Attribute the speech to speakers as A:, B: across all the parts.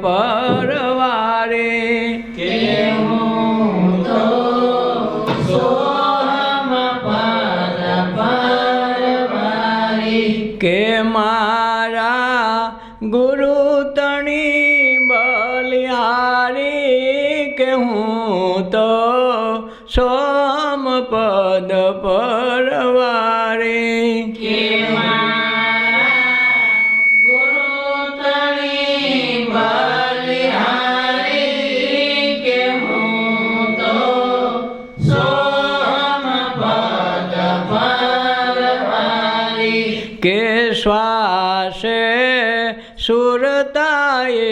A: પરવારે
B: કે હું તો સોહમ પદ પરવારી
A: કે મારા ગુરુ તણી બલિહારી કે હું તો સોમ પદ પરવારે
B: કે મારા ગુરુ તણી બલિહારી કે હું તો સોહમ પદ પરવારી
A: કે શ્વાસે સુરતાએ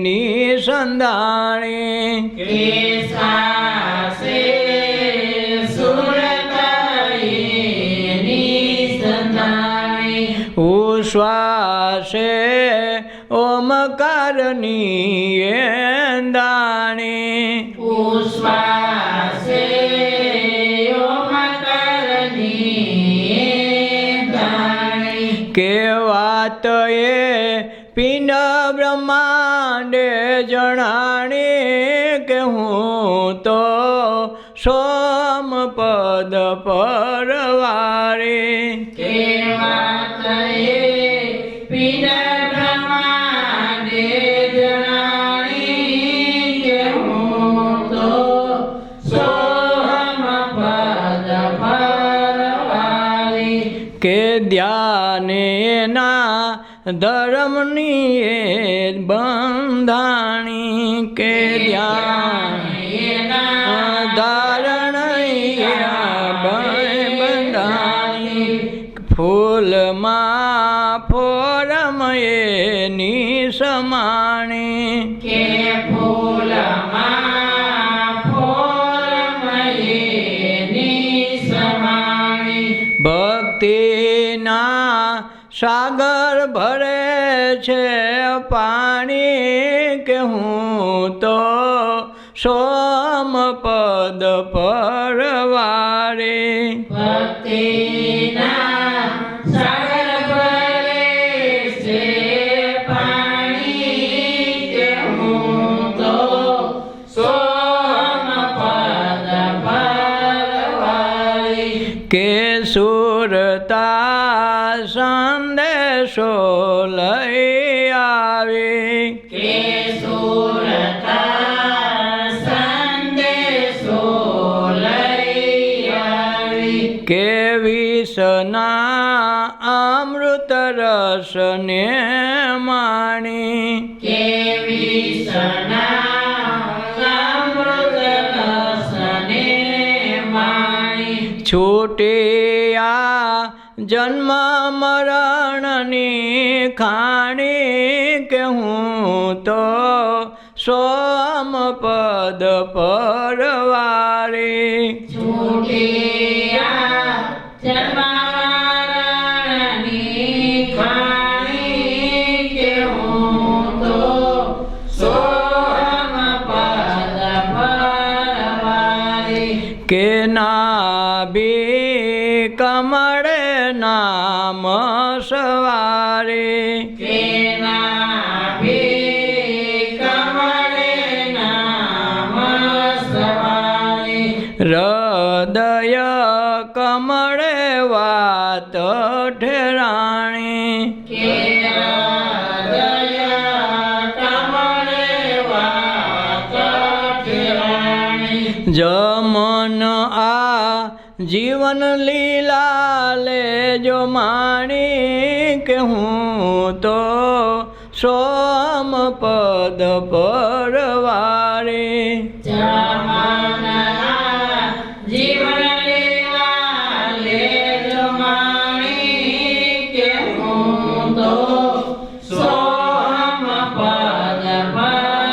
A: નિસંધાણી
B: કે સાસે સુરતાએ નિસંધાણી
A: ઉશ્વાસે ઓમકારની એંદાણી
B: ઉશ્વાસે ઓમકારની દાણી
A: કે વાત એ પિંડ બ્રહ્માંડે જણાણી કે હું તો સોમ પદ પરવારે
B: કે વાત એ પિંડ બ્રહ્માંડે જણાણી કે હું તો સોહમ પદ પરવારી
A: કે ધ્યાને ના ધર્મની એ બંધાણી કે ધ્યાન ધારણ બંધાણી ફૂલમાં ફોરમ એની સમાણી
B: કે ફૂલમાં ફોરમયની સમાણી
A: ભક્તિના સાગર ભરે છે પાણી કે હું તો સોમ પદ પરવારે
B: ભક્તિના સાગર ભરે છે પાણી કે હું તો સોહમ પદ પરવારી
A: કે સુરતા સંદેશો લઈ આવે
B: કે સુરતા સંદેશો લઈ આવી
A: કે વિષના અમૃત રસને માણી
B: કે વિષના અમૃત રસને માણી
A: છૂટિયા જન્મ મરણની ખાણી કે હું તો સોમ પદ પરવારે
B: છૂટિયા જન્મ મરણની ખાણી કે હું તો સોહમ પદ પરવારી
A: કે નાભી કમળે નામ સવારે
B: કે નાભી કમળે નામ સવારે
A: હૃદય કમળે વાત ઠેરાણી
B: કે હૃદય કમળે વાત ઠેરાણી
A: જમન આ જીવન લીલા લેજો માણી કે હું તો સોમ પદ પરવારે
B: જમના જીવન લીલા લેજો માણી કે હું તો સોહમ પદ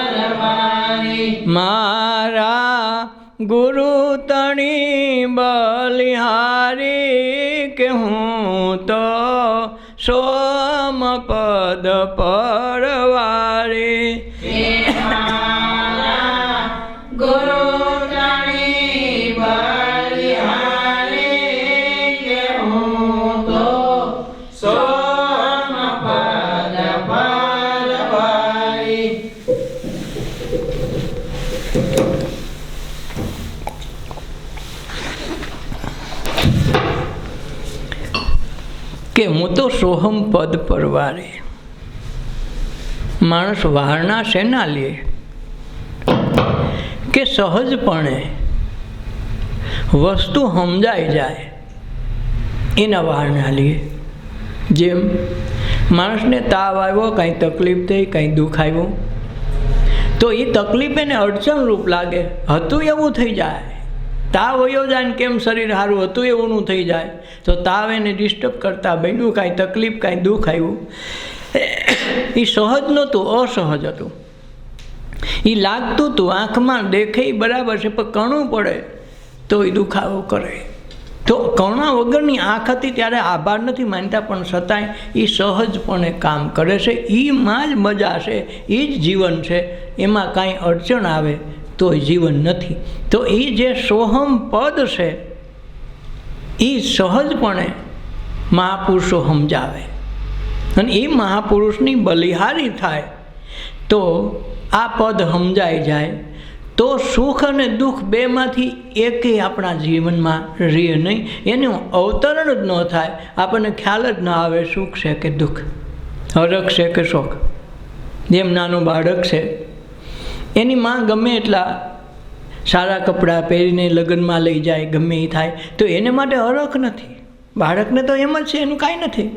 B: પરવારી
A: મારા ગુરુ તણી બલિહારી કે હું તો સોમ પદ પરવારે
B: કે મારા ગુરુ તણી બલિહારી કે હું તો સોહમ પદ પરવારી
A: કે હું તો સોહમ પદ પરવારે. માણસ વારણા શેના લે કે સહજપણે વસ્તુ સમજાઈ જાય એના વારણા લે. જેમ માણસને તાવ આવ્યો, કાંઈ તકલીફ થઈ, કાંઈ દુઃખ આવ્યું, તો એ તકલીફ એને અડચણરૂપ લાગે, હતું એવું થઈ જાય. તાવ વયો જાય ને કેમ શરીર સારું હતું એવું થઈ જાય, તો તાવ એને ડિસ્ટર્બ કરતા બન્યું, કાંઈ તકલીફ, કાંઈ દુઃખ આવ્યું. એ સહજ નહોતું, અસહજ હતું. એ લાગતું હતું, આંખમાં દેખે બરાબર છે, પણ કણું પડે તો એ દુખાવો કરે. તો કણા વગરની આંખ હતી ત્યારે આભાર નથી માનતા, પણ છતાંય એ સહજપણે કામ કરે છે. એમાં જ મજા છે, એ જ જીવન છે. એમાં કાંઈ અડચણ આવે તો જીવન નથી. તો એ જે સોહમ પદ છે એ સહજપણે મહાપુરુષો સમજાવે, અને એ મહાપુરુષની બલિહારી થાય તો આ પદ સમજાઈ જાય. તો સુખ અને દુઃખ બેમાંથી એકેય આપણા જીવનમાં રહે નહીં, એનું અવતરણ જ ન થાય, આપણને ખ્યાલ જ ન આવે સુખ છે કે દુઃખ, હરખ છે કે શોખ. જેમ નાનું બાળક છે, એની માં ગમે એટલા સારા કપડાં પહેરીને લગ્નમાં લઈ જાય, ગમે એ થાય, તો એને માટે હરખ નથી. બાળકને તો એમ જ છે, એનું કાંઈ નથી.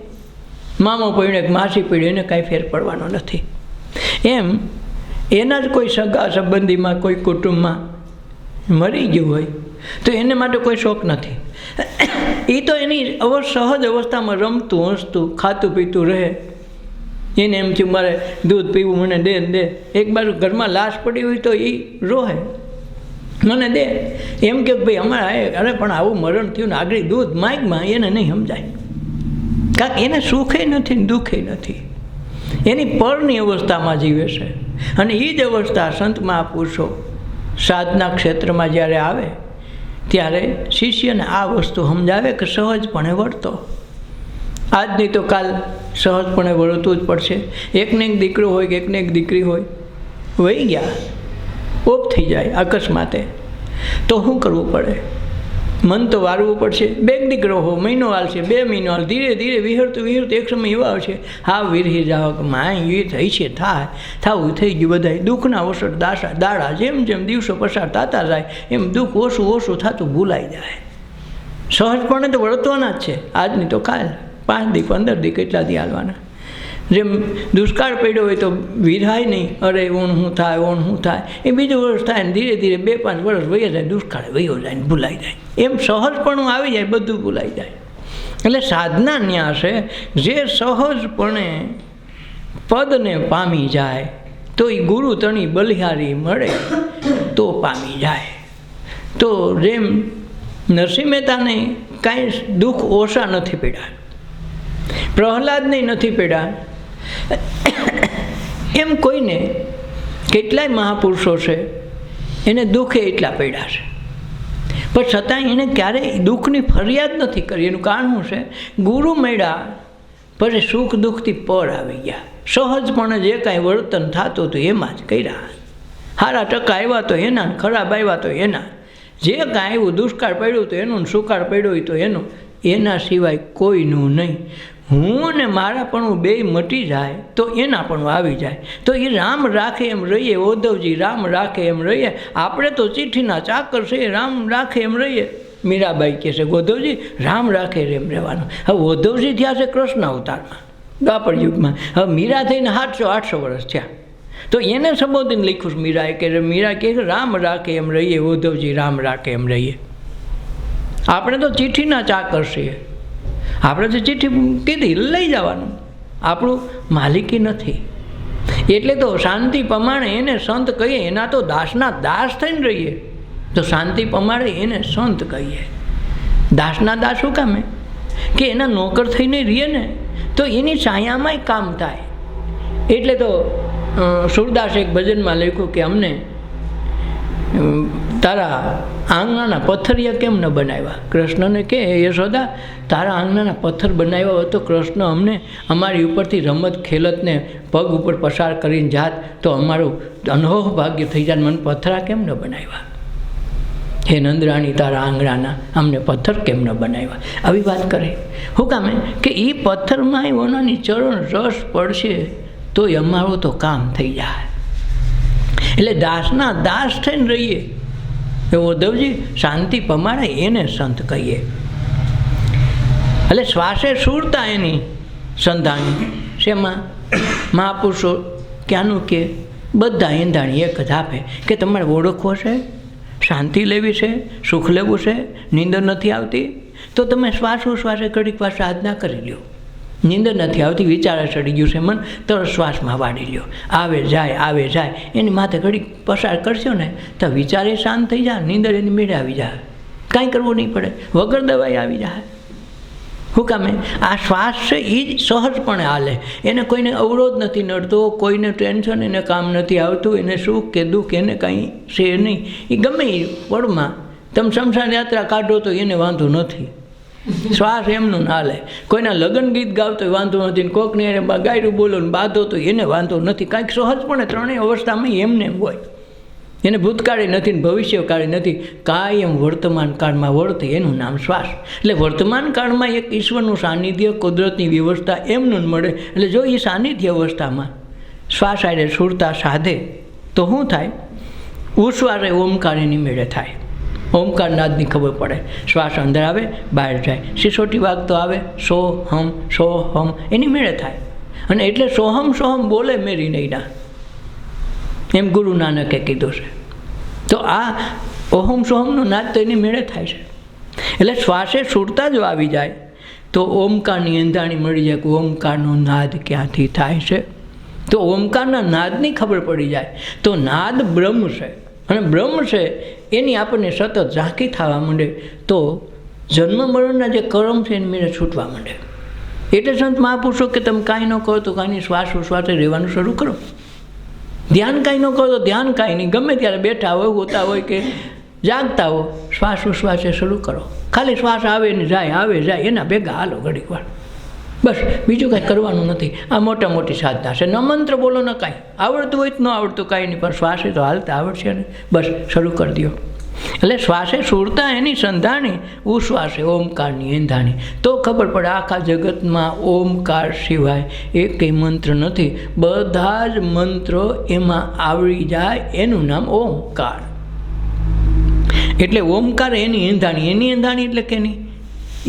A: મામો પીડે કે માસી પીડે એને કાંઈ ફેર પડવાનો નથી. એમ એના જ કોઈ સગા સંબંધીમાં, કોઈ કુટુંબમાં મરી ગયું હોય તો એને માટે કોઈ શોખ નથી. એ તો એની સહજ અવસ્થામાં રમતું, હસતું, ખાતું પીતું રહે. એને એમ થયું મારે દૂધ પીવું, મને દે દે. એક બાજુ ઘરમાં લાશ પડી હોય તો એ રોહે, મને દે. એમ કે ભાઈ અમારે અરે પણ આવું મરણ થયું ને આગળ દૂધ માગમાં, એને નહીં સમજાય. કારણ કે એને સુખે નથી ને દુઃખે નથી, એની પરની અવસ્થામાં જીવે છે. અને એ જ અવસ્થા સંત મહાપુરુષો સાધના ક્ષેત્રમાં જ્યારે આવે ત્યારે શિષ્યને આ વસ્તુ સમજાવે કે સહજપણે વર્તો. આજની તો કાલ સહજપણે વર્તવું જ પડશે. એકને એક દીકરો હોય કે એકને એક દીકરી હોય, વહી ગયા, ઓફ થઈ જાય અકસ્માતે, તો શું કરવું પડે? મન તો વારવું પડશે. બે દીકરો હો, મહિનો હાલશે, 2 મહિનો હાલ, ધીરે ધીરે વિહરતું વિહરતું એક સમય એવા આવશે હા વિરહી જાઓ કે માય એ થઈ છે, થાવું થઈ ગયું. બધા દુઃખના ઓસર દાડા જેમ જેમ દિવસો પસાર થતા જાય એમ દુઃખ ઓછું ઓછું થતું ભૂલાઈ જાય. સહજપણે તો વર્તવાના જ છે. આજની તો કાલ 5 દી 15 દી કેટલા દી હાલવાના. જેમ દુષ્કાળ પડ્યો હોય તો વિરાય નહીં, અરે ઓણ શું થાય, એ બીજું વર્ષ થાય ને ધીરે ધીરે 2-5 વર્ષ વહી જાય, દુષ્કાળ વહ્યો જાય ને ભૂલાઈ જાય. એમ સહજપણું આવી જાય, બધું ભૂલાઈ જાય. એટલે સાધના ન્યા છે, જે સહજપણે પદને પામી જાય તો એ ગુરુ તણી બલિહારી મળે તો પામી જાય. તો જેમ નરસિંહ મહેતાને કાંઈ દુઃખ ઓછા નથી પડ્યા, પ્રહલાદને નથી પડ્યા, એમ કોઈને કેટલાય મહાપુરુષો છે એને દુઃખે એટલા પડ્યા છે, પણ છતાં એણે ક્યારેય દુઃખની ફરિયાદ નથી કરી. એનું કારણ શું છે? ગુરુ મળ્યા પછી સુખ દુઃખથી પર આવી ગયા. સહજપણે જે કાંઈ વર્તન થતું હતું એમાં જ કર્યા. સારા ટકા આવ્યા તો એના, ખરાબ આવ્યા તો એના. જે કાંઈ આવ્યું, દુષ્કાળ પડ્યું તો એનું, સુકાળ પડ્યો હોય તો એનું, એના સિવાય કોઈનું નહીં. હું અને મારા પણ બે મટી જાય તો એના પણ આવી જાય. તો એ રામ રાખે એમ રહીએ. ઉદ્ધવજી રામ રાખે એમ રહીએ. આપણે તો ચિઠ્ઠીના ચાકર છે, રામ રાખે એમ રહીએ. મીરાબાઈ કહે છે ઉદ્ધવજી રામ રાખે એમ રહેવાનું. હવે ઉદ્ધવજી થયા છે કૃષ્ણ અવતારમાં, દ્વાપર યુગમાં. હવે મીરા થઈને 700-800 વર્ષ થયા. તો એને સંબોધીને લખ્યું છે મીરાએ કે મીરા કહે છે રામ રાખે એમ રહીએ, ઉદ્ધવજી રામ રાખે એમ રહીએ. આપણે તો ચિઠ્ઠીના ચાકર છીએ. આપણે તો ચિઠ્ઠી કીધી લઈ જવાનું, આપણું માલિકી નથી. એટલે તો શાંતિ પ્રમાણે એને સંત કહીએ. એના તો દાસના દાસ થઈને રહીએ તો શાંતિ પ્રમાણે એને સંત કહીએ. દાસના દાસ શું કામે? કે એના નોકર થઈને રહીએ ને તો એની છાયામાંય કામ થાય. એટલે તો સુરદાસ એક ભજનમાં લખ્યું કે અમને તારા આંગણાના પથ્થરિયા કેમ ન બનાવ્યા? કૃષ્ણને કે યશોદા તારા આંગણાના પથ્થર બનાવ્યા હોય તો કૃષ્ણ અમને અમારી ઉપરથી રમત ખેલતને પગ ઉપર પસાર કરીને જાત તો અમારું અનહોહ ભાગ્ય થઈ જાય. મને પથ્થરા કેમ ન બનાવ્યા? હે નંદરાણી તારા આંગણાના અમને પથ્થર કેમ ન બનાવ્યા. આવી વાત કરે. શું કામે કે એ પથ્થરમાં ઓનાની ચરણ રસ પડશે તો અમારું તો કામ થઈ જાય. એટલે દાસના દાસ થઈને રહીએ એ ઉદ્ધવજી શાંતિ પમાડે એને સંત કહીએ. એટલે શ્વાસે સુરતા એની સંધાણી શેમાં મહાપુરુષો ક્યાંનું કે બધા એંધાણી એક જ આપે કે તમારે ઓળખવો છે, શાંતિ લેવી છે, સુખ લેવું છે, નીંદર નથી આવતી તો તમે શ્વાસોશ્વાસે ઘડીક વાર સાધના કરી લ્યો. નીંદર નથી આવતી, વિચારે ચડી ગયું છે મન, તરત શ્વાસમાં વાળી લ્યો. આવે જાય એની માથે ઘડીક પસાર કરશો ને તો વિચારે શાંત થઈ જાય, નીંદર એની મેળે આવી જાય, કાંઈ કરવું નહીં પડે, વગર દવાઈ આવી જાય. શું કામે આ શ્વાસ છે એ જ સહજપણે હાલે, એને કોઈને અવરોધ નથી નડતો, કોઈને ટેન્શન એને કામ નથી આવતું, એને સુખ કે દુઃખ એને કાંઈ છે નહીં. એ ગમે એ પળમાં તમે શમશાન યાત્રા કાઢો તો એને વાંધો નથી. શ્વાસ એમનું ના હાલે. કોઈના લગ્ન ગીત ગાવતો વાંધો નથી, કોકને એને ગાયરું બોલો ને બાંધો તો એને વાંધો નથી. કાંઈક સહજપણે ત્રણેય અવસ્થામાં એમને એમ હોય. એને ભૂતકાળે નથી ને ભવિષ્યકાળે નથી, કાયમ વર્તમાન કાળમાં વર્તે એનું નામ શ્વાસ. એટલે વર્તમાન કાળમાં એક ઈશ્વરનું સાનિધ્ય, કુદરતની વ્યવસ્થા એમનું મળે. એટલે જો એ સાનિધ્ય અવસ્થામાં શ્વાસ આરે સુરતા સાધે તો શું થાય? ઉશ્વાસે ઓમકાર એની મેળે થાય. ઓમકાર નાદની ખબર પડે. શ્વાસ અંદર આવે બહાર જાય, સિસોટી વાગતો આવે સોહમ એની મેળે થાય. અને એટલે સોહમ બોલે મેરી નૈના, એમ ગુરુ નાનકે કીધું છે. તો આ ઓહમ સોહમનો નાદ તો એની મેળે થાય છે. એટલે શ્વાસે સુરતા જો આવી જાય તો ઓમકારની એંધાણી મળી જાય કે ઓમકારનો નાદ ક્યાંથી થાય છે. તો ઓમકારના નાદની ખબર પડી જાય તો નાદ બ્રહ્મ છે, અને બ્રહ્મ છે એની આપણને સતત ઝાંખી થવા માંડે તો જન્મ મરણના જે કર્મ છે એની મેળે છૂટવા માંડે. એટલે સંત મહાપુરુષો કે તમે કાંઈ ન કરો તો કાંઈ શ્વાસે રહેવાનું શરૂ કરો. ધ્યાન કાંઈ ન કરો તો ધ્યાન કાંઈ નહીં, ગમે ત્યારે બેઠા હોય, હોતા હોય કે જાગતા હો, શ્વાસે શરૂ કરો. ખાલી શ્વાસ આવે ને જાય એના ભેગા હાલો ઘડીક વાર, બસ બીજું કાંઈ કરવાનું નથી. આ મોટી સાધના છે. ન મંત્ર બોલો ન કાંઈ, આવડતું હોય તો ન આવડતું કાંઈ નહીં, પણ શ્વાસે તો હાલતા આવડશે ને, બસ શરૂ કરી દો. એટલે શ્વાસે સુરતા એની સંધાણી, ઉશ્વાસે ઓમકારની એંધાણી. તો ખબર પડે આખા જગતમાં ઓમકાર સિવાય એકેય મંત્ર નથી, બધા જ મંત્રો એમાં આવડી જાય, એનું નામ ઓમકાર. એટલે ઓમકાર એની એંધાણી એટલે કે નહીં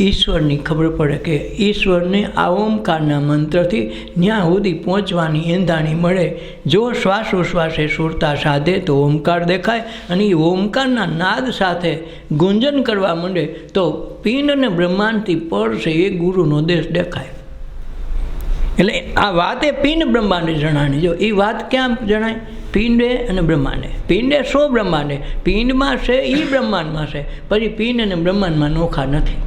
A: ઈશ્વરની ખબર પડે કે ઈશ્વરને આ ઓમકારના મંત્રથી ત્યાં સુધી પહોંચવાની એંધાણી મળે. જો શ્વાસોશ્વાસે સુરતા સાધે તો ઓમકાર દેખાય, અને એ ઓમકારના નાદ સાથે ગુંજન કરવા માંડે તો પિંડ અને બ્રહ્માંડથી પર છે એ ગુરુનો દેશ દેખાય. એટલે આ વાત એ પિંડ બ્રહ્માંડે જણાણી. જો એ વાત ક્યાં જણાય? પિંડે અને બ્રહ્માંડે. પિંડે બ્રહ્માંડે, પિંડમાં છે એ બ્રહ્માંડમાં છે, પછી પિંડ અને બ્રહ્માંડમાં નોખા નથી.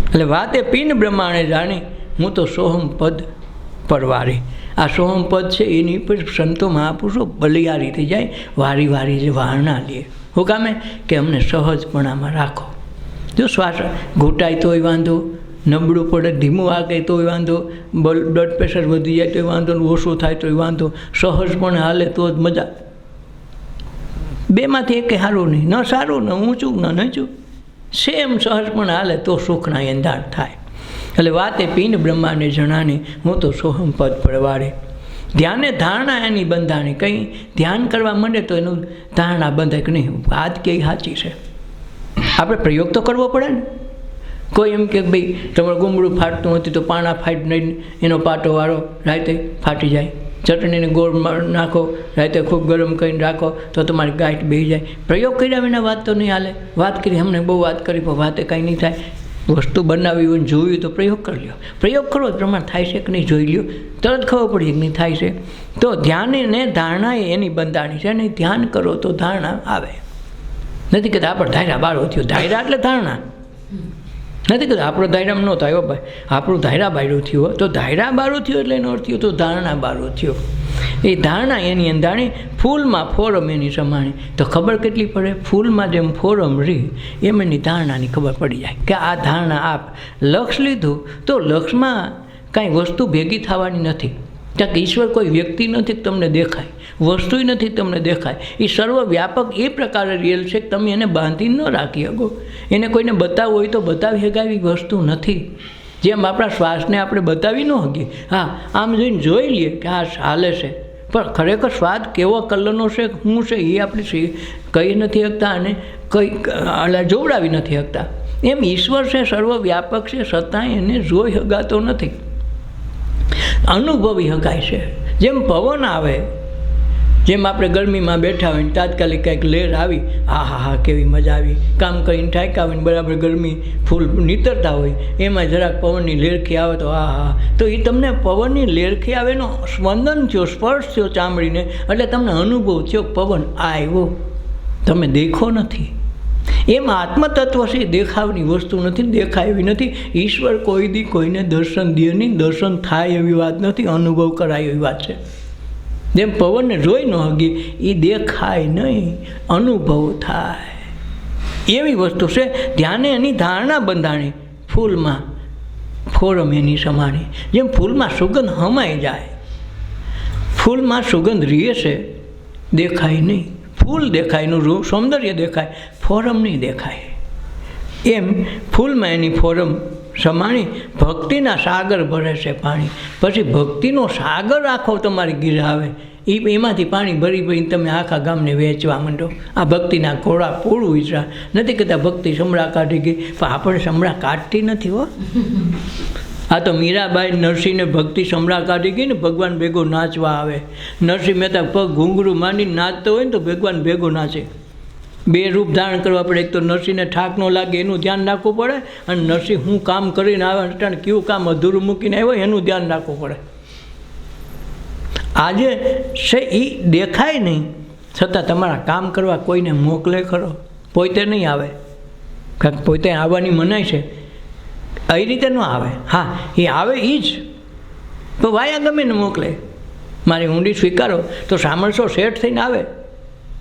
A: એટલે વાત એ પિંડ બ્રહ્માંડે જાણી, હું તો સોહમ પદ પરવારી. આ સોહમ પદ છે એની પર સંતો મહાપુરુષો બલિયારી થઈ જાય, વારી જે વારણા લે. શું કામે કે અમને સહજપણામાં રાખો. જો શ્વાસ ઘૂંટાય તોય વાંધો, નબળું પડે, ધીમું વાગે તોય વાંધો, બ્લડ પ્રેશર વધી જાય તોય વાંધો, ઓછું થાય તોય વાંધો, સહજપણે હાલે તો જ મજા. બેમાંથી એકે સારું નહીં, ન સારું ન ઊંચું ન નીચું, સેમ સહજપણે હાલે તો સુખના એંધાણ થાય. એટલે વાતે પિંડ બ્રહ્માંડે જણાની, હું તો સોહમ પદ પરવારે. ધ્યાને ધારણા એની બંધાણી. કંઈ ધ્યાન કરવા માંડે તો એનું ધારણા બંધાય કે નહીં વાત કે સાચી છે. આપણે પ્રયોગ તો કરવો પડે ને. કોઈ એમ કે ભાઈ તમારું ગુમડું ફાટતું હતું તો પાણા ફાટ નહીં, એનો પાટો વાળો રાતે ફાટી જાય. ચટણીને ગોળ નાખો, રાતે ખૂબ ગરમ કરીને રાખો તો તમારી ગાંઠ બેસી જાય. પ્રયોગ કર્યા વિના વાત તો નહીં હાલે. વાત કરી, અમને બહુ વાત કરી પણ વાતે કાંઈ નહીં થાય. વસ્તુ બનાવી હોય જોયું તો પ્રયોગ કરી લ્યો. પ્રયોગ કરો પ્રમાણ થાય છે કે નહીં જોઈ લ્યો, તરત ખબર પડી કે નહીં થાય છે. તો ધ્યાન ને ધારણા એની બંધાણી છે, નહીં ધ્યાન કરો તો ધારણા આવે. નથી કહેતા આપણે ધાયરા બારો થયો, ધાયરા એટલે ધારણા નથી કહેતા. આપણો ધાયરામાં ન થાય ભાઈ, આપણું ધાયરા બાયરું થયું તો ધાયરા બારું થયું એટલે એનો અર્થ થયો તો ધારણા બારું થયો. એ ધારણા એની અંધાણી, ફૂલમાં ફોરમ એની સમાણી. તો ખબર કેટલી પડે? ફૂલમાં જેમ ફોરમ રહી એમ એની ધારણાની ખબર પડી જાય કે આ ધારણા આપ લક્ષ લીધું તો લક્ષમાં કાંઈ વસ્તુ ભેગી થવાની નથી. ત્યાં ઈશ્વર કોઈ વ્યક્તિ નથી તમને દેખાય, વસ્તુય નથી તમને દેખાય. એ સર્વવ્યાપક એ પ્રકારે રિયલ છે કે તમે એને બાંધી ન રાખી શકો. એને કોઈને બતાવવું હોય તો બતાવી શકાય એવી વસ્તુ નથી. જેમ આપણા શ્વાસને આપણે બતાવી ન શકીએ. હા, આમ જોઈને જોઈ લઈએ કે આ હાલે છે, પણ ખરેખર સ્વાદ કેવો કલરનો છે, શું છે એ આપણે કહી નથી શકતા અને કંઈ જોવડાવી નથી શકતા. એમ ઈશ્વર છે, સર્વવ્યાપક છે, છતાં એને જોઈ શકાતો નથી, અનુભવી શકાય છે. જેમ પવન આવે, જેમ આપણે ગરમીમાં બેઠા હોય તાત્કાલિક કંઈક લહેર આવી, હા કેવી મજા આવી, કામ કરીને થાક્યા હોય ને બરાબર ગરમી ફૂલ નીતરતા હોય, એમાં જરાક પવનની લેરખી આવે તો તો એ તમને પવનની લેરખી આવે એનો સ્પંદન થયો, સ્પર્શ થયો ચામડીને, એટલે તમને અનુભવ થયો પવન આવ્યો, તમે દેખો નથી. એમ આત્મતત્વ છે, દેખાવની વસ્તુ નથી, દેખાય એવી નથી. ઈશ્વર કોઈ દી કોઈને દર્શન દે નહીં, દર્શન થાય એવી વાત નથી, અનુભવ કરાય એવી વાત છે. જેમ પવનને જોઈ ન હગી, એ દેખાય નહીં, અનુભવ થાય એવી વસ્તુ છે. ધ્યાને એની ધારણા બંધાણી, ફૂલમાં ફોરમ એની સમાણી. જેમ ફૂલમાં સુગંધ હમાઈ જાય, ફૂલમાં સુગંધ રહે છે, દેખાય નહીં. ફૂલ દેખાય, એનું સૌંદર્ય દેખાય, ફોરમ નહીં દેખાય. એમ ફૂલમાં એની ફોરમ સમાણી, ભક્તિના સાગર ભરે છે પાણી. પછી ભક્તિનો સાગર આખો તમારી ઘીરે આવે, એમાંથી પાણી ભરી ભરીને તમે આખા ગામને વેચવા માંડો. આ ભક્તિના ઘોડા પૂરું વિચરા. નથી કહેતા ભક્તિ સમરા કાઢી ગઈ, પણ આપણે સમરા કાઢતી નથી હો. આ તો મીરાબાઈ નરસિંહને ભક્તિ સમરા કાઢી ગઈ ને, ભગવાન ભેગો નાચવા આવે. નરસિંહ મહેતા પગ ઘૂંઘરું માંડીને નાચતો હોય ને તો ભગવાન ભેગો નાચે. બે રૂપ ધારણ કરવા પડે. એક તો નરસિંહને ઠાક ન લાગે એનું ધ્યાન રાખવું પડે, અને નરસિંહ હું કામ કરીને આવે અટાણે કેવું કામ અધૂરું મૂકીને આવ્યો એનું ધ્યાન રાખવું પડે. આજે છે એ દેખાય નહીં, છતાં તમારા કામ કરવા કોઈને મોકલે ખરો, પોતે નહીં આવે. કારણ કે પોતે આવવાની મનાય છે, એ રીતે ન આવે. હા, એ આવે એ જ, તો વાયા ગમે ને મોકલે. મારી ઊંડી સ્વીકારો તો સામરસો શેઠ થઈને આવે,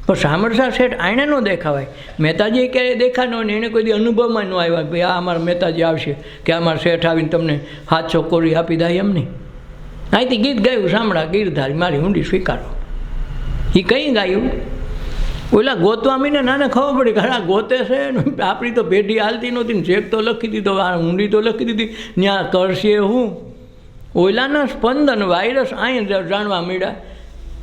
A: પણ સામરસા શેઠ આણે ન દેખાવાય. મહેતાજી ક્યારેય દેખાનો ને એને કોઈ દી અનુભવમાં ન આવ્યા કે ભાઈ આ અમારા મહેતાજી આવશે, કે અમારા શેઠ આવીને તમને હાથસો કોરી આપી દે, એમ નહીં. અહીંથી ગીત ગાયું, સાંભળા ગીરધારી મારી ઊંડી સ્વીકારો. એ કંઈ ગાયું, ઓલા ગોતવા મીને નાને ખબર પડી કે આ ગોતે છે. આપણી તો પેઢી હાલતી નહોતી ને, શેઠ તો લખી દીધો, આ ઊંડી તો લખી દીધી, ત્યાં કરશે હું. ઓલાના સ્પંદન વાયરસ અહીં જાણવા મળ્યા,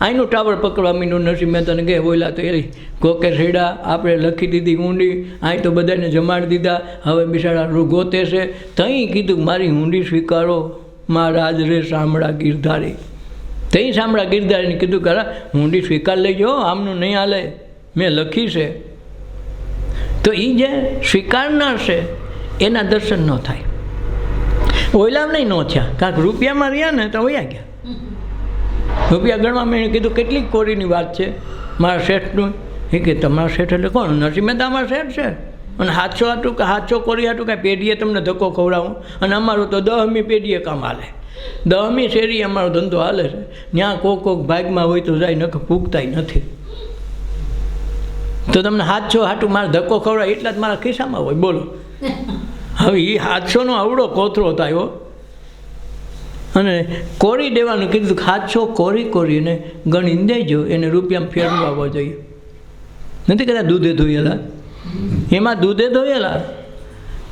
A: અહીંનું ટાવર પકડવા માંડ્યું. નરસિંહ મહેતાને કહે ઓલા તો એ ગોકે છેડા, આપણે લખી દીધી ઊંડી, અહીં તો બધાને જમાડી દીધા, હવે બિચારા ગોતે છે. તઈ કીધું મારી ઊંડી સ્વીકારો, મહારાજ રે સાંભળા ગીરધારી. તઈ સાંભળા ગીરધારીને કીધું કે ઊંડી સ્વીકાર લેજો, આમનું નહીં હાલે, મેં લખી છે. તો એ જે સ્વીકારનાર છે એના દર્શન ન થાય. ઓયલા નહીં ન થયા, કારણ કે રૂપિયામાં રહ્યા ને તો વયા ગયા. રૂપિયા ગણવા મેં કીધું કેટલીક કોરીની વાત છે મારા શેઠનું. એ કે તમારા શેઠ એટલે કોણ? નરસિંહ મહેતા અમારા શેઠ છે. અને 700 કોરી હાટું કાંઈ પેઢીએ તમને ધક્કો ખવડાવું, અને અમારું તો 10મી પેઢીએ કામ હાલે, 10મી શેરી અમારો ધંધો હાલે છે. ત્યાં કોક ભાગમાં હોય તો જાય, નખ પૂગતાય નથી. તો તમને 700 હાટું મારે ધક્કો ખવડાવે એટલા જ મારા ખિસ્સામાં હોય, બોલો. હવે એ 700નો આવડો કોથરો થયો, અને કોરી દેવાનું કીધું. 700 કોરીને ગણીને દેજો, એને રૂપિયામાં ફેરવાવો જોઈએ. નથી કહેતા દૂધે ધોયેલા, એમાં દૂધે ધોયેલા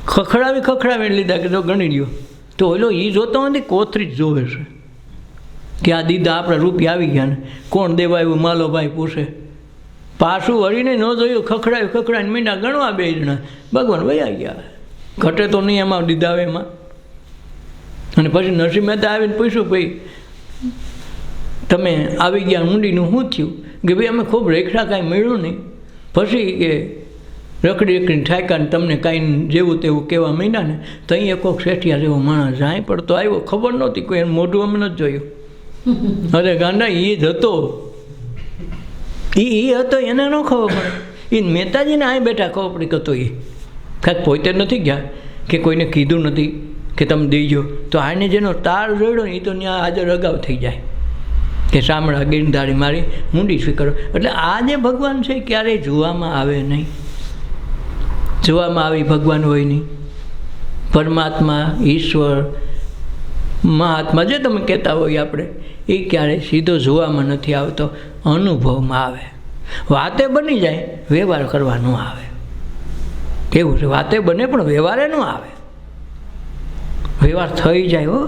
A: ખખડાવી લીધા કે જો ગણી લ્યો. તો ઓલો એ જોતો નથી, કોથરી જ જોવે છે કે આ દીધા આપણા રૂપિયા આવી ગયા ને કોણ દેવા એવું માલોભાઈ પૂછે. પાછું વળીને ન જોયું, ખખડાવીને મીંડા ગણવા બે જણા, ભગવાન વયા ગયા. ઘટે તો નહીં એમાં દીધા આવે એમાં. અને પછી નરસિંહ મહેતા આવીને પૂછ્યું, ભાઈ તમે આવી ગયા ઊંડીનું શું થયું? કે ભાઈ અમે ખૂબ રેખડા કાંઈ મળ્યું નહીં. પછી કે રખડીને ઠાક્યા ને તમને કાંઈ જેવું તેવું કહેવા માંડ્યા ને, તો અહીં કોઈક શેઠિયા જેવો માણસ જાય પડતો આવ્યો, ખબર નહોતી, કોઈ એનું મોઢું અમે નથી જોયું. અરે ગાંડા એ જ હતો, એ હતો, એને ન ખબર પડે. એ મહેતાજીને અહીં બેઠા ખબર પડી કે હતો એ કાંઈક પોતે નથી ગયા, કે કોઈને કીધું નથી કે તમે દેજો. તો આને જેનો તાર જોડ્યો ને એ તો ત્યાં હાજર અગાઉ થઈ જાય કે સાંભળા ગીરધારી મારી ઊંડી સ્વીકારો. એટલે આ જે ભગવાન છે ક્યારેય જોવામાં આવે નહીં. જોવામાં આવી ભગવાન હોય નહીં. પરમાત્મા ઈશ્વર મહાત્મા જે તમે કહેતા હોય આપણે, એ ક્યારેય સીધો જોવામાં નથી આવતો, અનુભવમાં આવે. વાતે બની જાય, વ્યવહાર કરવા ન આવે. કેવું છે, વાતે બને પણ વ્યવહારે ન આવે. વ્યવહાર થઈ જાય હો,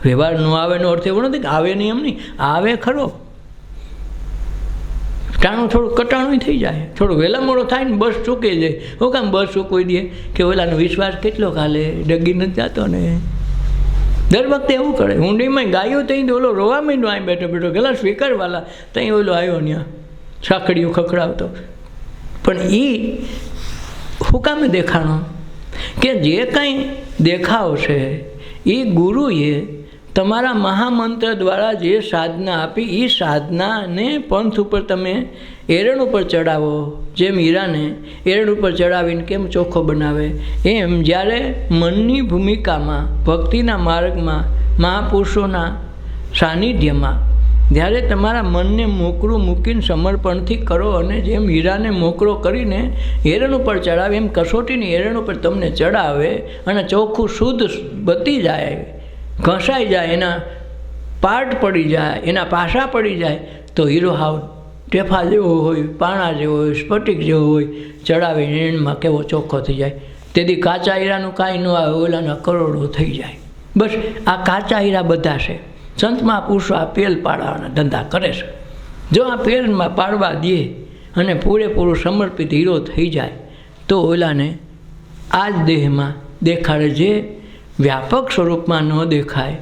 A: વ્યવહાર ન આવેનો અર્થ એવો નથી કે આવે નહીં, એમ નહીં, આવે ખરો. ટાણું થોડું કટાણું થઈ જાય, થોડું વહેલા મોડો થાય ને બસ ચૂકી જાય. હું કામ બસ ચૂકવી દે કે ઓલાનો વિશ્વાસ કેટલો કાલે ડગી નથી જતો ને. દર વખતે એવું કરે. ઊંડીમાં ગાયો ત્યાં ઓલો રોવા માંડ્યો, અહીં બેઠો બેઠો ગેલા સ્વીકારવાલા, ત્યાં ઓલો આવ્યો ત્યાં સાંકડીઓ ખખડાવતો. પણ એ શું કામે દેખાણો? કે જે કાંઈ દેખાવ છે એ ગુરુએ તમારા મહામંત્ર દ્વારા જે સાધના આપી, એ સાધનાને પંથ ઉપર તમે એરણ ઉપર ચડાવો. જેમ હીરાને એરણ ઉપર ચડાવીને કેમ ચોખ્ખો બનાવે, એમ જ્યારે મનની ભૂમિકામાં, ભક્તિના માર્ગમાં, મહાપુરુષોના સાનિધ્યમાં જ્યારે તમારા મનને મોકળું મૂકીને સમર્પણથી કરો, અને જેમ હીરાને મોકળો કરીને એરણ ઉપર ચડાવે, એમ કસોટીની એરણ ઉપર તમને ચડાવે અને ચોખ્ખું શુદ્ધ બતી જાય, ઘસાઈ જાય, એના પાર્ટ પડી જાય, એના પાસા પડી જાય, તો હીરો હાવ ટેફા જેવો હોય, પાણા જેવો હોય, સ્ફટિક જેવો હોય, ચડાવે એણમાં કેવો ચોખ્ખો થઈ જાય. તેથી કાચા હીરાનું કાંઈ ન આવે, ઓલાના કરોડો થઈ જાય. બસ આ કાચા હીરા બધા છે. સંતમાં પુરુષો આ પેલ પાડવાના ધંધા કરે છે. જો આ પેલમાં પાડવા દે અને પૂરેપૂરું સમર્પિત હીરો થઈ જાય, તો ઓલાને આ જ દેહમાં દેખાડે. જે વ્યાપક સ્વરૂપમાં ન દેખાય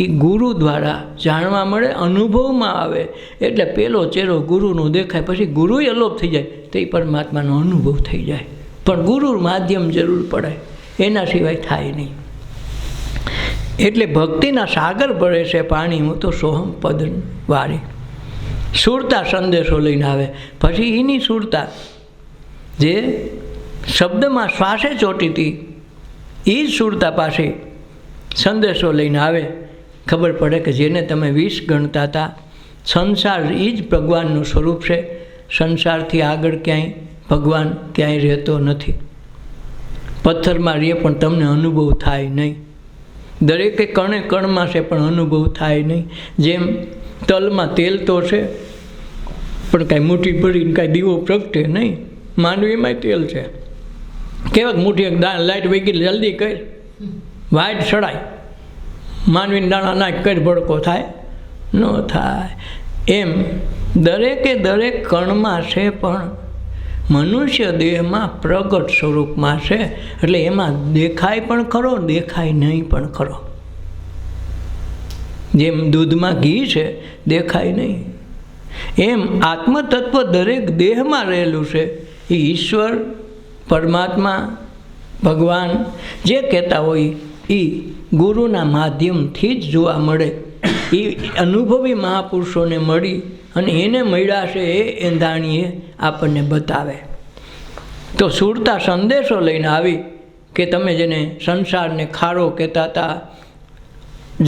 A: એ ગુરુ દ્વારા જાણવા મળે, અનુભવમાં આવે. એટલે પેલો ચહેરો ગુરુનો દેખાય, પછી ગુરુએ અલોપ થઈ જાય, તો એ પરમાત્માનો અનુભવ થઈ જાય. પણ ગુરુ માધ્યમ જરૂર પડે, એના સિવાય થાય નહીં. એટલે ભક્તિના સાગર ભરે છે પાણી, હું તો સોહમ પદ વાળી. સુરતા સંદેશો લઈને આવે, પછી એની સુરતા જે શબ્દમાં શ્વાસે ચોટી હતી, એ જ સુરતા પાસે સંદેશો લઈને આવે. ખબર પડે કે જેને તમે વિષ ગણતા હતા, સંસાર એ જ ભગવાનનું સ્વરૂપ છે. સંસારથી આગળ ક્યાંય ભગવાન ક્યાંય રહેતો નથી. પથ્થરમાં રહે પણ તમને અનુભવ થાય નહીં. દરેકે કણે કણમાં છે પણ અનુભવ થાય નહીં. જેમ તલમાં તેલ તો છે પણ કાંઈ મુઠ્ઠી ભરીને કાંઈ દીવો પ્રગટે નહીં. માંડવીમાંય તેલ છે. કેવાક મુઠ્ઠી એક દાણ લાઇટ વગી જલ્દી કરી વાઇટ સડાય, માંડવીને દાણા નાખ કરી ભડકો થાય ન થાય. એમ દરેકે દરેક કણમાં છે પણ મનુષ્ય દેહમાં પ્રગટ સ્વરૂપમાં છે. એટલે એમાં દેખાય પણ ખરો, દેખાય નહીં પણ ખરો. જેમ દૂધમાં ઘી છે, દેખાય નહીં, એમ આત્મતત્વ દરેક દેહમાં રહેલું છે. એ ઈશ્વર, પરમાત્મા, ભગવાન જે કહેતા હોય એ ગુરુના માધ્યમથી જ જોવા મળે. એ અનુભવી મહાપુરુષોને મળી અને એને મળ્યા છે એ એંધાણીએ આપણને બતાવે. તો સુરતા સંદેશો લઈને આવી કે તમે જેને સંસારને ખારો કહેતા હતા,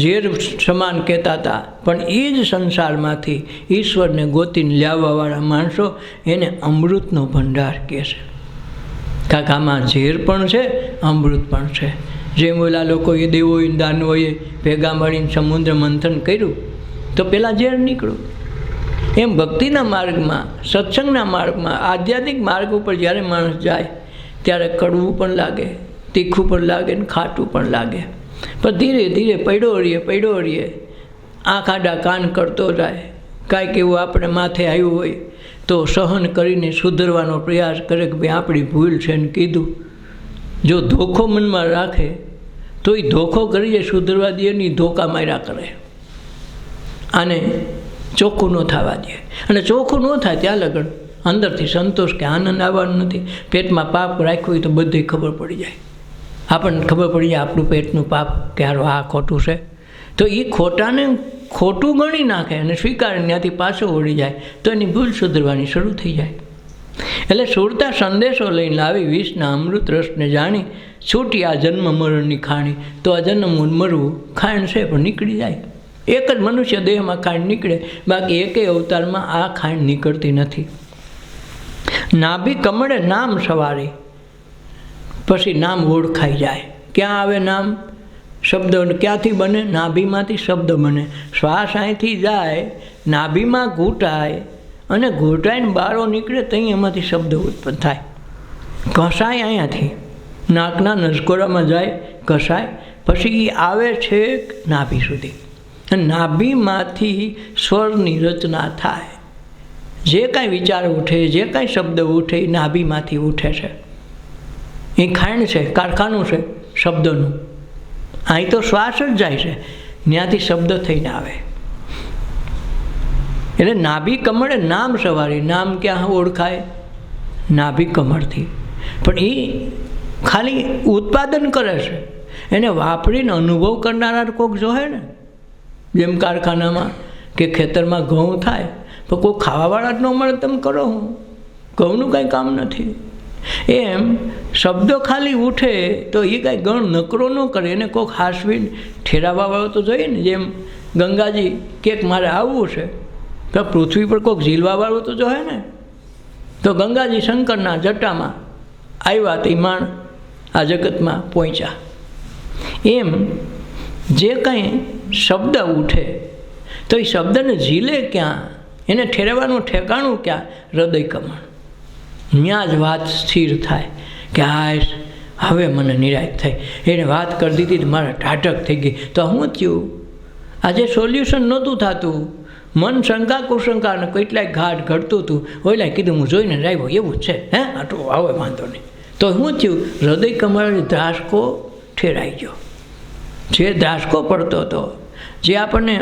A: ઝેર સમાન કહેતા હતા, પણ એ જ સંસારમાંથી ઈશ્વરને ગોતીને લાવવાવાળા માણસો એને અમૃતનો ભંડાર કહે છે. કાકામાં ઝેર પણ છે, અમૃત પણ છે. જેમ ઓલા લોકોએ દેવોએ દાનવોએ ભેગા મળીને સમુદ્ર મંથન કર્યું તો પેલા ઝેર નીકળ્યું. એમ ભક્તિના માર્ગમાં, સત્સંગના માર્ગમાં, આધ્યાત્મિક માર્ગ ઉપર જ્યારે માણસ જાય ત્યારે કડવું પણ લાગે, તીખું પણ લાગે ને ખાટું પણ લાગે. પણ ધીરે ધીરે પડ્યો રહીએ, આંખ આડા કાન કરતો જાય. કાંઈક એવું આપણે માથે આવ્યું હોય તો સહન કરીને સુધરવાનો પ્રયાસ કરે કે ભાઈ આપણી ભૂલ છે ને કીધું. જો ધોખો મનમાં રાખે તો એ ધોખો કરીએ, સુધરવા દે નહીં, ધોકા માર્યા કરે. આને ચોખ્ખું ન થવા દે. અને ચોખ્ખું ન થાય ત્યાં લગન અંદરથી સંતોષ કે આનંદ આવવાનો નથી. પેટમાં પાપ રાખ્યું હોય તો બધી ખબર પડી જાય. આપણને ખબર પડી જાય આપણું પેટનું પાપ કે હારો આ ખોટું છે, તો એ ખોટાને ખોટું ગણી નાખે અને સ્વીકારે, ત્યાંથી પાછો વળી જાય તો એની ભૂલ સુધરવાની શરૂ થઈ જાય. એટલે સુરતા સંદેશો લઈને લાવી વિષના અમૃત રસને જાણી, છૂટી આ જન્મ મરણની ખાણી. તો આ જન્મ મરવું ખાણ છે પણ નીકળી જાય. એક જ મનુષ્ય દેહમાં ખાંડ નીકળે, બાકી એકેય અવતારમાં આ ખાંડ નીકળતી નથી. નાભી કમળે નામ સવારી, પછી નામ ઓળખાઈ જાય. ક્યાં આવે નામ? શબ્દ ક્યાંથી બને? નાભીમાંથી શબ્દ બને. શ્વાસ અહીંથી જાય, નાભીમાં ઘૂંટાય અને ઘૂંટાઈને બારો નીકળે ત્યાં એમાંથી શબ્દ ઉત્પન્ન થાય. ઘસાય અહીંયાથી, નાકના નસકોરામાં જાય, ઘસાય, પછી એ આવે છે નાભી સુધી. અને નાભીમાંથી સ્વરની રચના થાય. જે કાંઈ વિચાર ઉઠે, જે કાંઈ શબ્દ ઉઠે એ નાભીમાંથી ઉઠે છે. એ ખાંડ છે, કારખાનું છે શબ્દનું. અહીં તો શ્વાસ જ જાય છે, ત્યાંથી શબ્દ થઈને આવે. એટલે નાભી કમળે નામ સવારી. નામ ક્યાં ઓળખાય? નાભી કમળથી. પણ એ ખાલી ઉત્પાદન કરે છે, એને વાપરીને અનુભવ કરનારા કોઈક જોહે ને. જેમ કારખાનામાં કે ખેતરમાં ઘઉં થાય, પણ કોઈ ખાવાવાળા જ ન મળે, તમે કરો હું ઘઉંનું કાંઈ કામ નથી. એમ શબ્દો ખાલી ઉઠે તો એ કાંઈ ગણ નકરો ન કરે, એને કોઈક હાસવીને ઠેરાવાવાળો તો જોઈએ ને. જેમ ગંગાજી કે મારે આવવું છે, તો પૃથ્વી પર કોઈક ઝીલવાવાળો તો જોઈએ ને. તો ગંગાજી શંકરના જટામાં આવ્યા તે માણ આ જગતમાં પહોંચ્યા. એમ જે કંઈ શબ્દ ઉઠે તો એ શબ્દને ઝીલે ક્યાં? એને ઠેરવાનું ઠેકાણું ક્યાં? હૃદય કમળ. ત્યાં જ વાત સ્થિર થાય કે હાશ હવે મને નિરાશ થઈ. એને વાત કરી દીધી મારા ટાટક થઈ ગઈ. તો શું થયું? આજે સોલ્યુશન નહોતું થતું. મન શંકા કુશંકાને કેટલાય ઘાટ ઘડતું હતું. ઓલા કીધું હું જોઈને રાખ્યો એવું જ છે, હે આટલું આવે વાંધો નહીં. તો શું થયું? હૃદય કમળ ધ્રાસકો ઠેરાઈ ગયો. જે ધ્રાસકો પડતો હતો, જે આપણને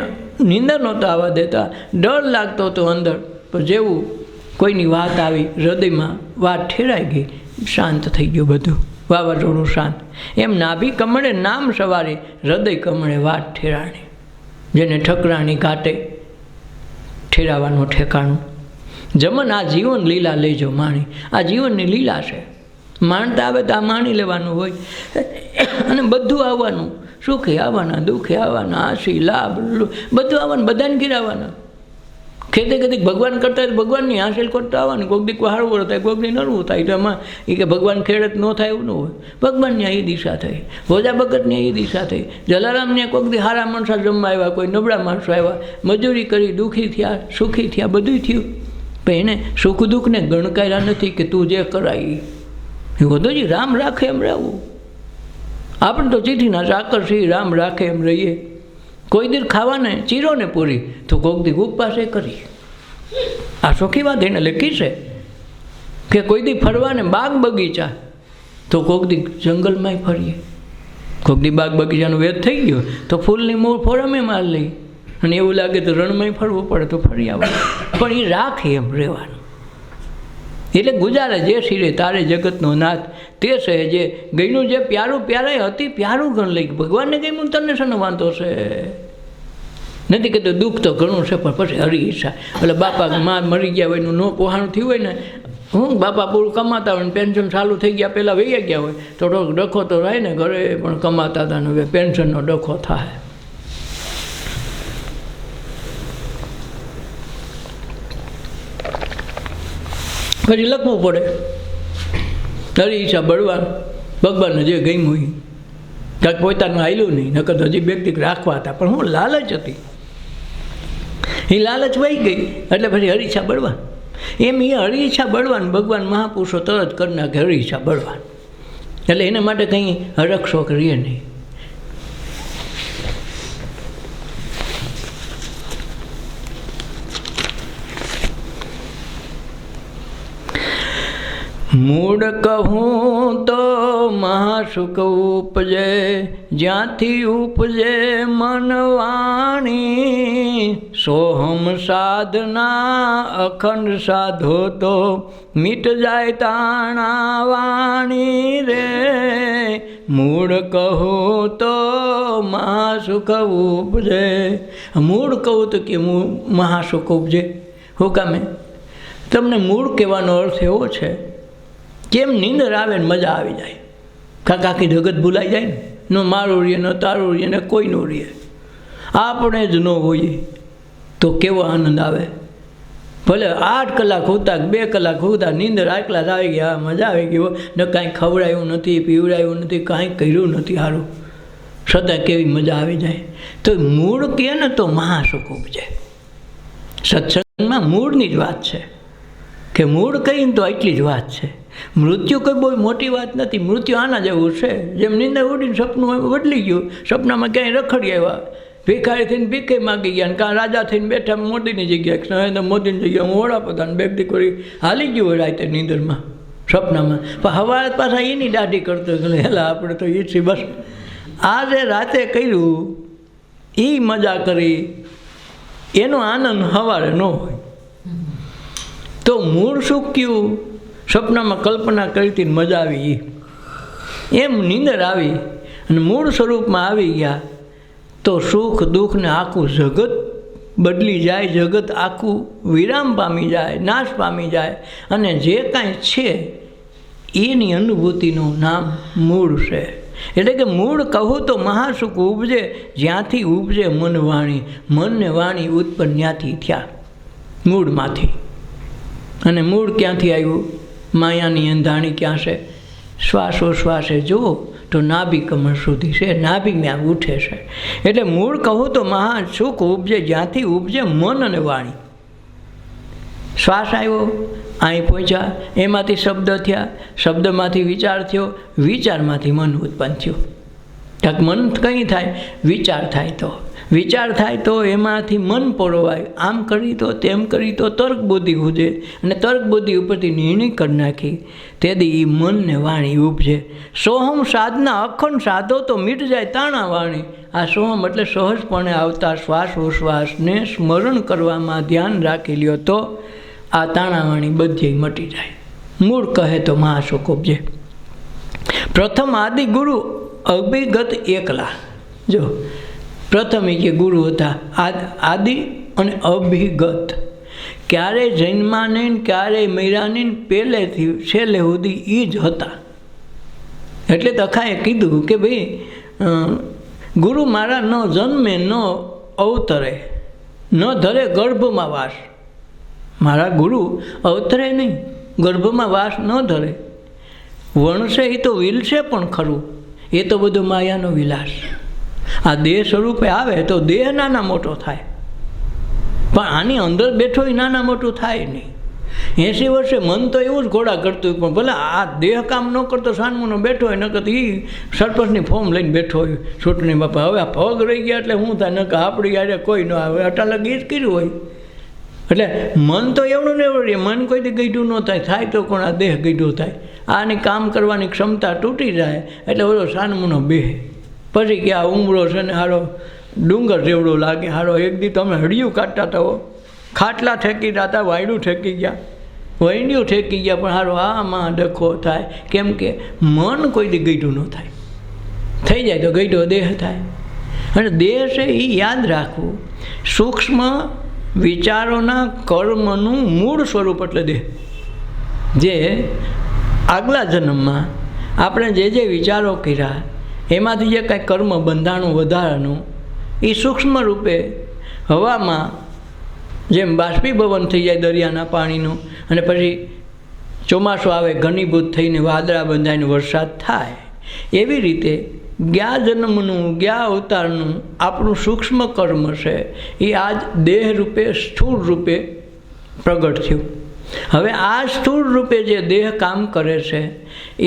A: નિંદર નહોતો આવવા દેતા, ડર લાગતો હતો અંદર, પણ જેવું કોઈની વાત આવી હૃદયમાં, વાત ઠેરાઈ ગઈ, શાંત થઈ ગયું બધું, વાવાઝોડું શાંત. એમ નાભી કમળે નામ સવારે, હૃદય કમળે વાત ઠેરાણી. જેને ઠકરાણી ઘાટે ઠેરાવાનું ઠેકાણું. જમન આ જીવન લીલા લેજો માણી. આ જીવનની લીલા છે. માણતા આવે તો આ માણી લેવાનું હોય. અને બધું આવવાનું, સુખે આવવાના, દુઃખે આવવાના, આશી લાભ બધું આવવાનું, બધાને ગીરાવાના. ખેતે ખેતી ભગવાન કરતા હોય ભગવાનની હાંસિલ કરતા આવવાનું. કોઈક દીક હારવું થાય, કોઈક દી નરવું થાય. તો એમાં એ કે ભગવાન ખેડત ન થાય એવું ન હોય. ભગવાનની એ દિશા થઈ, ભોજા ભગતની એ દિશા થઈ. જલારામને કોઈક દી હારા માણસા જમવા આવ્યા, કોઈ નબળા માણસો આવ્યા, મજૂરી કરી, દુઃખી થયા, સુખી થયા, બધું થયું. પણ એને સુખ દુઃખને ગણકાર્યા નથી કે તું જે કરાય એ બધું જ રામ રાખે એમ રહેવું. આપણે તો ચીઠીના ચાકર છીએ, રામ રાખે એમ રહીએ. કોઈ દી ખાવાને ચીરો ને પૂરી તો કોઈક દી ઉપવાસે કરી. આ ચોખ્ખી વાત એને લખી છે કે કોઈ દી ફરવાને બાગ બગીચા તો કોઈક દી જંગલમાંય ફરીએ. કોઈક દી બાગ બગીચાનો વેદ થઈ ગયો તો ફૂલની મૂળ ફોરમે માર લઈ, અને એવું લાગે તો રણમાંય ફરવું પડે તો ફરી આવવાનું. પણ એ રાખે એમ રહેવાનું. એટલે ગુજારે જે શિરે તારે જગતનો નાથ તે છે. જે ગઈનું જે પ્યારું પ્યારાય હતી પ્યારું ગણ લઈ. ભગવાનને કંઈ હું તને શેનો વાંધો છે? નથી કહેતો દુઃખ તો ઘણું છે, પણ પછી હરી ઈચ્છા. એટલે બાપા માં મરી ગયા હોય, એનું ન પોહાણું થયું હોય ને, હું બાપા પૂરું કમાતા હોય ને પેન્શન ચાલુ થઈ ગયા પહેલાં વહી ગયા હોય તો ડખો તો રહે ને. ઘરે પણ કમાતા હતા ને હવે પેન્શનનો ડખો થાય. પછી લખવું પડે. તારી ઈચ્છા બળવાન, ભગવાનને જે ગમ્યું હોય. કાંઈક પોતાનું આવેલું નહીં, નકર તો હજી વ્યક્તિ રાખવા હતા, પણ હું લાલચ હતી. એ લાલચ વહી ગઈ એટલે પછી હરીચ્છા બળવાન. એમ એ હરીચ્છા બળવાન ભગવાન મહાપુરુષો તરત કરી નાખે હરીચ્છા બળવાન. એટલે એના માટે કંઈ હરખશોખ રહે નહીં. મૂળ કહું તો મહાસુખ ઉપજે, જ્યાંથી ઉપજે મનવાણી. સોહમ સાધના અખંડ સાધો તો મીટ જાય તાણા વાણી રે. મૂળ કહું તો મહાસુખ ઉપજે. મૂળ કહું તો કે મહાસુખ ઉપજે. હું કામે? તમને મૂળ કહેવાનો અર્થ એવો છે કેમ નીંદર આવે ને મજા આવી જાય. કાકી જગત ભૂલાઈ જાય ને. ન મારું રહીએ, ન તારું રહીએ, ને કોઈનું રહીએ. આપણે જ ન હોઈએ તો કેવો આનંદ આવે. ભલે 8 કલાક હોતા, 2 કલાક હોતા, નીંદર આટલા જ આવી ગયા, મજા આવી ગયો ને. કાંઈ ખવડાયું નથી, પીવડાયું નથી, કાંઈ કર્યું નથી સારું. સદા કેવી મજા આવી જાય. તો મૂળ કહે ને તો મહાસુખ ઉપજે. સત્સંગમાં મૂળની જ વાત છે કે મૂળ કહીને તો એટલી જ વાત છે. મૃત્યુ કોઈ બહુ મોટી વાત નથી. મૃત્યુ આના જેવું છે જેમ નીંદર ઉડીને સપનું બદલી ગયું. સપનામાં ક્યાંય રખડી આવ્યા, ભિખારી થઈને ભીખે માગી ગયા, કાં રાજા થઈને બેઠા મોદીની જગ્યાએ, નરેન્દ્ર મોદીની જગ્યાએ હું વડાપ્રધાન, બે દીકરી હાલી ગયું રાતે નીંદરમાં સપનામાં. પણ હવારે પાછા એની દાઢી કરતો હેલા આપણે તો એ છે. બસ આ જે રાતે કર્યું એ મજા કરી એનો આનંદ સવારે ન હોય. તો મૂળ સુખ કયું? સપનામાં કલ્પના કરી હતી મજા આવી, એમ નીંદર આવી અને મૂળ સ્વરૂપમાં આવી ગયા તો સુખ દુઃખને આખું જગત બદલી જાય. જગત આખું વિરામ પામી જાય, નાશ પામી જાય અને જે કાંઈ છે એની અનુભૂતિનું નામ મૂળ છે. એટલે કે મૂળ કહું તો મહાસુખ ઉપજે, જ્યાંથી ઉપજે મન વાણી. મન ને વાણી ઉત્પન્ન ત્યાંથી થયા, મૂળમાંથી. અને મૂળ ક્યાંથી આવ્યું? માયાની અંધાણી ક્યાં છે? શ્વાસોશ્વાસે જુઓ તો નાભી કમર સુધી છે, નાભીમાં ઉઠે છે. એટલે મૂળ કહું તો મહાસુખ ઉપજે, જ્યાંથી ઉપજે મન અને વાણી. શ્વાસ આવ્યો, અહીં પહોંચ્યા, એમાંથી શબ્દ થયા, શબ્દમાંથી વિચાર થયો, વિચારમાંથી મન ઉત્પન્ન થયું. કાંક મન કંઈ થાય, વિચાર થાય તો વિચાર થાય તો એમાંથી મન પરોવાય. આમ કરી તો તેમ કરી તો તર્ક બુદ્ધિ ઉજે અને તર્ક બુદ્ધિ ઉપરથી નિર્ણય કરી નાખી તેથી એ મન ને વાણી ઉપજે. સોહમ સાધના અખંડ સાધો તો મીટ જાય તાણા વાણી. આ સોહમ એટલે સહજપણે આવતા શ્વાસોશ્વાસને સ્મરણ કરવામાં ધ્યાન રાખી લ્યો તો આ તાણાવાણી બધી મટી જાય. મૂળ કહે તો મહાસુખ ઉપજે. પ્રથમ આદિ ગુરુ અભિગત એકલા. જો પ્રથમ એ કે ગુરુ હતા આદિ અને અભિગત. ક્યારેય જન્મા નહીં, ક્યારેય મર્યા નહીં, પહેલેથી છેલ્લે સુધી એ જ હતા. એટલે તખાએ કીધું કે ભાઈ ગુરુ મારા ન જન્મે ન અવતરે, ન ધરે ગર્ભમાં વાસ. મારા ગુરુ અવતરે નહીં, ગર્ભમાં વાસ ન ધરે. વણશે એ તો વિલશે પણ ખરું, એ તો બધું માયાનો વિલાસ. આ દેહ સ્વરૂપે આવે તો દેહ નાના મોટો થાય, પણ આની અંદર બેઠો એ નાના મોટું થાય નહીં. 80 વર્ષે મન તો એવું જ ઘોડા કરતું, પણ ભલે આ દેહ કામ ન કરતો સાનમુનો બેઠો હોય, નકર એ સરપંચની ફોર્મ લઈને બેઠો હોય ચૂંટણી બાપા. હવે આ પગ રહી ગયા એટલે શું થાય? નકર આપણી યારે કોઈ ન આવે, અટાલક એ જ કર્યું હોય. એટલે મન તો એવડું ને એવડું, મન કોઈથી ગઈઢું ન થાય, થાય તો કોણ આ દેહ ગઈઢું થાય. આની કામ કરવાની ક્ષમતા તૂટી જાય એટલે ઓલો સાનમુનો બેહ. પછી કે આ ઉમરો છે ને હારો ડુંગર જેવડો લાગે. હારો એક દી તમે હળિયું કાઢતા હતા, ખાટલા ઠેકી હતા, વાયડું ઠેકી ગયા, વૈંડિયું ઠેકી ગયા, પણ હારો આમાં ડખો થાય. કેમ કે મન કોઈ દી ગઈઢું ન થાય. થઈ જાય તો ગઈઢો દેહ થાય. અને દેહ છે એ યાદ રાખવું. સૂક્ષ્મ વિચારોના કર્મનું મૂળ સ્વરૂપ એટલે દેહ. જે આગલા જન્મમાં આપણે જે વિચારો કર્યા એમાંથી જે કાંઈ કર્મ બંધાણું વધારાનું એ સૂક્ષ્મ રૂપે હવામાં જેમ બાષ્પીભવન થઈ જાય દરિયાના પાણીનું, અને પછી ચોમાસું આવે ઘનીભૂત થઈને વાદળા બંધાઈને વરસાદ થાય, એવી રીતે ગયા જન્મનું ગયા અવતારનું આપણું સૂક્ષ્મ કર્મ છે એ આજ દેહ રૂપે સ્થૂળ રૂપે પ્રગટ થયું. હવે આ સ્થૂળ રૂપે જે દેહ કામ કરે છે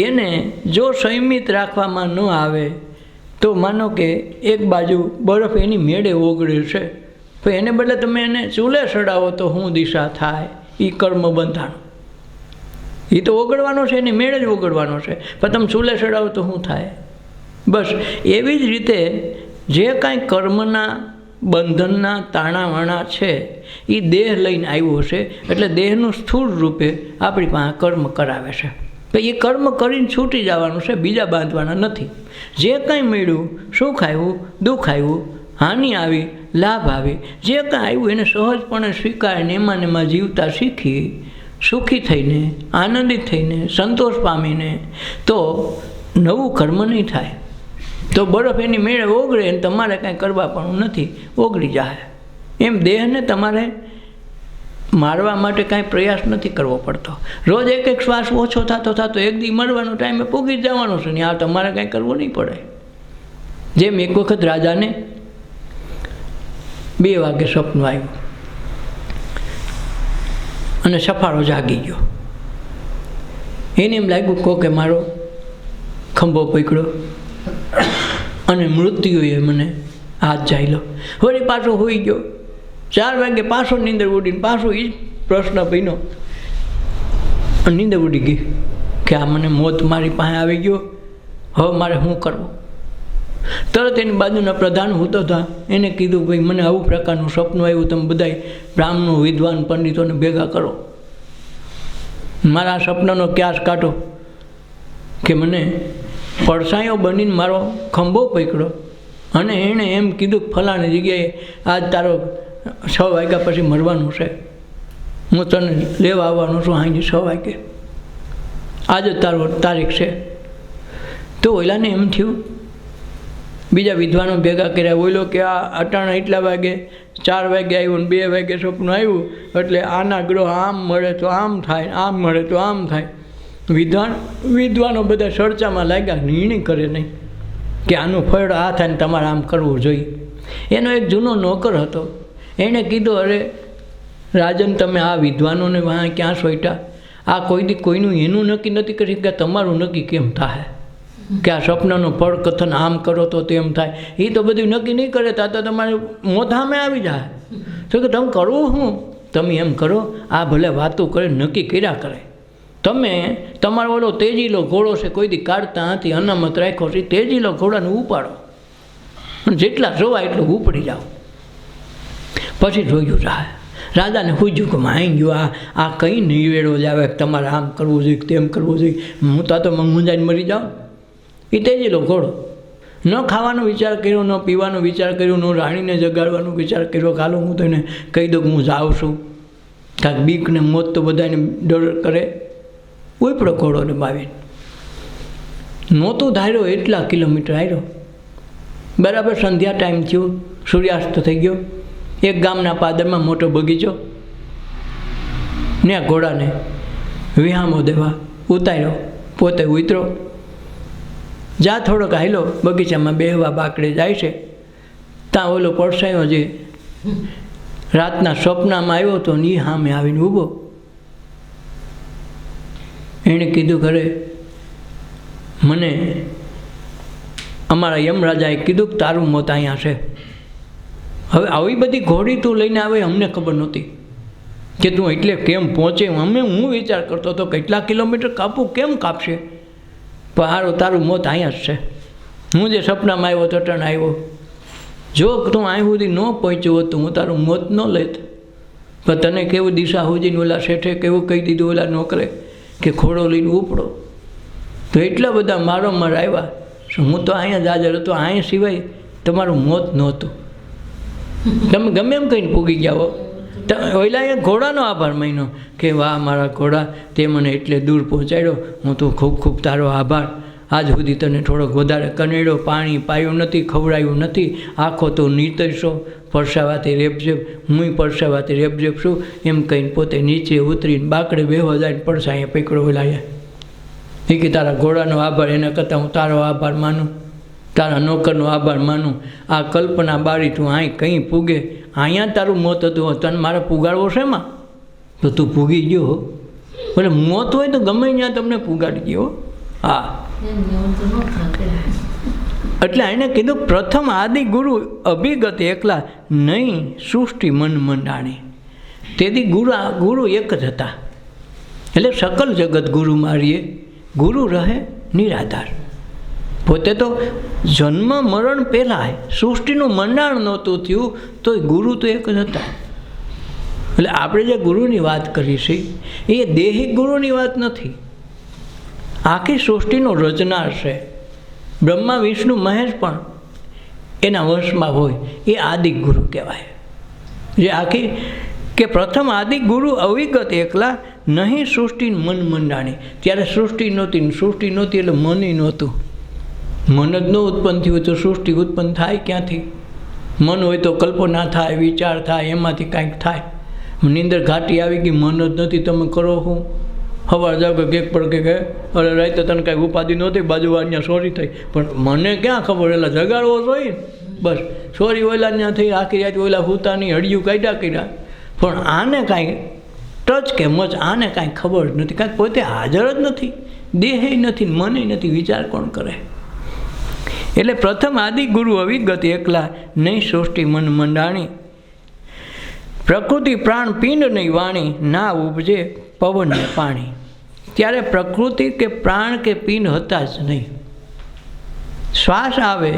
A: એને જો સંયમિત રાખવામાં ન આવે તો માનો કે એક બાજુ બરફ એની મેળે ઓગળે છે, તો એને બદલે તમે એને ચૂલે સડાવો તો શું દિશા થાય? એ કર્મ બંધાણ. એ તો ઓગળવાનો છે, એની મેળે જ ઓગળવાનો છે, પણ તમે ચૂલે સડાવો તો શું થાય? બસ એવી જ રીતે જે કાંઈ કર્મના બંધનના તાણાવાણા છે એ દેહ લઈને આવ્યો છે, એટલે દેહનું સ્થૂળ રૂપે આપણી પાસે કર્મ કરાવે છે. તો એ કર્મ કરીને છૂટી જવાનું છે, બીજા બાંધવાના નથી. જે કાંઈ મળ્યું, સુખ આવ્યું, દુઃખ આવ્યું, હાનિ આવી, લાભ આવી, જે કાંઈ આવ્યું એને સહજપણે સ્વીકારીને એમાં જીવતા શીખી, સુખી થઈને, આનંદિત થઈને, સંતોષ પામીને તો નવું કર્મ નહીં થાય. તો બરફ એની મેળે ઓગળે અને તમારે કાંઈ કરવા પણ નથી, ઓગળી જાય. એમ દેહને તમારે મારવા માટે કાંઈ પ્રયાસ નથી કરવો પડતો. રોજ એક શ્વાસ ઓછો થતો એક દી મરવાનો ટાઈમે પૂગી જવાનો છે ને, આ તમારે કાંઈ કરવું નહીં પડે. જેમ એક વખત રાજાને 2 વાગે સપનું આવ્યું અને સફાળો જાગી ગયો. એને એમ લાગ્યું કોકે મારો ખંભો પકડ્યો અને મૃત્યુએ મને હાથ જાયલો. વળી પાછો હોઈ ગયો. 4 વાગે પાછો નીંદર ઉડીને પાછો એ જ પ્રશ્ન બન્યો. નીંદર ઉડી ગઈ કે આ મને મોત મારી પાસે આવી ગયો, હવે મારે શું કરવું? તરત એની બાજુના પ્રધાન હોતો હતા, એને કીધું ભાઈ મને આવું પ્રકારનું સપનું આવ્યું, તમે બધાય બ્રાહ્મણો વિદ્વાન પંડિતોને ભેગા કરો, મારા સપનાનો ક્યાસ કાઢો કે મને પડસાયો બનીને મારો ખંભો પકડ્યો અને એણે એમ કીધું કે ફલાણી જગ્યાએ આજ તારો 6 વાગ્યા પછી મરવાનું છે, હું તને લેવા આવવાનો છું સાંજે 6 વાગે, આજે તારો તારીખ છે. તો ઓલાને એમ થયું, બીજા વિદ્વાનો ભેગા કર્યા, ઓલો કે આ અટાણા એટલા વાગે 4 વાગે આવ્યું ને 2 વાગે સપનું આવ્યું, એટલે આના ગ્રહ આમ મળે તો આમ થાય, આમ મળે તો આમ થાય. વિદ્વાનો બધા ચર્ચામાં લાગ્યા, નિર્ણય કરે નહીં કે આનું ફળ આ થાય ને તમારે આમ કરવું જોઈએ. એનો એક જૂનો નોકર હતો, એણે કીધું અરે રાજન, તમે આ વિદ્વાનોને વાં ક્યાં સોઈટા? આ કોઈ દી કોઈનું એનું નક્કી નથી કરી કે તમારું નક્કી કેમ થાય કે આ સપનાનું ફળ કથન આમ કરો તો તેમ થાય? એ તો બધું નક્કી નહીં કરે, તો તમારે મોત સામે આવી જાય. તો કે તમે કરવું શું? તમે એમ કરો, આ ભલે વાતો કરે નક્કી કર્યા કરે, તમે તમારો ઓલો તેજીલો ઘોડો છે કોઈ દી કાઢતા નથી, અનામત રાખ્યો છે, તેજીલો ઘોડાને ઉપાડો અને જેટલા જોવાય એટલું ઉપડી જાઓ. પછી જોયું રાજાને પૂછ્યું કે માઈ ગયું આ કંઈ નિવેડો જ આવે, તમારે આમ કરવું જોઈએ તેમ કરવું જોઈએ, હું તો મૂંઝાઈને મરી જાઉં. એ તેજીલો ઘોડો ન ખાવાનો વિચાર કર્યો, ન પીવાનો વિચાર કર્યો, ન રાણીને જગાડવાનો વિચાર કર્યો, કાલો હું તને કહી દઉં કે હું જાઉં છું, કાંઈક બીક ને મોત તો બધાને ડર કરે. ઉપડો ઘોડોને બાવીને નહોતું ધાર્યો એટલા કિલોમીટર આવ્યો. બરાબર સંધ્યા ટાઈમ થયો, સૂર્યાસ્ત થઈ ગયો. એક ગામના પાદરમાં મોટો બગીચો, ને ઘોડાને વિહામો દેવા ઉતાર્યો, પોતે ઉતરો. જા થોડોક હાલ્યો, બગીચામાં બેહવા બાકડે જાય છે, ત્યાં ઓલો પડસાયો જે રાતના સ્વપ્નમાં આવ્યો હતો ને એ સામે આવીને ઊભો. એણે કીધું ઘરે મને અમારા યમરાજાએ કીધું કે તારું મોત અહીંયા છે. હવે આવી બધી ઘોડી તું લઈને આવે અમને ખબર નહોતી કે તું એટલે કેમ પહોંચે. હું વિચાર કરતો હતો કેટલા કિલોમીટર કાપવું, કેમ કાપશે, પણ હારું તારું મોત અહીંયા જ છે. હું જે સપનામાં આવ્યો તટણ આવ્યો, જો તું અહીં સુધી ન પહોંચ્યો હોત તો હું તારું મોત ન લેત. પણ તને કેવું દિશા સુધીને ઓલા શેઠે કેવું કહી દીધું ઓલા નોકરે કે ઘોડો લઈને ઉપડો, તો એટલા બધા મારોમાર આવ્યા. હું તો અહીંયા જ હાજર હતો, અહીંયા સિવાય તમારું મોત નહોતું. તમે ગમે એમ કહીને પૂગી ગયા હો. ઓલા એ ઘોડાનો આભાર માન્યો કે વાહ મારા ઘોડા, તે મને એટલે દૂર પહોંચાડ્યો, હું તો ખૂબ ખૂબ તારો આભાર. આજ સુધી તને થોડોક વધારે કનેડો, પાણી પાયું નથી, ખવડાવ્યું નથી, આખો તો નીતરશો, પરસાવાથી રેપઝેપ, હું પરસાવાથી રેપઝેપ છું, એમ કહીને પોતે નીચે ઉતરીને બાકડે બેહવા જાય પડસા અહીંયા પકડો લાયા. એ કે તારા ઘોડાનો આભાર, એના કરતાં હું તારો આભાર માનું, તારા નોકરનો આભાર માનું. આ કલ્પના બારી તું અહીં કંઈ પૂગે, અહીંયા તારું મોત હતું, તને મારે પુગાડવો છે એમાં? તો તું પૂગી ગયો હો. એટલે મોત હોય તો ગમે ત્યાં તમને પુગાડી ગયો. હા, એટલે એને કીધું પ્રથમ આદિ ગુરુ અભિગત એકલા નહીં, સૃષ્ટિ મન મંડાણી. તેથી ગુરુ એક જ હતા. એટલે સકલ જગત ગુરુ મારીએ, ગુરુ રહે નિરાધાર. પોતે તો જન્મ મરણ પહેલાં સૃષ્ટિનું મંડાણ નહોતું થયું, તો ગુરુ તો એક જ હતા. એટલે આપણે જે ગુરુની વાત કરી છે એ દેહિક ગુરુની વાત નથી, આખી સૃષ્ટિનો રચનાર છે. બ્રહ્મા વિષ્ણુ મહેશ પણ એના વંશમાં હોય, એ આદિ ગુરુ કહેવાય. જે આખી કે પ્રથમ આદિ ગુરુ અવિગત એકલા નહીં, સૃષ્ટિ મન મંડાણી. ત્યારે સૃષ્ટિ નહોતી, સૃષ્ટિ નહોતી એટલે મન નહોતું. મન જ ન ઉત્પન્ન થયું તો સૃષ્ટિ ઉત્પન્ન થાય ક્યાંથી? મન હોય તો કલ્પના થાય, વિચાર થાય, એમાંથી કાંઈક થાય. નિંદર ઘાટી આવી ગઈ, મન જ નથી, તમે કરો શું? સવાર જાવ કે કેક પડકે કે અરે રાતે તને કાંઈ ઉપાધિ નહોતી, બાજુવાળા સોરી થઈ, પણ મને ક્યાં ખબર, એટલે જગાડવો જોઈએ ને. બસ સોરી ઓલા ત્યાં થઈ, આખી રાત ઓલા હુતાની હડિયું કાઢ્યા કર્યા, પણ આને કાંઈ ટચ કે મચ આને કાંઈ ખબર જ નથી, કાંઈ પોતે હાજર જ નથી, દેહે નથી, મને નથી, વિચાર કોણ કરે? એટલે પ્રથમ આદિ ગુરુ અવિગત એકલા, નહીં સૃષ્ટિ મન મંડાણી, પ્રકૃતિ પ્રાણ પિંડ નહીં વાણી, ના ઉપજે પવન ને પાણી. ત્યારે પ્રકૃતિ કે પ્રાણ કે પિંડ હતા જ નહીં. શ્વાસ આવે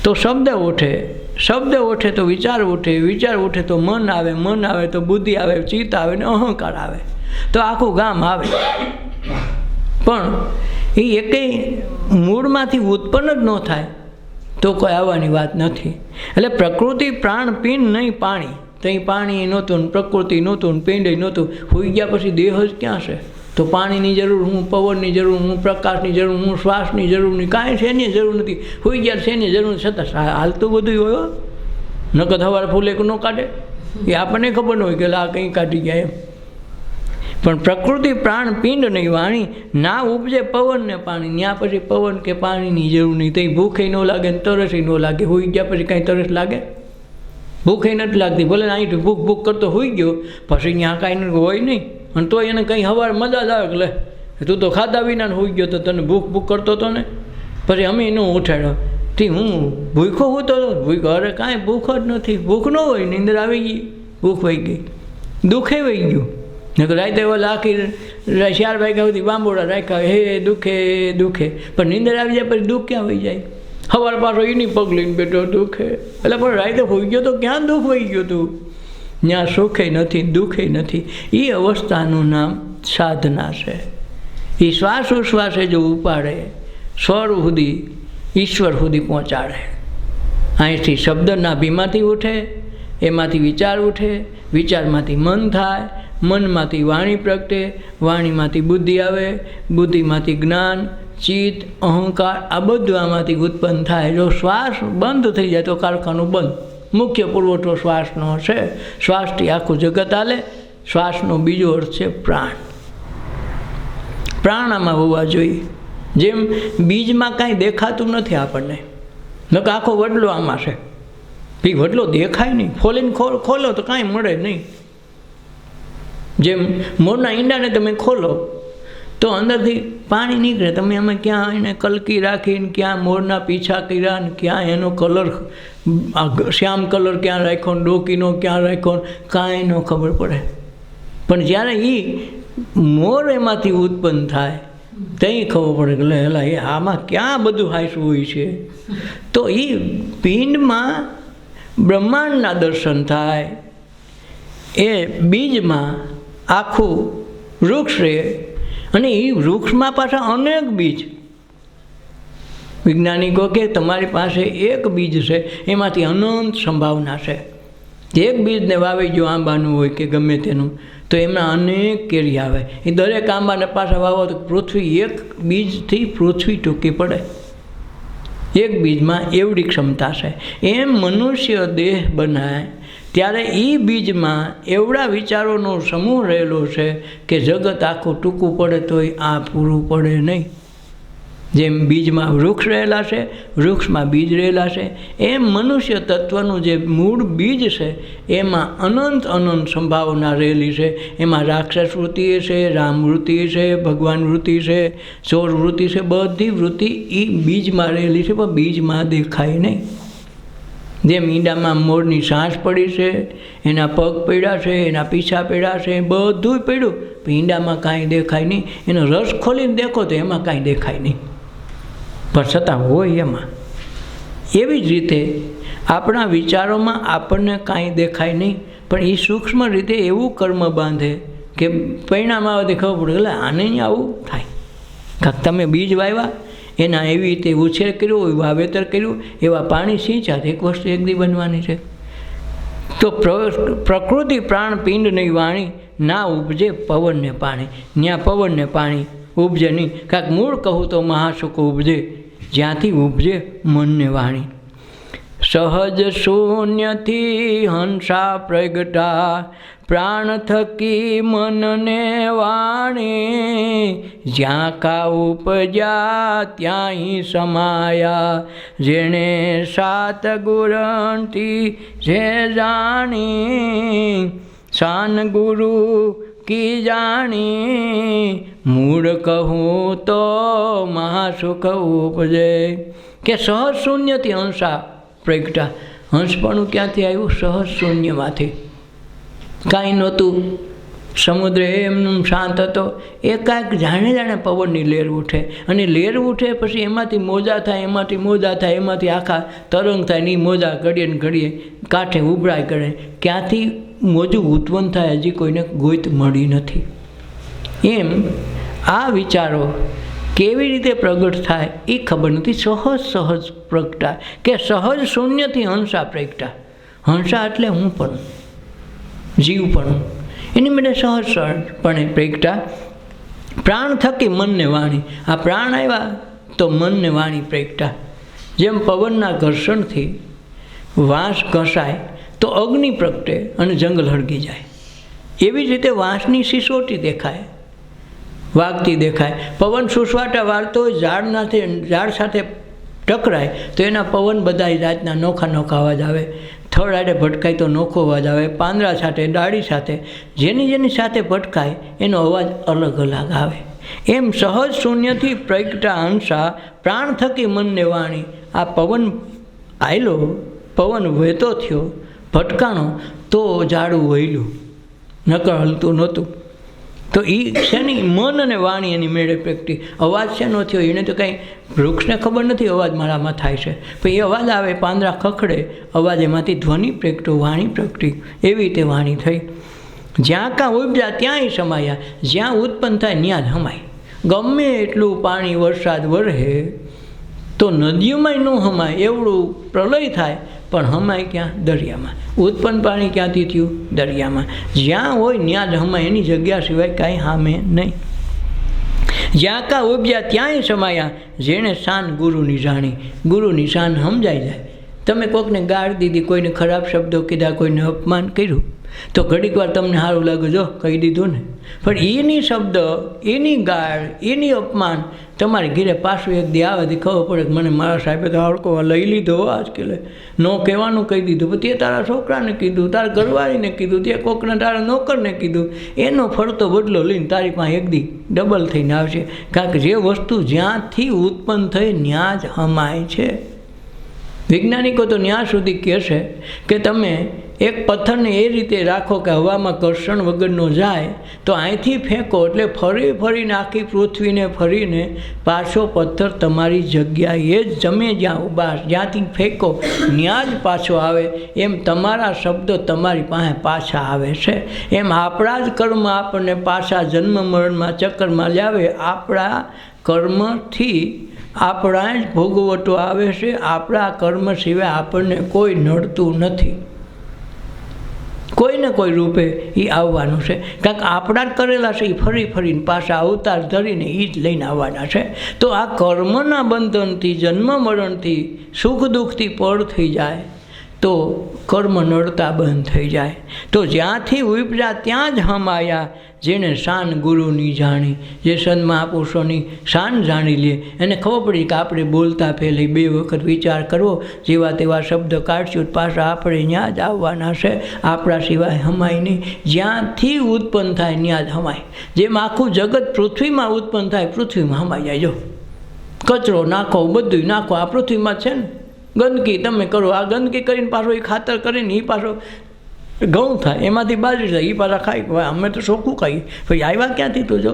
A: તો શબ્દ ઉઠે, શબ્દ ઉઠે તો વિચાર ઉઠે, વિચાર ઉઠે તો મન આવે, મન આવે તો બુદ્ધિ આવે, ચિત્ત આવે ને અહંકાર આવે, તો આખું ગામ આવે. પણ એ એકેય મૂળમાંથી ઉત્પન્ન જ ન થાય તો કોઈ આવવાની વાત નથી. એટલે પ્રકૃતિ પ્રાણ પિંડ નહીં પાણી, ત્યાં પાણી નહોતું, પ્રકૃતિ નહોતું, પિંડ નહોતું. હોઈ ગયા પછી દેહ જ ક્યાં છે? તો પાણીની જરૂર હું, પવનની જરૂર હું, પ્રકાશની જરૂર હું, શ્વાસની જરૂર નહીં, કાંઈ છે એની જરૂર નથી. હોઈ ગયા છે એની જરૂર છતાં હાલતું બધું હોય. નકદ સવારે ફૂલે ન કાઢે એ આપણને ખબર ન હોય કે આ કંઈ કાઢી ગયા એમ. પણ પ્રકૃતિ પ્રાણ પિંડ નહીં વાણી, ના ઉપજે પવન ને પાણી. ત્યાં પછી પવન કે પાણીની જરૂર નહીં. ત્યાં ભૂખે ન લાગે ને તરસે ન લાગે. હોઈ ગયા પછી કાંઈ તરસ લાગે? ભૂખે નથી લાગતી. ભલે અહીં ભૂખ ભૂખ કરતો હોઈ ગયો, પછી ત્યાં કાંઈ હોય નહીં, અને તો એને કંઈ સવાર મજા જ આવે કે લે તું તો ખાધા વિના હોઈ ગયો તો તને ભૂખ ભૂખ કરતો હતો ને. પછી અમે એનો ઉઠાડ્યો થી હું ભૂખો હોતો હતો. ભૂખો અરે કાંઈ ભૂખ જ નથી. ભૂખ ન હોય, નીંદર આવી ગઈ, ભૂખ વહી ગઈ, દુઃખે વહી ગયું. રાતે ઓલા આખી 4 વાગ્યા સુધી બાંબોડા રાખ્યા, હે દુઃખે દુઃખે, પણ નીંદર આવી જાય પછી દુઃખ ક્યાં વહી જાય? સવાર પાછો એની પગ લઈને બેઠો દુઃખે. એટલે પણ રાતે હોઈ ગયો તો ક્યાં દુઃખ વહી ગયું હતું? ત્યાં સુખે નથી, દુઃખે નથી. એ અવસ્થાનું નામ સાધના છે. એ શ્વાસ ઉશ્વાસે જો ઉપાડે, સ્વર સુધી ઈશ્વર સુધી પહોંચાડે. અહીંથી શબ્દ નાભીમાંથી ઉઠે, એમાંથી વિચાર ઉઠે, વિચારમાંથી મન થાય, મનમાંથી વાણી પ્રગટે, વાણીમાંથી બુદ્ધિ આવે, બુદ્ધિમાંથી જ્ઞાન, ચિત્ત, અહંકાર, આ બધું આમાંથી ઉત્પન્ન થાય. જો શ્વાસ બંધ થઈ જાય તો કારખાનું બંધ. મુખ્ય પુરવઠો શ્વાસનો છે. શ્વાસથી આખું જગત હાલે. શ્વાસનો બીજો અર્થ છે પ્રાણ. પ્રાણ આમાં હોવા જોઈએ. જેમ બીજમાં કાંઈ દેખાતું નથી આપણને, નકર આખો વડલો આમાં છે. એ વડલો દેખાય નહીં, ખોલીને ખોલો તો કાંઈ મળે નહીં. જેમ મોરના ઈંડાને તમે ખોલો તો અંદરથી પાણી નીકળે. તમે એમાં ક્યાં એને કલકી રાખીને, ક્યાં મોરના પીછા કર્યા ને ક્યાં એનો કલર શ્યામ કલર ક્યાં રાખ્યો ને ડોકીનો ક્યાં રાખ્યો, કાંઈ ન ખબર પડે. પણ જ્યારે એ મોર એમાંથી ઉત્પન્ન થાય ત્યાં ખબર પડે કે લે હેલા એ આમાં ક્યાં બધું હાંસવું હોય છે. તો એ પિંડમાં બ્રહ્માંડના દર્શન થાય, એ બીજમાં આખું વૃક્ષ રહે, અને એ વૃક્ષમાં પાછા અનેક બીજ. વૈજ્ઞાનિકો કે તમારી પાસે એક બીજ છે, એમાંથી અનંત સંભાવના છે. એક બીજને વાવી જો આંબાનું હોય કે ગમે તેનું, તો એમાં અનેક કેરી આવે. એ દરેક આંબાને પાછા વાવો તો પૃથ્વી એક બીજથી પૃથ્વી ટૂંકી પડે. એક બીજમાં એવડી ક્ષમતા છે. એમ મનુષ્ય દેહ બનાય ત્યારે એ બીજમાં એવડા વિચારોનો સમૂહ રહેલો છે કે જગત આખું ટૂંકું પડે તોય આ પૂરું પડે નહીં. જેમ બીજમાં વૃક્ષ રહેલા છે, વૃક્ષમાં બીજ રહેલા છે, એમ મનુષ્ય તત્વનું જે મૂળ બીજ છે એમાં અનંત અનંત સંભાવના રહેલી છે. એમાં રાક્ષસ વૃત્તિ છે, રામ વૃત્તિ છે, ભગવાન વૃત્તિ છે, ચોર વૃત્તિ છે, બધી વૃત્તિ એ બીજમાં રહેલી છે, પણ બીજમાં દેખાય નહીં. જેમ ઈંડામાં મોરની સાંસ પડી છે, એના પગ પડ્યા છે, એના પીછા પડ્યા છે, બધું પડ્યું, પણ ઈંડામાં કાંઈ દેખાય નહીં. એનો રસ ખોલીને દેખો તો એમાં કાંઈ દેખાય નહીં, પણ છતાં હોય એમાં. એવી જ રીતે આપણા વિચારોમાં આપણને કાંઈ દેખાય નહીં, પણ એ સૂક્ષ્મ રીતે એવું કર્મ બાંધે કે પરિણામ આવવાથી ખબર પડે એટલે આને અહીં આવું થાય. કાંક તમે બીજ વાવ્યા, એના એવી રીતે ઉછેર કર્યો, વાવેતર કર્યું, એવા પાણી સિંચ્યા, એક વસ્તુ એક દી બનવાની છે. તો પ્રકૃતિ પ્રાણ પિંડ નહીં વાણી, ના ઉપજે પવન ને પાણી. ત્યાં પવન ને પાણી ઉપજે નહીં. કાંક મૂળ કહું તો મહાસુખ ઉપજે, જ્યાંથી ઉપજે મન ને વાણી. સહજ શૂન્યથી હંસા પ્રગટા પ્રાણ થકી મનને વાણી જ્યાં કા ઉપજ્યા ત્યાંય સમાયા જેણે સાત ગુરંથી જે જાણી શાન ગુરુ કી જાણી મૂળ કહું તો મહાસુખ ઉપજે કે સહજ શૂન્યથી હંસા પ્રગટા હંસપણું ક્યાંથી આવ્યું? સહજ શૂન્યમાંથી. કાંઈ નહોતું, સમુદ્ર એમનું શાંત હતો, એકાએક જાણે જાણે પવનની લહેર ઉઠે અને લહેર ઉઠે પછી એમાંથી મોજા થાય, એમાંથી મોજા થાય, એમાંથી આખા તરંગ થાય ને મોજા ઘડીએ ને ઘડીએ કાંઠે ઉભરાય કરે. ક્યાંથી મોજું ઉત્પન્ન થાય હજી કોઈને ગોઈત મળી નથી. એમ આ વિચારો કેવી રીતે પ્રગટ થાય એ ખબર નથી. સહજ પ્રગટા કે સહજ શૂન્યથી હંસા પ્રગટા. હંસા એટલે હું પણ, જીવ પણ, એની માટે સહજપણે પ્રગટા. પ્રાણ થકી મનને વાણી, આ પ્રાણ આવ્યા તો મનને વાણી પ્રગટા. જેમ પવનના ઘર્ષણથી વાંસ ઘસાય તો અગ્નિ પ્રગટે અને જંગલ હળગી જાય, એવી જ રીતે વાંસની સિસોટી દેખાય, વાગતી દેખાય. પવન સુસવાટા વાળતો હોય, ઝાડ સાથે ટકરાય તો એના પવન બધા જાતના નોખા નોખા અવાજ આવે. થડ આડે ભટકાય તો નોખો અવાજ આવે, પાંદડા સાથે, ડાળી સાથે, જેની સાથે ભટકાય એનો અવાજ અલગ અલગ આવે. એમ સહજ શૂન્યથી પ્રગટા હંસા પ્રાણ થકી મનને વાણી. આ પવન આયલો, પવન વહેતો થયો, ભટકાણો તો ઝાડું વહેલું, નકર હલતું નહોતું. તો એ છે ને મન અને વાણી એની મેળે પ્રગટી. અવાજ શેનો થયો એને તો કાંઈ વૃક્ષને ખબર નથી અવાજ મારામાં થાય છે, પણ એ અવાજ આવે, પાંદડા ખખડે, અવાજ એમાંથી ધ્વનિ પ્રગટો, વાણી પ્રગટી. એવી રીતે વાણી થઈ. જ્યાં કાં ઉપજ્યા ત્યાંય સમાયા, જ્યાં ઉત્પન્ન થાય ત્યાં જ હમાય. ગમે એટલું પાણી વરસાદ વરહે તો નદીઓમાંય ન હમાય, એવડું પ્રલય થાય પણ હમાય ક્યાં? દરિયામાં. ઉત્પન્ન પાણી ક્યાંથી થયું? દરિયામાં. જ્યાં હોય ત્યાં જ હમાય, એની જગ્યા સિવાય કાંઈ સામે નહીં. જ્યાં કાં ઉપજ્યા ત્યાંય સમાયા જેણે શાન ગુરુની જાણી. ગુરુની શાન સમજાઈ જાય. તમે કોઈકને ગાળ દીધી, કોઈને ખરાબ શબ્દો કીધા, કોઈને અપમાન કર્યું તો ઘડીક વાર તમને સારું લાગે, જો કહી દીધું ને, પણ એની શબ્દ, એની ગાળ, એની અપમાન તમારી ઘીરે પાછું એક દી આવાથી ખબર પડે કે મને મારા સાહેબે તો હળકો લઈ લીધો આજકાલે, ન કહેવાનું કહી દીધું, પણ તે તારા છોકરાને કીધું, તારા ઘરવાળીને કીધું, તે કોકને તારા નોકરને કીધું, એનો ફરતો બદલો લઈને તારી પાસે એક દી ડબલ થઈને આવશે. કારણ કે જે વસ્તુ જ્યાંથી ઉત્પન્ન થઈ ત્યાં જ હમાય છે. વૈજ્ઞાનિકો તો ત્યાં સુધી કહેશે કે તમે એક પથ્થરને એ રીતે રાખો કે હવામાં ઘર્ષણ વગરનો જાય, તો અહીંથી ફેંકો એટલે ફરીને આખી પૃથ્વીને ફરીને પાછો પથ્થર તમારી જગ્યાએ જ, તમે જ્યાં ઊભા જ્યાંથી ફેંકો ત્યાં જ પાછો આવે. એમ તમારા શબ્દો તમારી પાસે પાછા આવે છે. એમ આપણા જ કર્મ આપણને પાછા જન્મ મરણમાં ચક્કરમાં લાવે. આપણા કર્મથી આપણા જ ભોગવટો આવે છે. આપણા કર્મ સિવાય આપણને કોઈ નડતું નથી. કોઈને કોઈ રૂપે એ આવવાનું છે, કારણ કે આપણા જ કરેલા છે એ ફરીને પાછા અવતાર ધરીને એ જ લઈને આવવાના છે. તો આ કર્મના બંધનથી, જન્મ મરણથી, સુખ દુઃખથી પર થઈ જાય તો કર્મ નડતા બંધ થઈ જાય. તો જ્યાંથી ઉપજ્યા ત્યાં જ હમાયા જેણે શાન ગુરુની જાણી. જે સંત મહાપુરુષોની શાન જાણી લે એને ખબર પડી કે આપણે બોલતા પહેલાં 2 વખત વિચાર કરવો, જેવા તેવા શબ્દ કાઢશું પાછા આપણે ત્યાં જ આવવાના છે. આપણા સિવાય હમાય નહીં. જ્યાંથી ઉત્પન્ન થાય ત્યાં જ હમાય. જેમ આખું જગત પૃથ્વીમાં ઉત્પન્ન થાય, પૃથ્વીમાં હમાઈ જાય. જો કચરો નાખો, બધું નાખો, આ પૃથ્વીમાં છે ને. ગંદકી તમે કરો, આ ગંદકી કરીને પાછો એ ખાતર કરીને એ પાછો ઘઉં થાય, એમાંથી બાજરી થાય, એ પાછા ખાઈ. અમે તો ચોખ્ખું ખાઈએ, પછી આવ્યા ક્યાંથી તો જો.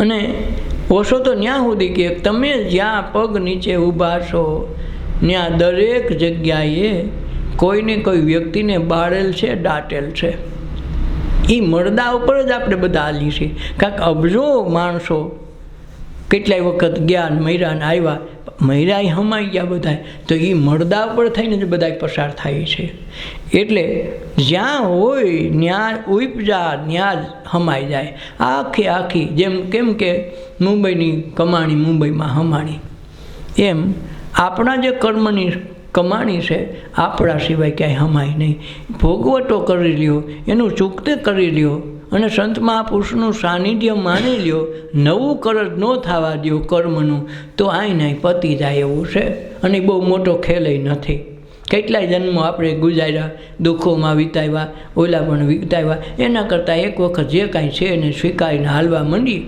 A: અને ઓછો તો ત્યાં સુધી કે તમે જ્યાં પગ નીચે ઊભા છો ત્યાં દરેક જગ્યાએ કોઈને કોઈ વ્યક્તિને બાળેલ છે, દાટેલ છે. એ મળદા ઉપર જ આપણે બધા હાલી છીએ. કારણ કે અબજો માણસો કેટલાય વખત ગયા, મૈરાને આવ્યા, મૈરાય હમાઈ ગયા બધા, તો એ મળદા ઉપર થઈને જ બધા પસાર થાય છે. એટલે જ્યાં હોય ત્યાં ઉપજા ત્યાં જ હમાઈ જાય. આખી કેમ કે મુંબઈની કમાણી મુંબઈમાં હમાણી, એમ આપણા જે કમાણી છે, આપણા સિવાય ક્યાંય હમાય નહીં. ભોગવટો કરી લ્યો, એનું ચૂકતે કરી લ્યો અને સંત મહાપુરુષનું સાનિધ્ય માની લ્યો, નવું કરજ ન થવા દો કર્મનું, તો આઈને પતી જાય એવું છે. અને બહુ મોટો ખેલય નથી. કેટલાય જન્મો આપણે ગુજાર્યા, દુઃખોમાં વિતાવ્યા, ઓલા પણ વિતાવ્યા. એના કરતાં એક વખત જે કાંઈ છે એને સ્વીકારીને હાલવા માંડીએ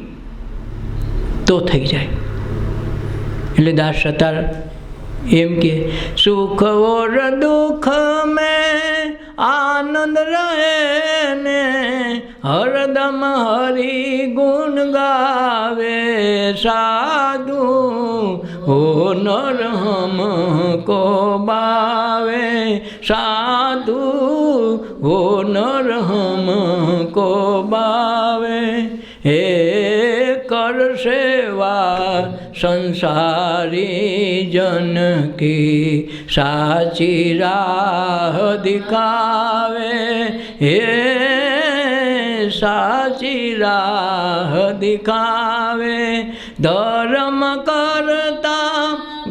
A: તો થઈ જાય. એટલે દાસ સતાર એમ કે સુખ ઓર દુઃખ મેં આનંદ રહે ને હરદમ હરિ ગુણ ગાવે સાધુ હો નર હમકો બાવે સાધુ હો નર હમકો બાવે હે कर सेवा संसारी जन की साची राह दिखावे हे साची राह दिखावे धर्म करता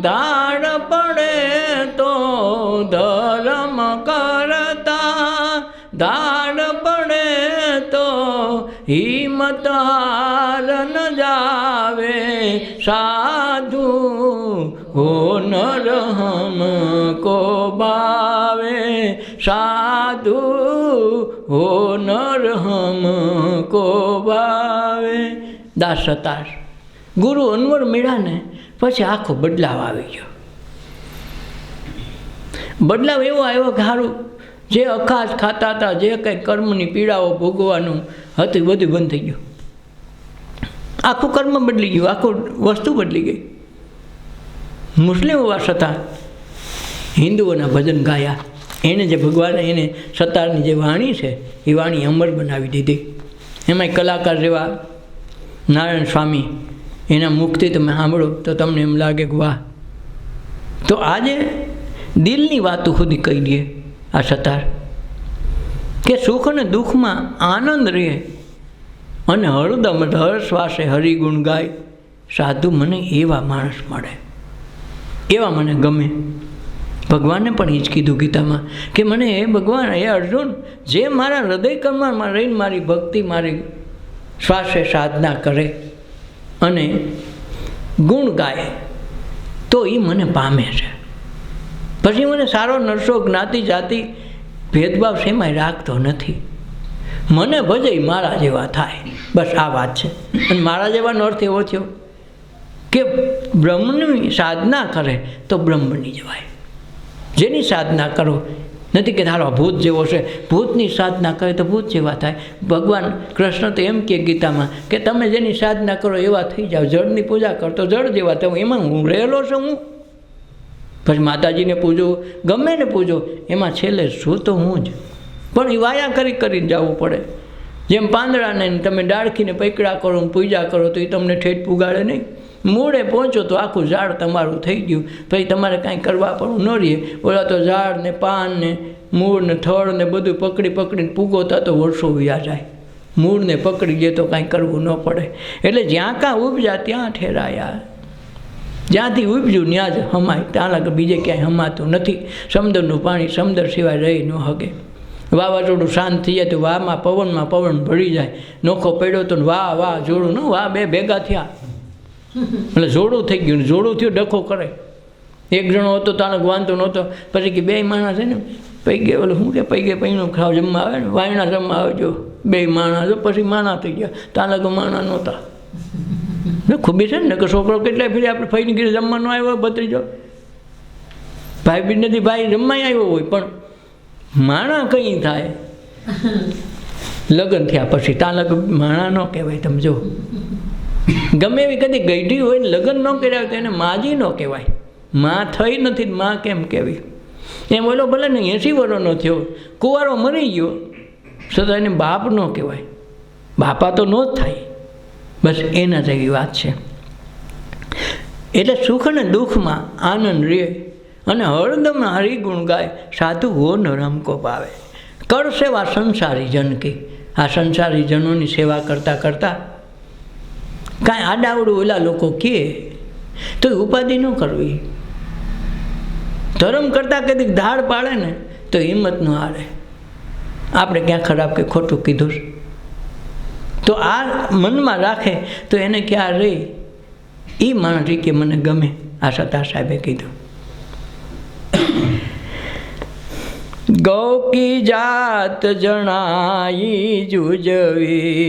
A: दाड़ पड़े तो धर्म करता दाड़ पड़े तो हिम्मत हार न जावे साधु हो नर हमको बावे साधु हो नर हमको बावे. દાસ સતાર ગુરુ અનવર મળ્યા ને પછી આખો બદલાવ આવી ગયો. બદલાવ એવો આવ્યો કે સારું જે અખાસ ખાતા હતા, જે કંઈ કર્મની પીડાઓ ભોગવાનું હતી બધું બંધ થઈ ગયું. આખું કર્મ બદલી ગયું, આખું વસ્તુ બદલી ગઈ. મુસ્લિમ હોવા છતાં હિન્દુઓના ભજન ગાયા. એને જે ભગવાને એને સતારની જે વાણી છે એ વાણી અમર બનાવી દીધી. એમાંય કલાકાર જેવા નારાયણ સ્વામી, એના મુખથી તમે સાંભળો તો તમને એમ લાગે કે વાહ. તો આજે દિલની વાતો સુધી કહી દે આ સતાર કે સુખ અને દુઃખમાં આનંદ રહે અને હરદમ હર શ્વાસે હરિગુણ ગાય સાધુ. મને એવા માણસ મળે, એવા મને ગમે. ભગવાને પણ એ જ કીધું ગીતામાં કે મને એ ભગવાન, એ અર્જુન, જે મારા હૃદય કર્મમાં રહીને મારી ભક્તિ, મારી શ્વાસે સાધના કરે અને ગુણ ગાય તો એ મને પામે છે. પછી મને સારો નરસો જ્ઞાતિ જાતિ ભેદભાવ શેમાંય રાખતો નથી. મને ભજે મારા જેવા થાય, બસ આ વાત છે. અને મારા જેવાનો અર્થ એવો થયો કે બ્રહ્મની સાધના કરે તો બ્રહ્મ બની જવાય. જેની સાધના કરો, નથી કે તારો ભૂત જેવો છે, ભૂતની સાધના કરે તો ભૂત જેવા થાય. ભગવાન કૃષ્ણ તો એમ કહે ગીતામાં કે તમે જેની સાધના કરો એવા થઈ જાઓ, જળની પૂજા કરો તો જળ જેવા થાવ. એમાં હું રહેલો છું. હું પછી માતાજીને પૂજો, ગમે ને પૂજો, એમાં છેલ્લે શું તો હું જ. પણ એ વાયા કરીને જવું પડે. જેમ પાંદડાને તમે ડાળખીને પકડા કરો, પૂજા કરો તો એ તમને ઠેઠ પુગાડે નહીં. મૂળે પહોંચો તો આખું ઝાડ તમારું થઈ ગયું. પછી તમારે કાંઈ કરવા પડવું ન રહે. ઓલા તો ઝાડ ને પાન ને મૂળ ને થળ ને બધું પકડીને પૂગોતા તો વર્ષો વ્યા જાય. મૂળને પકડી દે તો કાંઈ કરવું ન પડે. એટલે જ્યાં કાં ઉપજા ત્યાં ઠેરાયા. જ્યાંથી ઉપજ્યું ત્યાં જ હમાય, ત્યાં લાગે બીજે ક્યાંય હમાતું નથી. સમુદ્રનું પાણી સમુદ્ર સિવાય રહી ન શકે. વાવાઝોડું શાંત થઈ જાય તો વામાં પવન ભળી જાય. નોખો પડ્યો તો વાહ જોડું ન વાહ બે ભેગા થયા એટલે જોડું થઈ ગયું. જોડું થયું ડખો કરે. એક જણો હતો તાનો વાંધો નહોતો. પછી કે બે માણસ છે ને પૈગે ઓલું શું કે પૈગે પૈણું ખાવ જમવા આવે ને વાયણા જમવા આવજો. બે માણસ પછી માણા થઈ ગયા. ત્યાં લાગે માણા નહોતા. ખૂબી છે ને કે છોકરો કેટલાય ફેરી આપણે ફઈને ઘીરે જમવાનો આવ્યો હોય, ભત્રીજો ભાઈ બી નથી, ભાઈ જમવાય આવ્યો હોય, પણ માણા કંઈ થાય લગ્ન થયા પછી. ત્યાં લગ માણા ન કહેવાય. તમે જો ગમે એવી કદી ગઈઢી હોય ને લગ્ન ન કર્યા હોય તો એને માજી ન કહેવાય. માં થઈ નથી, માં કેમ કહેવી? એમ ઓલો ભલે ને 80 વર્ષનો થયો, કુંવારો મરી ગયો, છતાં એને બાપ ન કહેવાય. બાપા તો ન જ થાય. બસ એના જેવી વાત છે. એટલે સુખ અને દુઃખમાં આનંદ રહે અને હરદમ હરિગુણ ગાય સાધુ હો નરમ કો પાવે. કર સેવા સંસારી જન કી. આ સંસારી જનોની સેવા કરતાં કાંઈ આડાવડું ઓલા લોકો કહે તો ઉપાધિ ન કરવી. ધર્મ કરતાં કદીક ધાડ પાડે ને તો હિંમત ન હારે, આપણે ક્યાં ખરાબ કે ખોટું કીધું છે. તો આ મનમાં રાખે તો એને ક્યાં રહી એ માણસ કે મને ગમે. આ સત્તાર સાહેબે કીધું. ગૌ કી જાત જણાઈ જુજવી,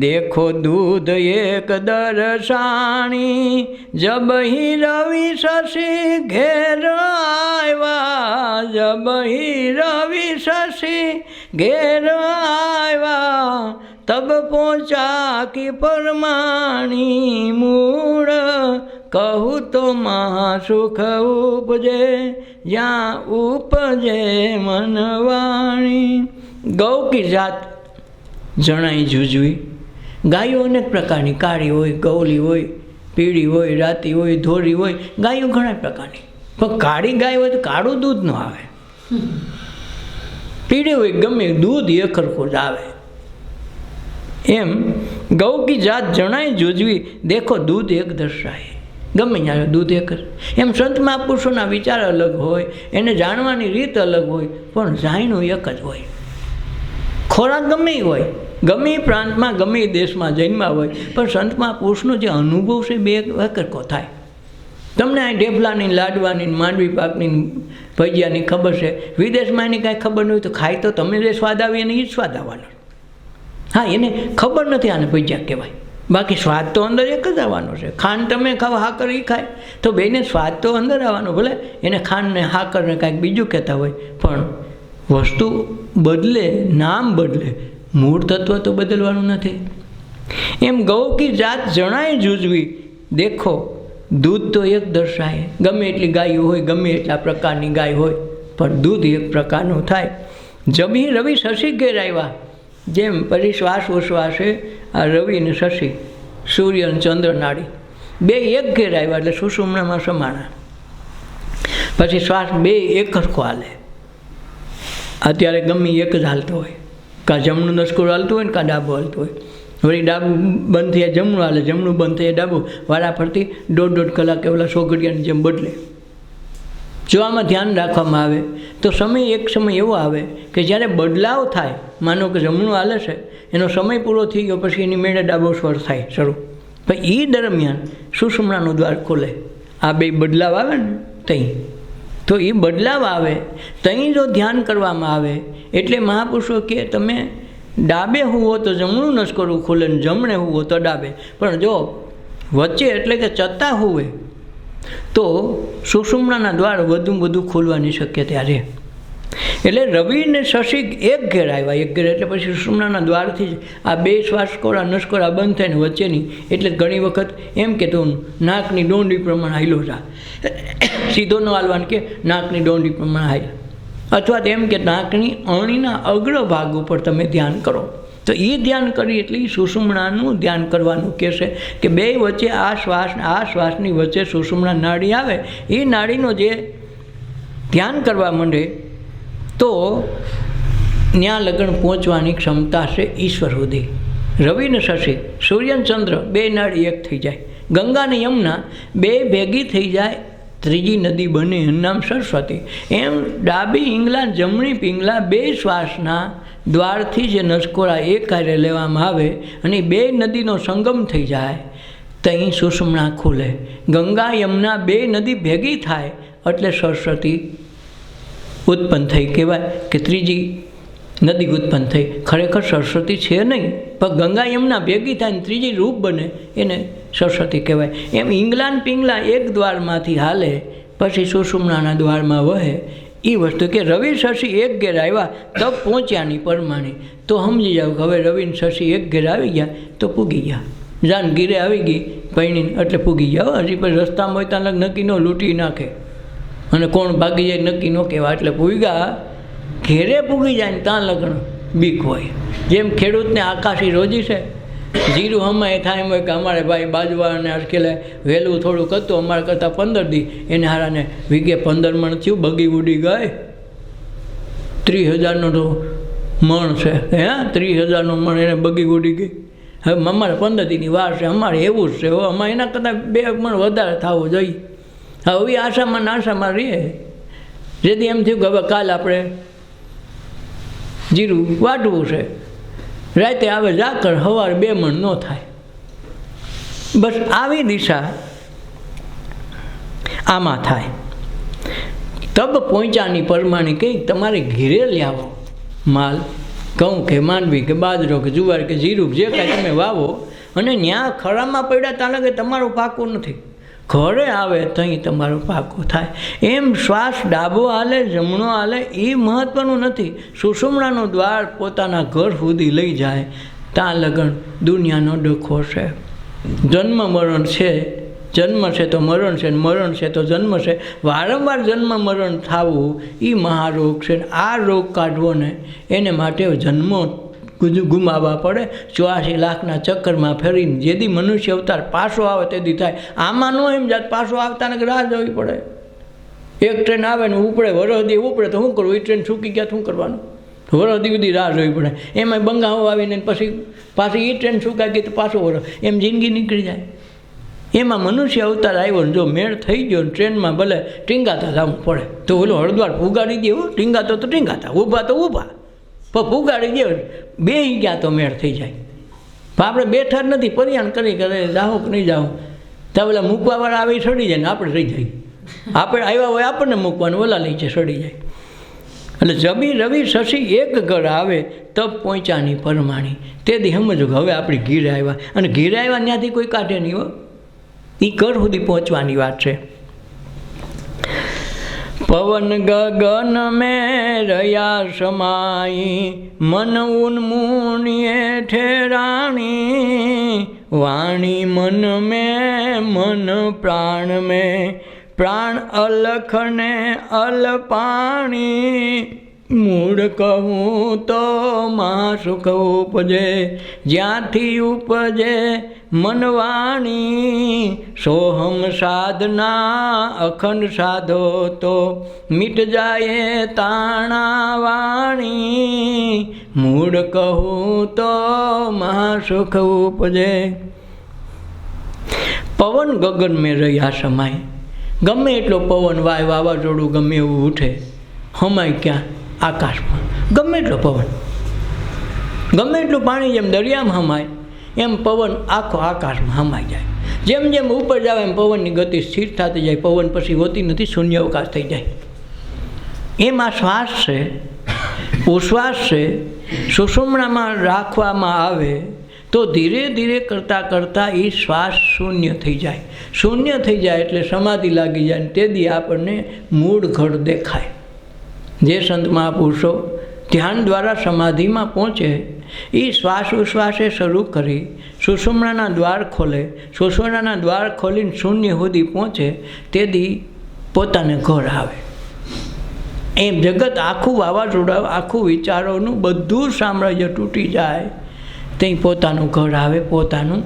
A: દેખો દૂધ એક દર્શાણી, જબ હી રવિ શશી ઘેર આવ્યા, જબ હી રવિ શશી ઘેર આવ્યા, તબ પહોંચા કી પરમાણી મૂળ, કહું તો મહાસુખ ઉપજે જ્યાં ઉપજે મનવાણી. ગૌ કી જાત જણાઈ જુજવી. ગાયો અનેક પ્રકારની, કાળી હોય, ગૌલી હોય, પીળી હોય, રાતી હોય, ધોળી હોય, ગાયો ઘણા પ્રકારની. પણ કાળી ગાય હોય તો કાળું દૂધ ન આવે, પીળી હોય ગમે દૂધ એકરખું જ આવે. એમ ગૌ કી જાત જણાઈ જુજવી, દેખો દૂધ એક દર્શાય, ગમે ત્યારે દૂધ એક. એમ સંત મહાપુરુષોના વિચાર અલગ હોય, એને જાણવાની રીત અલગ હોય, પણ જાણ્યું એક જ હોય. ખોરાક ગમે એ હોય, ગમે એ પ્રાંતમાં ગમે એ દેશમાં જન્મ્યા હોય, પણ સંત મહાપુરુષનો જે અનુભવ છે બે એકરખો થાય. તમને આ ઢેફલાની, લાડવાની, માંડવી પાકની, ભજીયાની ખબર છે, વિદેશમાં એની કાંઈ ખબર ન હોય તો ખાય તો તમે જે સ્વાદ આવે એને એ જ સ્વાદ આવવાનો. હા, એને ખબર નથી આને ભજીયા કહેવાય, બાકી સ્વાદ તો અંદર એક જ આવવાનો છે. ખાંડ તમે ખાવ, હાકર એ ખાય તો બેને સ્વાદ તો અંદર આવવાનો. ભલે એને ખાંડને હાકરને કાંઈક બીજું કહેતા હોય, પણ વસ્તુ બદલે, નામ બદલે, મૂળ તત્વ તો બદલવાનું નથી. એમ ગૌ કી જાત જણાય જુજવી, દેખો દૂધ તો એક દર્શાય. ગમે એટલી ગાયો હોય, ગમે એટલા પ્રકારની ગાય હોય, પણ દૂધ એક પ્રકારનું થાય. જબી રવિ શશી ઘેર આવ્યા. જેમ પછી શ્વાસ ઉશ્વાસે આ રવિ અને શશી, સૂર્ય અને ચંદ્ર નાડી બે એક ઘેર આવ્યા એટલે સુષુમ્નામાં સમાણા. પછી શ્વાસ બે એક સરખો હાલે. અત્યારે ગમે એક જ હાલતો હોય, કાં જમણું નસકોર હાલતું હોય ને કાં ડાબું હાલતું હોય. વળી ડાબું બંધ થયા જમણું હાલે, જમણું બંધ થયા ડાબું, વારાફરતી દોઢ કલાકે ઓલા સોગડિયાની જેમ બદલે. જો આમાં ધ્યાન રાખવામાં આવે તો એક સમય એવો આવે કે જ્યારે બદલાવ થાય, માનો કે જમણું હાલે છે, એનો સમય પૂરો થઈ ગયો, પછી એની મેળે ડાબો સ્વર થાય શરૂ, પણ એ દરમિયાન સુષુમ્નાનું દ્વાર ખોલે. આ બે બદલાવ આવે ને તઈ, તો એ બદલાવ આવે તઈ જો ધ્યાન કરવામાં આવે, એટલે મહાપુરુષો કે તમે ડાબે હુવો તો જમણું નસકોરું ખુલે ને જમણે હુવો તો ડાબે. પણ જો વચ્ચે એટલે કે ચત્તા હુવે તો સુષુમ્નાના દ્વાર વધુ ખોલવાની શક્યતા રહે. એટલે રવિ ને શશી એક ઘેર આવ્યા, એક ઘેર એટલે પછી સુષુમ્નાના દ્વારથી જ આ બે શ્વાસકોરા નસકોરા બંધ થાય ને વચ્ચેની, એટલે ઘણી વખત એમ કે તું નાકની ડોંડી પ્રમાણે હાલ્યો જા, સીધો ન હાલવાનું કે નાકની ડોંડી પ્રમાણે હાલ, અથવા તો એમ કે નાકની અણીના અગ્રભાગ ઉપર તમે ધ્યાન કરો. તો એ ધ્યાન કરી એટલે સુષુમ્નાનું ધ્યાન કરવાનું કહેશે કે બે વચ્ચે આ શ્વાસની વચ્ચે સુષુમ્ના નાડી આવે, એ નાડીનો જે ધ્યાન કરવા માંડે તો ત્યાં લગન પહોંચવાની ક્ષમતા છે ઈશ્વર સુધી. રવિ ને શશી, સૂર્ય ને ચંદ્ર બે નાડી એક થઈ જાય, ગંગા ને યમુના બે ભેગી થઈ જાય, ત્રીજી નદી બને એનું નામ સરસ્વતી. એમ ડાબી પિંગલા જમણી પિંગલા બે શ્વાસના દ્વારથી જે નસકોરા એક કાર્ય લેવામાં આવે અને બે નદીનો સંગમ થઈ જાય, ત્યાં સુષુમ્ના ખુલે. ગંગા યમુના બે નદી ભેગી થાય એટલે સરસ્વતી ઉત્પન્ન થઈ કહેવાય કે ત્રીજી નદી ઉત્પન્ન થઈ. ખરેખર સરસ્વતી છે નહીં, પણ ગંગા યમુના ભેગી થાય ને ત્રીજી રૂપ બને એને સરસ્વતી કહેવાય. એમ ઈંગલાન પિંગલા એક દ્વારમાંથી હાલે પછી સુષુમ્નાના દ્વારમાં વહે. એ વસ્તુ કે રવિ શશી એક ઘેર આવ્યા તબ પહોંચ્યાની પરમાણી. તો સમજી જાવ કે હવે રવિ શશી એક ઘેર આવી ગયા તો પૂગી ગયા. જાન ગીરે આવી ગઈ પૈણી એટલે પૂગી ગયા. હજી પછી રસ્તામાં હોય ત્યાં નક્કી ન લૂંટી નાખે અને કોણ ભાગી જાય નક્કી ન કહેવાય. એટલે પૂગ્યા ઘેરે પૂગી જાય ને ત્યાં લગ્ન બીક હોય. જેમ ખેડૂતને આકાશી રોજી છે, જીરું હમાય થાય એમ હોય કે અમારે ભાઈ બાજુવાળાને અટકેલે વહેલું થોડુંક હતું, અમારે કરતાં 15 દી એને હારાને વીઘે 15 મણ થયું, બગી ઉડી ગઈ. 30,000નો તો મણ છે, 30,000નું મણ એને બગી ઉડી ગઈ. હવે અમારે 15 દીની વાર છે, અમારે એવું જ છે. હવે અમારે એના કરતાં 2 મણ વધારે થવું જોઈએ. હવે આશામાં નાશામાં રહીએ જેથી એમ થયું કે હવે કાલ આપણે જીરું વાટવું છે, રાતે આવે ઝાકળ, સવારે 2 મણ ન થાય. બસ આવી દિશા આમાં થાય. તબ પહોંચાની પરમાણી કંઈ તમારે ઘીરે લાવો માલ, ઘઉં કે માંડવી કે બાજરો કે જુવાર કે જીરું જે કાંઈ તમે વાવો, અને ત્યાં ખરામાં પડ્યા તાને કે તમારું પાકું નથી, ઘરે આવે ત્યાં તમારો પાકો થાય. એમ શ્વાસ ડાબો હાલે જમણો હાલે એ મહત્ત્વનું નથી. સુષુમ્ણાનું દ્વાર પોતાના ઘર સુધી લઈ જાય ત્યાં લગન દુનિયાનો ડખો છે. જન્મ મરણ છે, જન્મ છે તો મરણ છે, મરણ છે તો જન્મ છે. વારંવાર જન્મ મરણ થવું એ મહારોગ છે. આ રોગ કાઢવો ને એને માટે જન્મો ગુમાવવા પડે. 84 લાખના ચક્કરમાં ફેરીને જેથી મનુષ્ય અવતાર પાછો આવે તેથી થાય. આમાં નો એમ જાત પાછો આવતા ને રાહ જોવી પડે. એક ટ્રેન આવે ને ઉપડે, વરહદી ઉપડે તો શું કરવું? એ ટ્રેન છૂકી ગયા શું કરવાનું? વરહદી સુધી રાહ જોવી પડે. એમાં બંગાઓ આવીને પછી પાછી એ ટ્રેન છૂકાઈ ગઈ તો પાછો વરહ, એમ જિંદગી નીકળી જાય. એમાં મનુષ્ય અવતાર આવ્યો ને જો મેળ થઈ ગયો ને ટ્રેનમાં ભલે ટીંગાતા જવું પડે તો ઓલો હળદ્વાર પુગાડી દેવું, ટીંગાતો તો ટીંગાતા, ઊભા તો ઊભા, પણ પુગાડી દે, બેસી ગયા તો મેળ થઈ જાય. પણ આપણે બેઠા જ નથી, પરિયાણ કરી કરે જાઓ કે નહીં જાઓ, ત્યાં ઓલા મૂકવાવાળા આવી સડી જાય ને આપણે રહી જાય. આપણે આવ્યા હોય આપણને મૂકવાનું, ઓલા લઈ જાય સડી જાય. એટલે જબી રવિ શશી એક ઘર આવે તબ પહોંચાની પરમાણી. તેથી સમજો કે હવે આપણી ઘીરે આવ્યા, અને ઘીરે આવ્યા ત્યાંથી કોઈ કાઢે નહીં હો, એ ઘર સુધી પહોંચવાની વાત છે. પવન ગગન મેં રહ્યા સમાઈ, મન ઉન્મુનિએ ઠેરાણી. વાણી મન મેં મન પ્રાણ મેં, પ્રાણ અલખ ને અલપાણી. મૂળ કહું તો માં સુખ ઉપજે, જ્યાંથી ઉપજે મનવાણી. સોહમ સાધના અખંડ સાધો તો, મિટ જાય તાણા વાણી. મૂળ કહું તો માં સુખ ઉપજે. પવન ગગન મેં રહ્યા સમાય. ગમે એટલો પવન વાય, વાવાઝોડું ગમે એવું ઉઠે, હમાય ક્યાં? આકાશમાં. ગમે એટલો પવન, ગમે એટલું પાણી જેમ દરિયામાં હમાય એમ પવન આખો આકાશમાં હમાઈ જાય. જેમ જેમ ઉપર જાવ એમ પવનની ગતિ સ્થિર થતી જાય. પવન પછી હોતી નથી, શૂન્યાવકાશ થઈ જાય. એમ આ શ્વાસ છે, ઉશ્વાસ છે, સુષુમ્ણામાં રાખવામાં આવે તો ધીરે ધીરે કરતાં કરતાં એ શ્વાસ શૂન્ય થઈ જાય. શૂન્ય થઈ જાય એટલે સમાધિ લાગી જાય. તેથી આપણને મૂળ ઘર દેખાય. જે સંત મહાપુરુષો ધ્યાન દ્વારા સમાધિમાં પહોંચે એ શ્વાસ ઉશ્વાસે શરૂ કરી સુષુમ્ણાના દ્વાર ખોલે, સુષુમ્ણાના દ્વાર ખોલીને શૂન્ય સુધી પહોંચે તેથી પોતાને ઘર આવે. એમ જગત આખું વાવાઝોડા, આખું વિચારોનું બધું સામ્રાજ્ય તૂટી જાય ત્યાં પોતાનું ઘર આવે. પોતાનું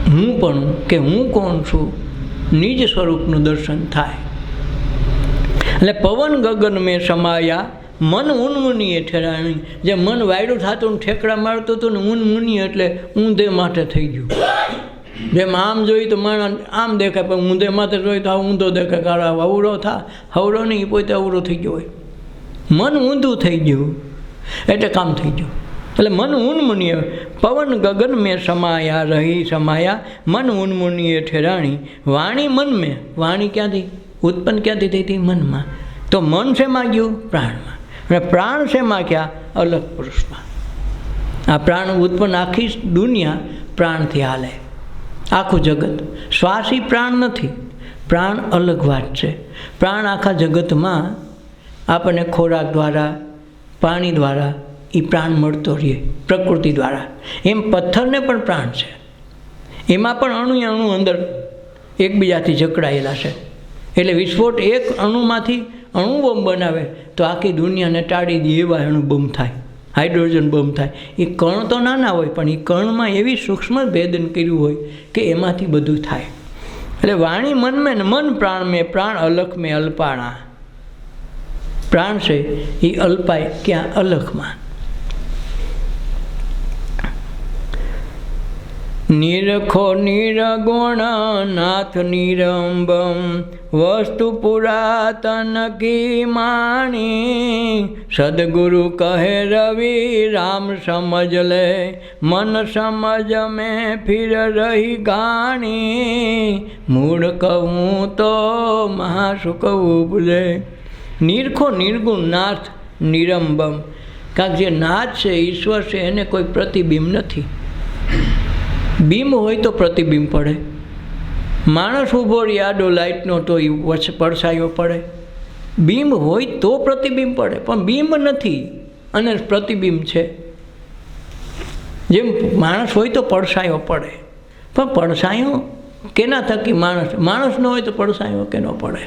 A: હું પણ કે હું કોણ છું નિજ સ્વરૂપનું દર્શન થાય. એટલે પવન ગગન મેં સમાયા, મન ઉન્મુનિએ ઠેરાણી. જે મન વાયડું થતું ને ઠેકડા મારતું હતું ને ઉન્મુનિ એટલે ઊંધે માથે થઈ ગયું. જેમ આમ જોઈ તો માણસ આમ દેખાય, પણ ઊંધે માથે જોઈ તો ઊંધો દેખાય. કારણ અવળો થા, હવળો નહીં, પોતે અવળો થઈ ગયો હોય. મન ઊંધું થઈ ગયું એટલે કામ થઈ ગયું. એટલે મન ઉન્મુનિએ, પવન ગગન મેં સમાયા રહી સમાયા, મન ઉન્મુનિએ ઠેરાણી. વાણી મન મેં, વાણી ક્યાંથી ઉત્પન્ન ક્યાંથી થઈ હતી? મનમાં. તો મન શેમાં ગયું? પ્રાણમાં. અને પ્રાણ શેમાં ક્યાં? અલગ પુરુષમાં. આ પ્રાણ ઉત્પન્ન આખી દુનિયા પ્રાણથી હાલે, આખું જગત. શ્વાસી પ્રાણ નથી, પ્રાણ અલગ વાત છે. પ્રાણ આખા જગતમાં આપણને ખોરાક દ્વારા, પાણી દ્વારા એ પ્રાણ મળતો રહે, પ્રકૃતિ દ્વારા. એમ પથ્થરને પણ પ્રાણ છે. એમાં પણ અણુ અંદર એકબીજાથી જકડાયેલા છે. એટલે વિસ્ફોટ એક અણુમાંથી અણુ બોમ્બ બનાવે તો આખી દુનિયાને ટાળી દે એવા અણુ બોમ્બ થાય, હાઇડ્રોજન બોમ્બ થાય. એ કણ તો નાના હોય પણ એ કણમાં એવી સૂક્ષ્મ ભેદન કર્યું હોય કે એમાંથી બધું થાય. એટલે વાણી મન મેં ને મન પ્રાણ મેં, પ્રાણ અલખ મેં અલ્પાણા. પ્રાણ છે એ અલ્પાય ક્યાં? અલખમાં. નિરખો નિર્ગુણ નાથ નિરંબમ વસ્તુ પુરાતન કી માણી સદગુરુ કહે રવિ રામ સમજ લે મન સમજ મેં ફિર રહી ગાણી મૂળ કહું તો મહાસુ કહું ભૂલે. નિરખો નિર્ગુણ નાથ નિરંબમ, કારણ કે જે નાથ છે ઈશ્વર છે એને કોઈ પ્રતિબિંબ નથી. બીમ હોય તો પ્રતિબિંબ પડે. માણસ ઊભો રહી આડો લાઇટનો તો એ પડછાયો પડે. બીમ હોય તો પ્રતિબિંબ પડે, પણ બીમ નથી અને પ્રતિબિંબ છે. જેમ માણસ હોય તો પડછાયો પડે, પણ પડછાયો કેના થકી માણસ ન હોય તો પડછાયો કેનો પડે.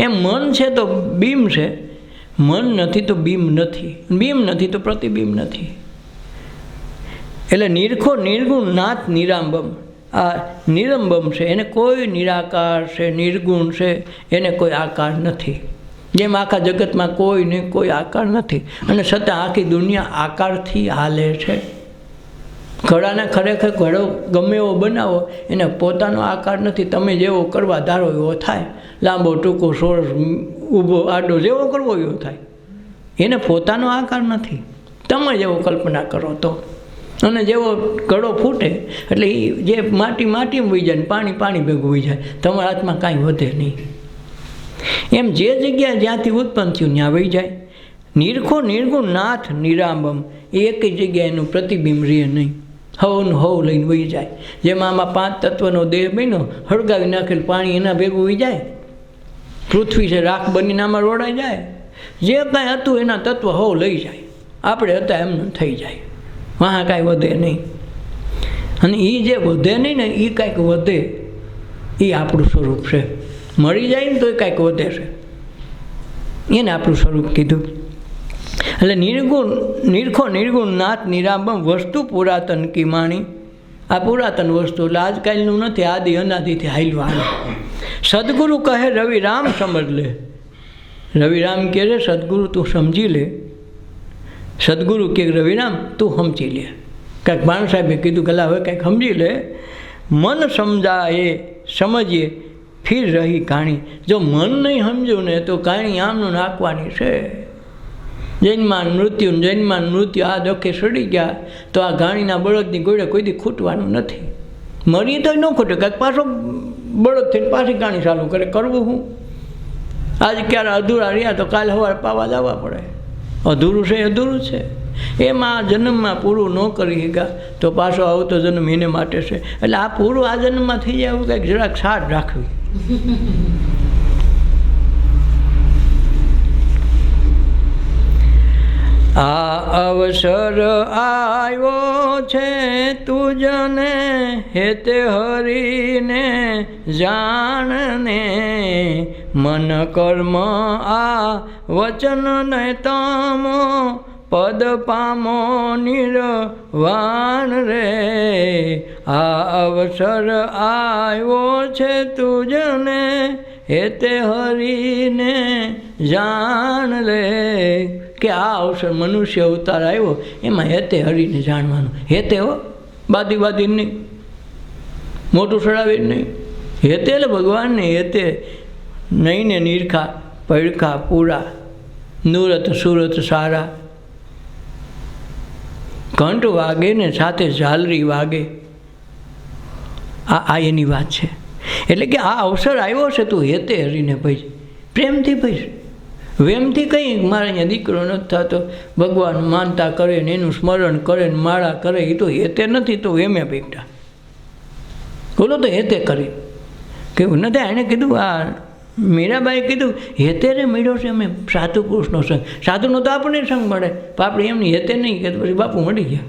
A: એમ મન છે તો બીમ છે, મન નથી તો બીમ નથી, બીમ નથી તો પ્રતિબિંબ નથી. એટલે નિરખો નિર્ગુણ નાથ નિરાંબમ, આ નિરંબમ છે એને કોઈ નિરાકાર છે, નિર્ગુણ છે એને કોઈ આકાર નથી. જેમ આખા જગતમાં કોઈને કોઈ આકાર નથી અને છતાં આખી દુનિયા આકારથી હાલે છે. ઘડાને ખરેખર ઘડો ગમે એવો બનાવો એને પોતાનો આકાર નથી. તમે જેવો કરવા ધારો એવો થાય. લાંબો ટૂંકો સોરસ ઊભો આડો જેવો કરવો એવો થાય. એને પોતાનો આકાર નથી. તમે જેવો કલ્પના કરો તો. અને જેવો ઘડો ફૂટે એટલે એ જે માટીમાં વહી જાય ને પાણી ભેગું વહી જાય, તમારા હાથમાં કાંઈ વધે નહીં. એમ જે જગ્યાએ જ્યાંથી ઉત્પન્ન થયું ત્યાં વહી જાય. નિરખો નિર્ગુણ નાથ નિરાંબમ, એ એક જગ્યાએ એનું પ્રતિબિંબ રહે નહીં, હવનું હવ લઈને વહી જાય. જેમાં આમાં 5 તત્વનો દેહ બન્યો, હળગાવી નાખેલ પાણી એના ભેગું વહી જાય. પૃથ્વી છે રાખ બનીને આમાં રોડાઈ જાય. જે કાંઈ હતું એના તત્વ હવ લઈ જાય. આપણે હતા એમનું થઈ જાય, વાહ કાંઈ વધે નહીં. અને એ જે વધે નહીં ને એ કાંઈક વધે, એ આપણું સ્વરૂપ છે. મળી જાય ને તો એ કાંઈક વધે છે, એને આપણું સ્વરૂપ કીધું. એટલે નિરખો નિર્ગુણ નાથ નિરાંબમ વસ્તુ પુરાતન કી માણી. આ પુરાતન વસ્તુ એટલે આજકાલનું નથી, આદિ અનાદિથી હાલ્યું હાલે. સદગુરુ કહે રવિ રામ સમજ લે. રવિરામ કહે છે સદગુરુ તું સમજી લે. સદગુરુ કે રવિરામ તું સમજી લે. કાંઈક ભાણ સાહેબે કીધું કે હવે કંઈક સમજી લે. મન સમજાય સમજીએ ફિર રહી કાણી. જો મન નહીં સમજ્યું ને તો કાણી આમનું નાખવાની છે. જન્માન મૃત્યુ આ દખે સડી ગયા તો આ ઘાણીના બળદની ગોળે કોઈ દી ખૂટવાનું નથી. મરી તો ન ખૂટે, કાંઈક પાછો બળદ થઈને પાછી ગાણી ચાલુ કરે. કરવું હું? આજે ક્યારે અધૂરા રહ્યા તો કાલે સવારે પાવા જવા પડે. અધૂરું છે અધૂરું છે. એમાં જન્મમાં પૂરું ન કરી શક્યા તો પાછો આવતો જન્મ એને માટે છે. એટલે આ પૂરું આ જન્મમાં થઈ જાય એવું કંઈક જરાક સાટ રાખવી. આ અવસર આવ્યો છે તુજને હેતે હરીને જાણને. મન કર્મ આ વચન ને તમો પદ પામો નિર્વાણ રે. આ અવસર આવ્યો છે તુજને હેતે હરીને જાણ લે. કે આ અવસર મનુષ્ય અવતાર આવ્યો એમાં હેતે હરીને જાણવાનું. હેતે હો, બાદી નહીં, મોટું ચડાવી નહીં. હેતે એટલે ભગવાનને હેતે. નહીં ને નીરખા પડખા પૂરા, નુરત સુરત સારા. ઘંટ વાગે ને સાથે ઝાલરી વાગે. આ એની વાત છે. એટલે કે આ અવસર આવ્યો છે તું હેતે હરીને ભજ, પ્રેમથી ભજ. વેમથી કંઈ મારે અહીંયા દીકરો નથી થતો, ભગવાન માનતા કરે ને એનું સ્મરણ કરે ને માળા કરે, એ તો હેતે નથી તો વેમે બેઠા. બોલો તો હેતે કરી કેવું નથી. એણે કીધું આ મીરાબાઈએ કીધું હેતે રે મળ્યો છે અમે સાધુ પુરુષનો સંગ. સાધુનો તો આપણને સંગ મળે, પણ આપણે એમની હેતે નહીં કે પછી બાપુ મળી ગયા.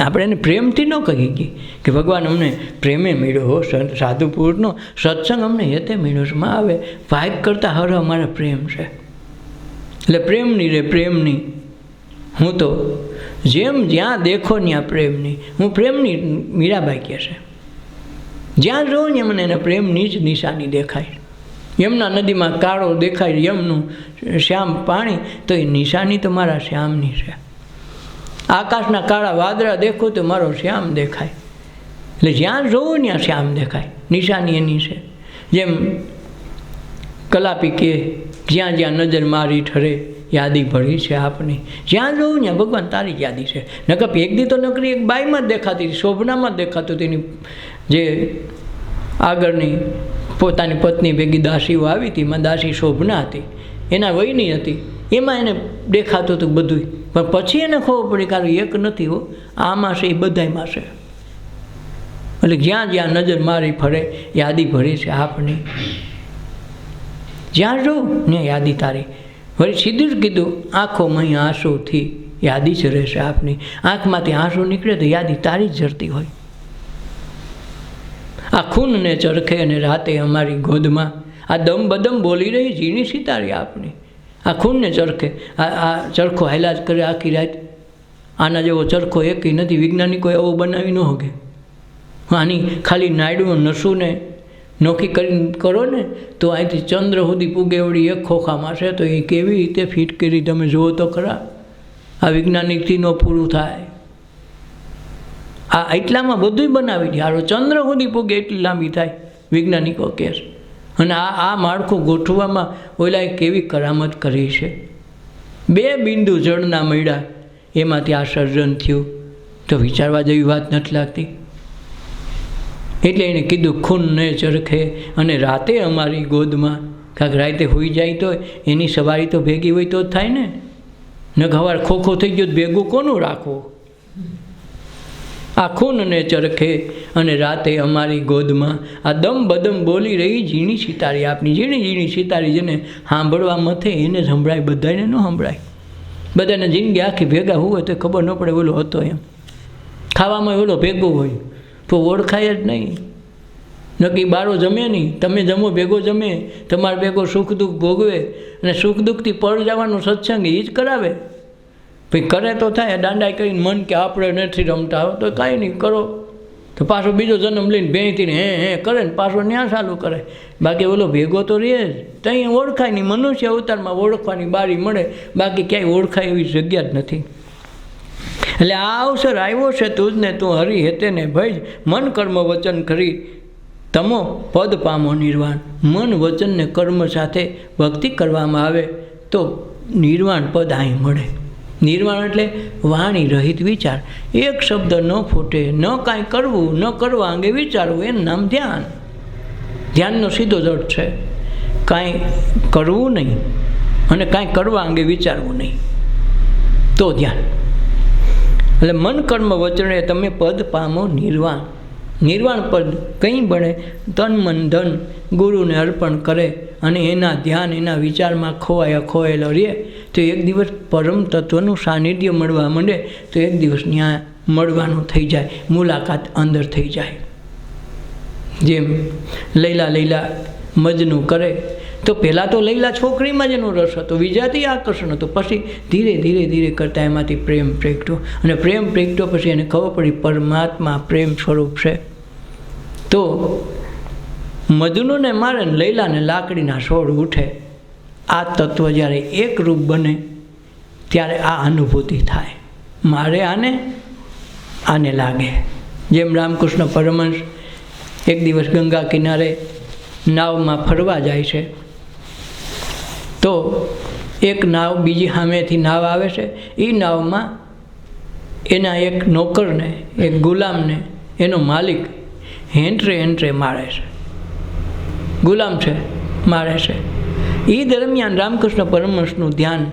A: આપણે એને પ્રેમથી ન કહી ગઈ કે ભગવાન અમને પ્રેમે મળ્યો હો. સાધુ પુરુષનો સત્સંગ અમને હેતે મળ્યો છે. માં આવે ભાગ કરતાં હર અમારા પ્રેમ છે. એટલે પ્રેમની રે પ્રેમની. હું તો જેમ જ્યાં દેખો ત્યાં પ્રેમની. હું પ્રેમની મીરાબાઈ કહે છે. જ્યાં જોઉં ને મને એના પ્રેમની જ નિશાની દેખાય. યમુના નદીમાં કાળો દેખાય યમનું શ્યામ પાણી, તો એ નિશાની તો મારા શ્યામની છે. આકાશના કાળા વાદળા દેખો તો મારો શ્યામ દેખાય. એટલે જ્યાં જોવો ત્યાં શ્યામ દેખાય, નિશાની એની છે. જેમ કલાપી કે જ્યાં જ્યાં નજર મારી ઠરે યાદી ભરી છે આપની, જ્યાં જોવું ત્યાં ભગવાન તારી જ યાદી છે. નકર એક દી તો નકરી એક બાઈમાં જ દેખાતી હતી, શોભનામાં જ દેખાતું હતું. એની જે આગળની પોતાની પત્ની ભેગી દાસીઓ આવી હતી, એમાં દાસી શોભના હતી, એના વયની હતી, એમાં એને દેખાતું હતું બધું. પણ પછી એને ખબર પડી કારણ એક નથી હો, આમાં છે એ બધાયમાં છે. એટલે જ્યાં જ્યાં નજર મારી ફરે યાદી ભરી છે આપની, જ્યાં જોઉં ને યાદી તારી. વળી સીધું જ કીધું, આંખોમાં આંસુથી યાદી જ રહેશે આપની. આંખમાંથી આંસુ નીકળે તો યાદી તારી જ જરતી હોય. આ ખૂનને ચરખે અને રાતે અમારી ગોદમાં, આ દમ બદમ બોલી રહી ઝીણી સિતારી આપની. આ ખૂનને ચરખે, આ ચરખો હાલ્યા જ કરે આખી રાત. આના જેવો ચરખો એકેય નથી, વૈજ્ઞાનિકોએ એવો બનાવી ન શકે. આની ખાલી નાયડું નસુને નોખી કરીને કરો ને તો અહીંથી ચંદ્ર સુધી પૂગે વળી એક ખોખામાં છે. તો એ કેવી રીતે ફિટ કરી તમે જુઓ તો ખરા. આ વૈજ્ઞાનિકથી ન પૂરું થાય. આ એટલામાં બધું બનાવી દે. હારો ચંદ્ર સુધી પૂગે એટલી લાંબી થાય વૈજ્ઞાનિકો કહે છે. અને આ માળખું ગોઠવવામાં ઓલાએ કેવી કરામત કરી છે. 2 બિંદુ જળના મળ્યા એમાંથી આ સર્જન થયું. તો વિચારવા જેવી વાત નથી લાગતી. એટલે એને કીધું ખૂનને ચરખે અને રાતે અમારી ગોદમાં. કાંક રાતે હોઈ જાય તો એની સવારી તો ભેગી હોય તો જ થાય ને. ન ખવાર ખોખો થઈ ગયો ભેગું કોનું રાખવું. આ ખૂનને ચરખે અને રાતે અમારી ગોદમાં, આ દમ બદમ બોલી રહી ઝીણી સિતારી આપની. ઝીણી ઝીણી સિતારી જેને સાંભળવા મથે એને સંભળાય, બધાને ન સંભળાય. બધાને જિંદગી આખી ભેગા હોય તો ખબર ન પડે ઓલો હતો એમ. ખાવામાં ઓલો ભેગો હોય તો ઓળખાય જ નહીં. નક્કી બારો જમે નહીં, તમે જમો ભેગો જમે, તમારે ભેગો સુખ દુઃખ ભોગવે અને સુખ દુઃખથી પર જવાનું સત્સંગ એ જ કરાવે. ભાઈ કરે તો થાય. દાંડા કરીને મન કે આપણે નથી રમતા તો કાંઈ નહીં કરો, તો પાછો બીજો જન્મ લઈને ભેંતીને હે કરે ને પાછો ન્યા ચાલુ કરે. બાકી ઓલો ભેગો તો રહે જ. ત્યાં ઓળખાય નહીં. મનુષ્ય અવતારમાં ઓળખવાની બારી મળે, બાકી ક્યાંય ઓળખાય એવી જગ્યા જ નથી. એટલે આ અવસર આવ્યો છે તુજને તું હરી હેતે ને ભજ, મન કર્મ વચન કરી તમો પદ પામો નિર્વાણ. મન વચન ને કર્મ સાથે ભક્તિ કરવામાં આવે તો નિર્વાણ પદ અહીં મળે. નિર્વાણ એટલે વાણી રહિત વિચાર. એક શબ્દ ન ફૂટે, ન કાંઈ કરવું, ન કરવા અંગે વિચારવું, એનું નામ ધ્યાન. ધ્યાનનો સીધો જ અર્થ છે કાંઈ કરવું નહીં અને કાંઈ કરવા અંગે વિચારવું નહીં, તો ધ્યાન. એટલે મન કર્મ વચને તમે પદ પામો નિર્વાણ. નિર્વાણ પદ કંઈ બને તન મન ધન ગુરુને અર્પણ કરે અને એના ધ્યાન એના વિચારમાં ખોવાયેલો રહે તો એક દિવસ પરમ તત્વનું સાનિધ્ય મળવા માંડે તો એક દિવસ ત્યાં મળવાનું થઈ જાય, મુલાકાત અંદર થઈ જાય. જેમ લૈલા મજનું કરે તો પહેલાં તો લૈલા છોકરીમાં જ એનો રસ હતો, વિજાતી આકર્ષણ હતો. પછી ધીરે ધીરે કરતાં એમાંથી પ્રેમ પ્રગટ્યો અને પ્રેમ પ્રગટ્યો પછી એને ખબર પડી પરમાત્મા પ્રેમ સ્વરૂપ છે. તો મજનુને મારે ને લૈલાને લાકડીના છોડ ઉઠે. આ તત્વ જ્યારે એક રૂપ બને ત્યારે આ અનુભૂતિ થાય. મારે આને લાગે. જેમ રામકૃષ્ણ પરમહંસ એક દિવસ ગંગા કિનારે નાવમાં ફરવા જાય છે તો એક નાવ બીજી સામેથી નાવ આવે છે. એ નાવમાં એના એક નોકરને, એક ગુલામને એનો માલિક હેન્ટ્રે મારે છે. ગુલામ છે, મારે છે. એ દરમિયાન રામકૃષ્ણ પરમહંસનું ધ્યાન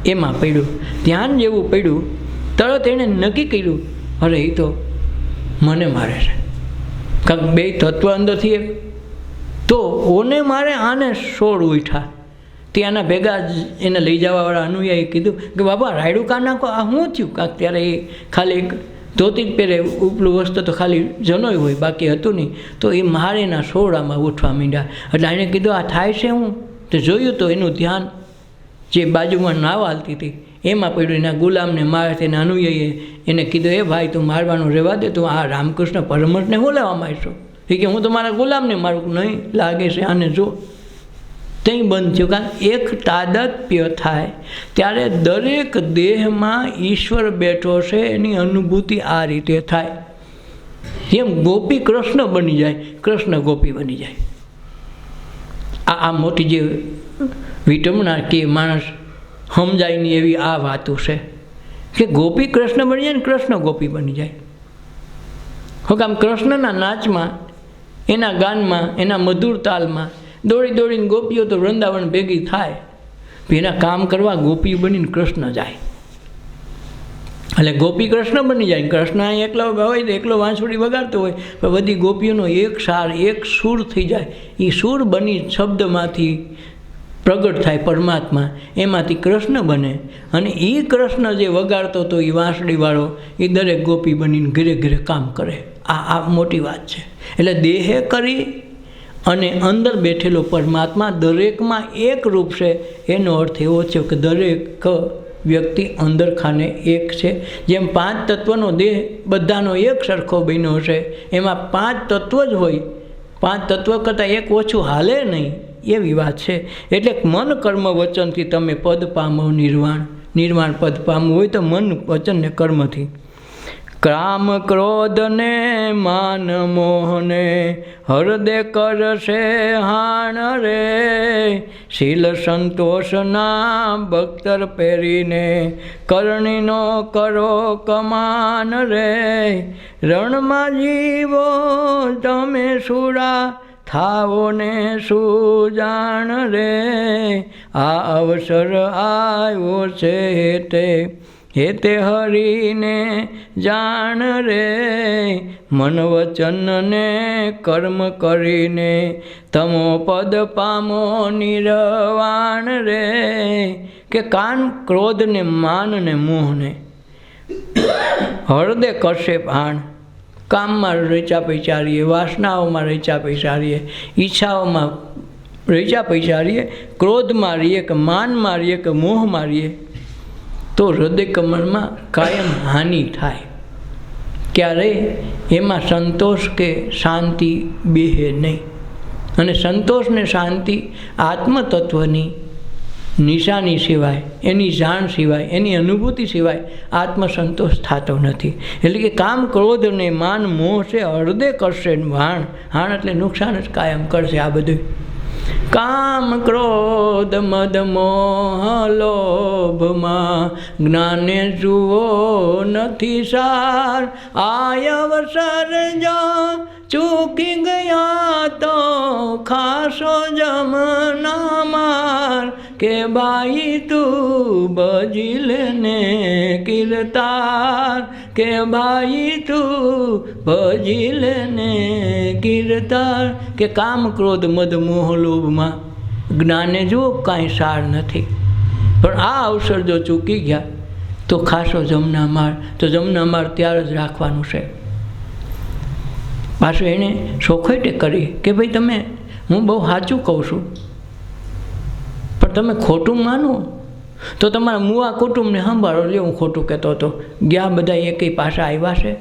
A: એમાં પડ્યું. ધ્યાન જેવું પડ્યું તરત એણે નક્કી કર્યું, અરે એ તો મને મારે છે. કાંક બે તત્વ અંદરથી એક તો ઓને મારે આને સોળ ઉઠા. ત્યાંના ભેગા એને લઈ જવાવાળા અનુયાયી કીધું કે બાબા રાયડું કા નાખો, આ શું થયું? કાંક ત્યારે એ ખાલી એક ધોતી જ પહેરે, ઉપલું વસ્તુ તો ખાલી જનોય હોય, બાકી હતું નહીં. તો એ મારેના સોળામાં ઉઠવા માંડ્યા. એટલે એણે કીધું આ થાય છે હું? તો જોયું તો એનું ધ્યાન જે બાજુમાં નાવ હાલતી હતી એમાં પડ્યું. એના ગુલામને મારે તેના અનુયાયીએ એને કીધું એ ભાઈ તું મારવાનું રહેવા દે, તું આ રામકૃષ્ણ પરમહંસને હું લેવા માંડશો? એ કે હું તો મારા ગુલામને મારું. નહીં લાગે છે આને જો. ત્યાં બંધ થયું. કારણ એક તાદાત્મ્ય થાય ત્યારે દરેક દેહમાં ઈશ્વર બેઠો છે એની અનુભૂતિ આ રીતે થાય. એમ ગોપી કૃષ્ણ બની જાય, કૃષ્ણ ગોપી બની જાય. આ મોટી જે વિટમણા કે માણસ સમજાય નહીં એવી આ વાતો છે કે ગોપી કૃષ્ણ બની જાય ને કૃષ્ણ ગોપી બની જાય. હવે આમ કૃષ્ણના નાચમાં, એના ગાનમાં, એના મધુર તાલમાં દોડી દોડીને ગોપીઓ તો વૃંદાવન ભેગી થાય, એના કામ કરવા ગોપી બનીને કૃષ્ણ જાય. એટલે ગોપી કૃષ્ણ બની જાય. કૃષ્ણ અહીં એકલો હોય તો એકલો વાંસળી વગાડતો હોય, પણ બધી ગોપીઓનો એક સાર, એક સૂર થઈ જાય. એ સૂર બની શબ્દમાંથી પ્રગટ થાય પરમાત્મા, એમાંથી કૃષ્ણ બને. અને એ કૃષ્ણ જે વગાડતો હતો એ વાંસળીવાળો, એ દરેક ગોપી બનીને ઘરે ઘરે કામ કરે. આ મોટી વાત છે. એટલે દેહે કરી અને અંદર બેઠેલો પરમાત્મા દરેકમાં એક રૂપ છે. એનો અર્થ એવો છે કે દરેક વ્યક્તિ અંદર ખાને એક છે. જેમ 5 તત્વનો દેહ બધાનો એક સરખો બન્યો છે, એમાં 5 તત્વ જ હોય, 5 તત્વ કરતાં એક ઓછું હાલે નહીં, એવી વાત છે. એટલે મન કર્મ વચનથી તમે પદ પામો નિર્વાણ. નિર્વાણ પદ પામવું હોય તો મન વચન ને કર્મથી. કામ ક્રોધ ને માન મોહને હૃદય કરશે હાણ રે, શીલ સંતોષના બખ્તર પહેરીને કરણીનો કરો કમાન રે. રણમાં જીવો તમે સુરા થાવો ને સુજાણ રે, આ અવસર આવ્યો છે હેતે હરીને જાણ રે. મન વચન ને કર્મ કરીને તમો પદ પામો નિર્વાણ રે. કે કાન ક્રોધ ને માન ને મોહને હૃદય કરશે ભાણ. કામમાં રચ્યા પૈસા રહીએ, વાસનાઓમાં રચ્યા પૈસા રહીએ, ઈચ્છાઓમાં રચ્યા પૈસા રહીએ, ક્રોધમાં રહીએ કે માનમાં રહીએ કે મોહમાં રહીએ, તો હૃદય કમળમાં કાયમ હાનિ થાય. ક્યારેય એમાં સંતોષ કે શાંતિ બેહે નહીં. અને સંતોષ ને શાંતિ આત્મતત્વની નિશાની સિવાય, એની જાણ સિવાય, એની અનુભૂતિ સિવાય આત્મસંતોષ થતો નથી. એટલે કે કામ ક્રોધ ને માન મોહ છે હૃદય કરશે હાણ. હાણ એટલે નુકસાન જ કાયમ કરશે. આ બધું કામ ક્રોધ મદ મોહ લોભમાં જ્ઞાને જુઓ નથી સાર. આય અવસર જો ચૂકી ગયા તો ખાસો જમના માર. કે ભાઈ તું ભજી લેને કીર્તાર, કે ભાઈ તું ભજી લેને કીર્તાર. કે કામ ક્રોધ મદ મોહ લોભમાં જ્ઞાને જુઓ કાંઈ સાર નથી. પણ આ અવસર જો ચૂકી ગયા તો ખાસો જમના માર. તો જમના માર ત્યારે જ રાખવાનું છે. પાછું એણે સોખવટે કરી કે ભાઈ તમે, હું બહુ સાચું કહું છું, પણ તમે ખોટું માનો તો તમારા મુવા કુટુંબને સંભાળો. લે હું ખોટું કહેતો હતો, ગયા બધા એકેય પાછા આવ્યા છે.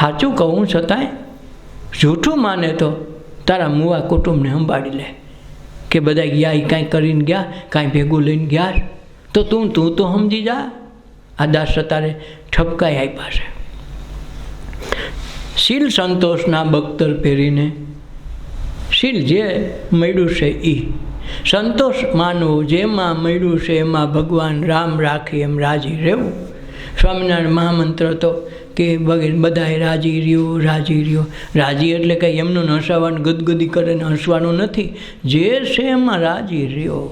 A: સાચું કહું છતાંય જૂઠું માને તો તારા મુવા કુટુંબને સંભાળી લે. કે બધા ગયા એ કાંઈ કરીને ગયા, કાંઈ ભેગું લઈને ગયા, તો તું તો સમજી જા. આ દાસ તારે ઠપકાઈ આપ્યા છે. શીલ સંતોષના બખ્તર પહેરીને, શીલ જે મળ્યું છે એ સંતોષ માનવો. જેમાં મળ્યું છે એમાં ભગવાન રામ રાખી એમ રાજી રહેવું. સ્વામિનારાયણ મહામંત્ર તો કે બધાએ રાજી રહ્યો, રાજી રહ્યો. રાજી એટલે કંઈ એમનું હસાવાનું ગદગદી કરે ને હસવાનું નથી. જે છે એમાં રાજી રહ્યો,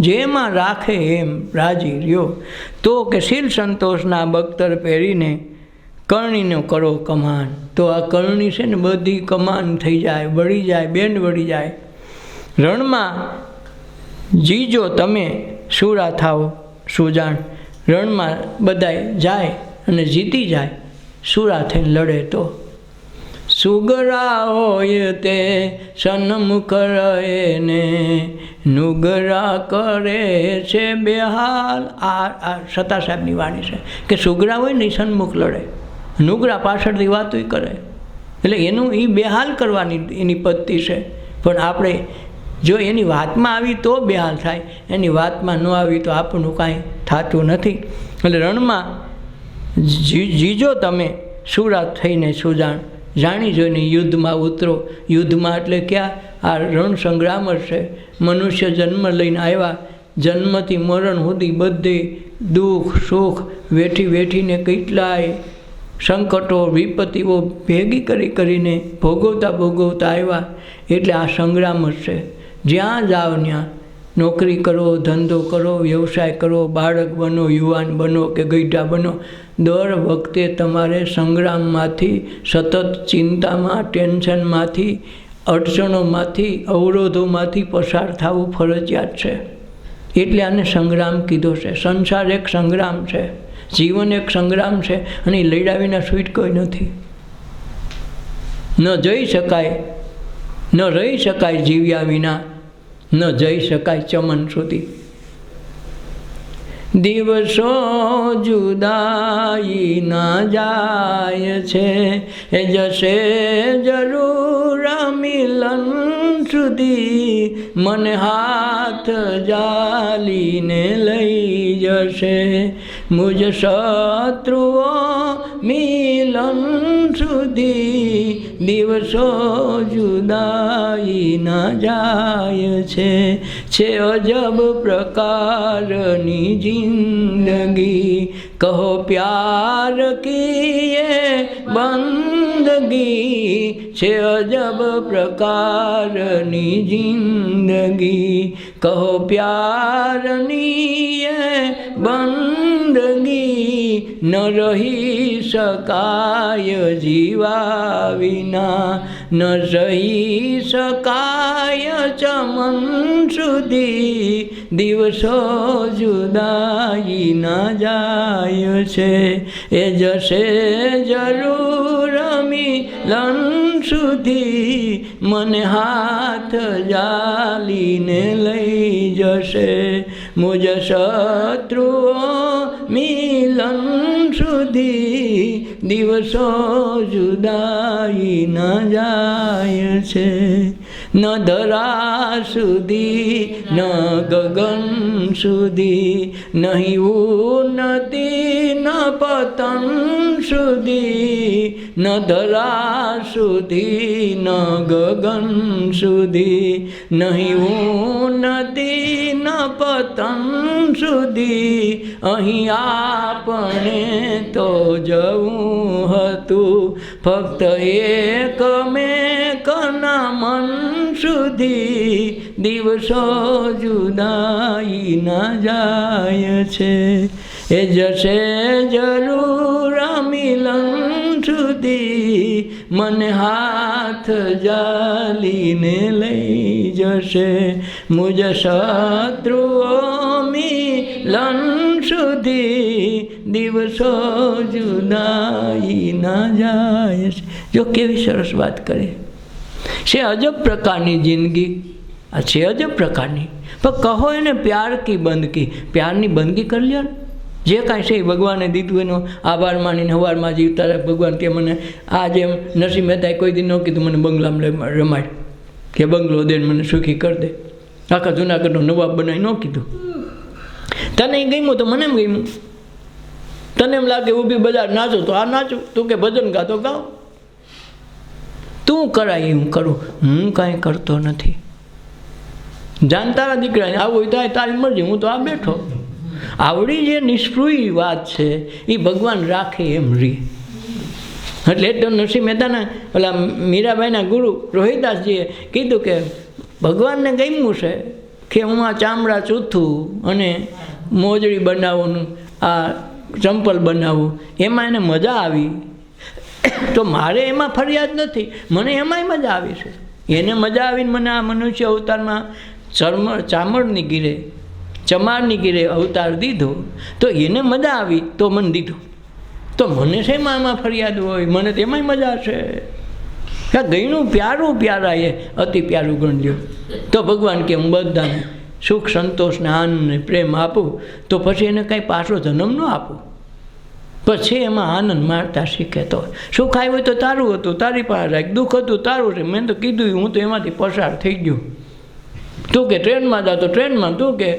A: જેમાં રાખે એમ રાજી રહ્યો. તો કે શીલ સંતોષના બખ્તર પહેરીને કરણીનો કરો કમાન. તો આ કરણી છે ને બધી કમાન થઈ જાય, વળી જાય, બેન્ડ વળી જાય. રણમાં જીજો તમે સુરા થાઓ સુજાણ. રણમાં બધાય જાય અને જીતી જાય, સુરા થઈને લડે તો. સુગરા હોય તે સન્મુખ રહે ને નુગરા કરે છે બેહાલ. આ સતા સાહેબની વાણી છે કે સુગરા હોય ને એ સન્મુખ લડે, નુગરા પાછળથી વાતોય કરે. એટલે એનું એ બેહાલ કરવાની એની પદ્ધતિ છે. પણ આપણે જો એની વાતમાં આવી તો બેહાલ થાય, એની વાતમાં ન આવી તો આપણું કાંઈ થતું નથી. એટલે રણમાં જીજો તમે સુરા થઈને સુજાણ. જાણી જોઈને યુદ્ધમાં ઉતરો. યુદ્ધમાં એટલે ક્યાં? આ રણ સંગ્રામ જ છે. મનુષ્ય જન્મ લઈને આવ્યા, જન્મથી મરણ સુધી બધે દુઃખ સુખ વેઠીને કેટલાય સંકટો વિપત્તિઓ ભેગી કરીને ભોગવતા આવ્યા. એટલે આ સંગ્રામ જ છે. જ્યાં જાઓ ત્યાં નોકરી કરો, ધંધો કરો, વ્યવસાય કરો, બાળક બનો, યુવાન બનો કે ગઈઢા બનો, દર વખતે તમારે સંગ્રામમાંથી, સતત ચિંતામાં, ટેન્શનમાંથી, અડચણોમાંથી, અવરોધોમાંથી પસાર થવું ફરજિયાત છે. એટલે આને સંગ્રામ કીધો છે. સંસાર એક સંગ્રામ છે, જીવન એક સંગ્રામ છે, અને લડ્યા વિના છૂટ કોઈ નથી. ન જઈ શકાય, ન રહી શકાય જીવ્યા વિના, ન જઈ શકાય ચમન સુધી. દિવસો જુદાઈ ના જાય છે, એ જશે જરૂર મિલન સુધી. મને હાથ જાલીને લઈ જશે મુજ શત્રુઓ મિલન સુધી. દિવસો જુદાઈ ના જાય છે અજબ પ્રકારની જિંદગી. કહો પ્યાર કી ये બંદગી. છે અજબ પ્રકારની જિંદગી. કહો પ્યારની ये બંદગી. ન રહી શકાય જીવા વિના, ન રહી શકાય ચમન સુધી. દિવસો જુદાઈ ના જાય છે, એ જશે જરૂર મિલન સુધી. મને હાથ જાલીને લઈ જશે મુજ શત્રુઓ મિલન સુધી. દિવસો જુદાઈ ના જાય છે. ન ધરા સુધી, ન ગગન સુધી, નહીં ઉન્નતિ ન પતન સુધી. ન ધરા સુધી, ન ગગન સુધી, નહીં ઉન્નતિ ન પતન સુધી. અહીં આપણે તો જવું હતું ફક્ત એકમેકના મન સુધી. દિવસો જુદાઈ ના જાય છે, એ જશે જરૂર મિલન સુધી. મને હાથ જાલીને લઈ જશે મુજ શત્રુઓ મિલન સુધી. દિવસો જુદાઈ ના જાય છે. જો કેવી સરસ વાત કરી છે. અજબ પ્રકારની જિંદગી, આ છે અજબ પ્રકારની. પણ કહો એને પ્યાર કી બંદગી. પ્યારની બંદગી કરી લ્યો ને. જે કાંઈ છે એ ભગવાને દીધું એનો આભાર માનીને સવારમાં જીવતા રહે. ભગવાન કે મને આ જેમ નરસિંહ મહેતાએ કોઈ દી ન કીધું મને બંગલામાં રમાડ કે બંગલો દે મને સુખી કરી દે. આખા જૂનાગઢનો નવાબ બનાવી ન કીધું. તને એ ગમ્યું તો મને એમ ગમ્યું. તને એમ લાગે ઊભી બજાર નાચો તો આ નાચું, તું કે ભજન ગાતો ગાઓ. તું કરાય એ હું કરું, હું કાંઈ કરતો નથી. જાણ તારા દીકરાને આવું હોય તો તારી મરજી, હું તો આ બેઠો. આવડી જે નિષ્ફૃય વાત છે એ ભગવાન રાખે એમ રી. એટલે તો નરસિંહ મહેતાના ઓલા મીરાબાઈના ગુરુ રોહિદાસજીએ કીધું કે ભગવાનને ગમ્યું છે કે હું આ ચામડા ચૂથું અને મોજડી બનાવું, આ ચંપલ બનાવું, એમાં એને મજા આવી. તો મારે એમાં ફરિયાદ નથી, મને એમાંય મજા આવી છે. એને મજા આવીને મને આ મનુષ્ય અવતારમાં ચામડની ગીરે, ચમારની ગીરે અવતાર દીધો, તો એને મજા આવી તો મને દીધો. તો મને શેમાં આમાં ફરિયાદ હોય? મને તેમાંય મજા છે. ગયનું પ્યારું પ્યારા એ અતિ પ્યારું ગણજો. તો ભગવાન કે હું બધાને સુખ સંતોષ ને આનંદ ને પ્રેમ આપું, તો પછી એને કંઈ પાછો જન્મ ન આપું. પછી એમાં આનંદ માણતા શીખે. તો સુખ આવ્યું હોય તો તારું હતું, તારી પાસે રાખ. દુઃખ હતું તારું છે, મેં તો કીધું, હું તો એમાંથી પસાર થઈ ગયો. તું કે ટ્રેનમાં જા તો ટ્રેનમાં, તું કે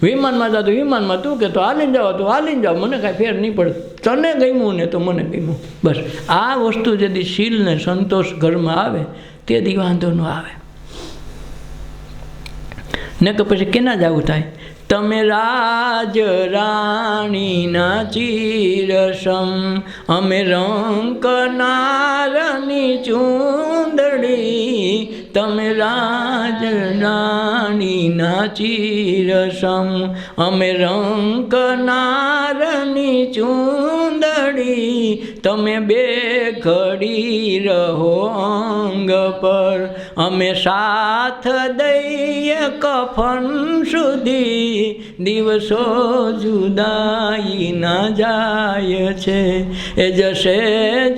A: વિમાનમાં જાઓ તો વિમાનમાં, તું કે તો હાલીને જાઓ તો હાલીને જાઓ, મને કાંઈ ફેર નહીં પડે, તને ગમ્યું ને તો મને ગમ્યું. બસ આ વસ્તુ જેથી શીલ ને સંતોષ ઘરમાં આવે તેથી વાંધો ન આવે. ને કે પછી કેના જવું થાય? તમે રાજ રાણીના ચીરસમ, અમે રંક નારની ચૂંદડી. તમે રાજ રાણીના ચીરસમ, અમે રંક નારની ચૂંદડી. તમે બે ઘડી રહો અંગ પર, અમે સાથ દઈએ કફન સુધી. દિવસો જુદાઈ ના જાય છે, એ જશે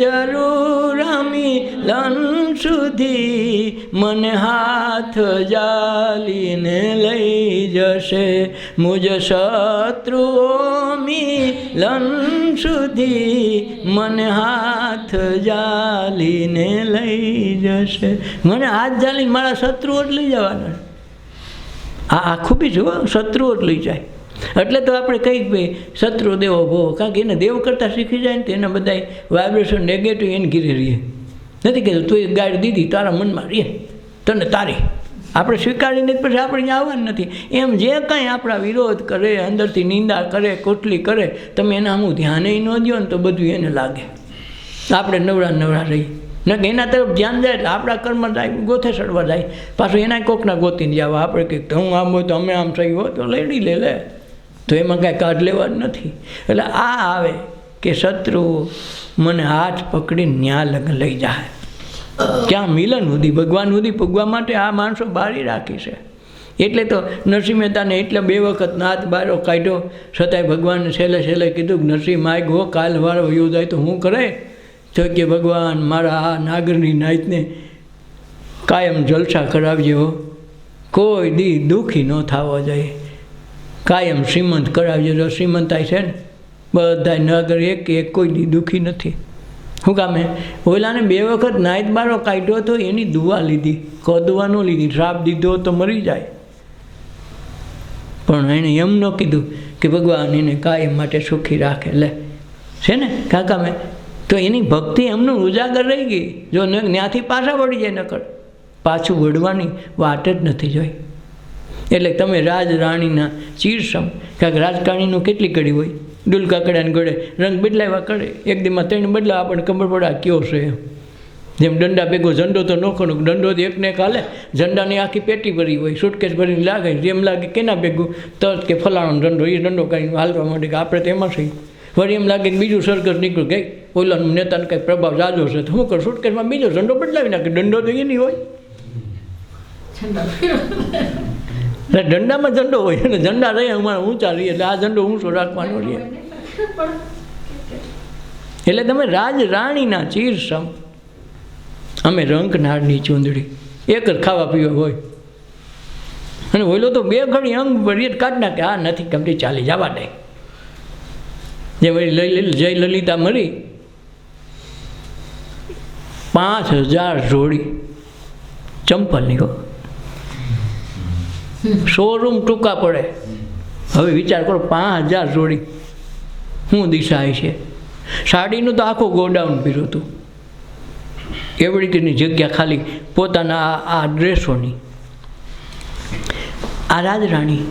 A: જરૂર મિલન સુધી. મને હાથ જાલીને લઈ જશે મુજ શત્રુઓ મિલન સુધી. મને હાથ જાલીને લઈ જશે, મને હાથ જાલીને મારા શત્રુઓ જ લઈ જવાના. આ ખૂબી જુઓ, શત્રુઓ જ લઈ જાય. એટલે તો આપણે કહીએ ભાઈ શત્રુ દેવો ભો, કારણ કે એને દેવ કરતાં શીખી જાય ને તો એના બધા વાઇબ્રેશન નેગેટિવ એને ઘીરે રહીએ. નથી કહેતું તું એક ગાડી દીધી તારા મનમાં રહીએ, તને તારી આપણે સ્વીકારીને જ પછી આપણે અહીંયા આવવાનું નથી. એમ જે કાંઈ આપણા વિરોધ કરે, અંદરથી નિંદા કરે, કોટલી કરે, તમે એના હું ધ્યાને ન દો ને તો બધું એને લાગે. આપણે નવરા રહીએ ને એના તરફ ધ્યાન જાય એટલે આપણા કર્મ જાય, ગોથે સડવા જાય. પાછું એના કોકના ગોતીને જાવ. આપણે કંઈક હું આમ હોય તો અમે આમ થઈ હોય તો લડી લે તો એમાં કાંઈ કાઢ લેવા જ નથી. એટલે આ આવે કે શત્રુ મને હાથ પકડીને ન્યા લઈ જાય. ક્યાં મિલન સુધી, ભગવાન સુધી પૂગવા માટે આ માણસો બારી રાખી છે. એટલે તો નરસિંહ મહેતાને એટલે 2 વખત નાથ બારો કાઢ્યો, છતાંય ભગવાનને છેલ્લે કીધું કે નરસિંહ માય ગો કાલ વાળો વયો જાય તો હું કરે? તો કે ભગવાન મારા આ નાગરની નાઈતને કાયમ જલસા કરાવજો, કોઈ દી દુઃખી ન થવો જોઈએ, કાયમ શ્રીમંત કરાવજો. જો શ્રીમંતાઈ છે ને બધા નાગર એક કોઈ દી દુઃખી નથી. શું કામે? ઓલાને 2 વખત નાઈત બારો કાઢ્યો તો એની દુઆ લીધી, દુઆ ન લીધી, શ્રાપ દીધો તો મરી જાય. પણ એણે એમ ન કીધું કે ભગવાન એને કાયમ માટે સુખી રાખે. લે છે ને કાકા મેં તો એની ભક્તિ એમનું ઉજાગર રહી ગઈ. જો ત્યાંથી પાછા વળી જાય, નકર પાછું વળવાની વાટ જ નથી જોઈ. એટલે તમે રાજ રાણીના ચીરસમ, કારણ કે રાજકારણીનું કેટલી કડી હોય, ડુલ કાકડાને ગળે રંગ બદલાવ્યા કરે, એક દીમાં 3 બદલા આપણને ખબર પડે આ કયો છે. જેમ દંડા ભેગો ઝંડો તો નોખો દંડો એકને કાલે ઝંડાની આખી પેટી ભરી હોય, સુટકેસ ભરીને લાગે, જેમ લાગે કેના ભેગું તરત કે ફલાણો દંડો, એ દંડો કાઢીને હાલવા માંડે કે આપણે તો એમાં થઈ. વળી એમ લાગે કે બીજું સરઘસ નીકળ્યું ગઈ, ઓલાનું નેતાને કંઈ પ્રભાવ જાજો છે તો હું કરું, સુટકેસમાં બીજો ઝંડો બદલાવી નાખે. દંડો તો એની હોય, દંડામાં ઝંડો હોય અને ઝંડા રહે અમારા ઊંચા રહીએ એટલે આ ઝંડો ઊંચો રાખવાનો રહીએ. એટલે તમે રાજ રાણીના ચીરસમ, અમે રંકનારની ચૂંદડી. એક જ ખાવા પીવા હોય અને ઓલો તો 2 ઘડી અંગ ભરીએ કાઢ નાખે, આ નથી ગમતી ચાલી જવા દે. જે વળી જય લલિતા મરી 5000 જોડી ચંપલની હો, શોરૂમ ટૂંકા પડે. હવે વિચાર કરો 5000 જોડી શું દિશા છે. સાડીનું તો આખું ગોડાઉન પીર્યું હતું, એવડી તેની જગ્યા ખાલી પોતાના આ ડ્રેસોની. આ રાજરાણી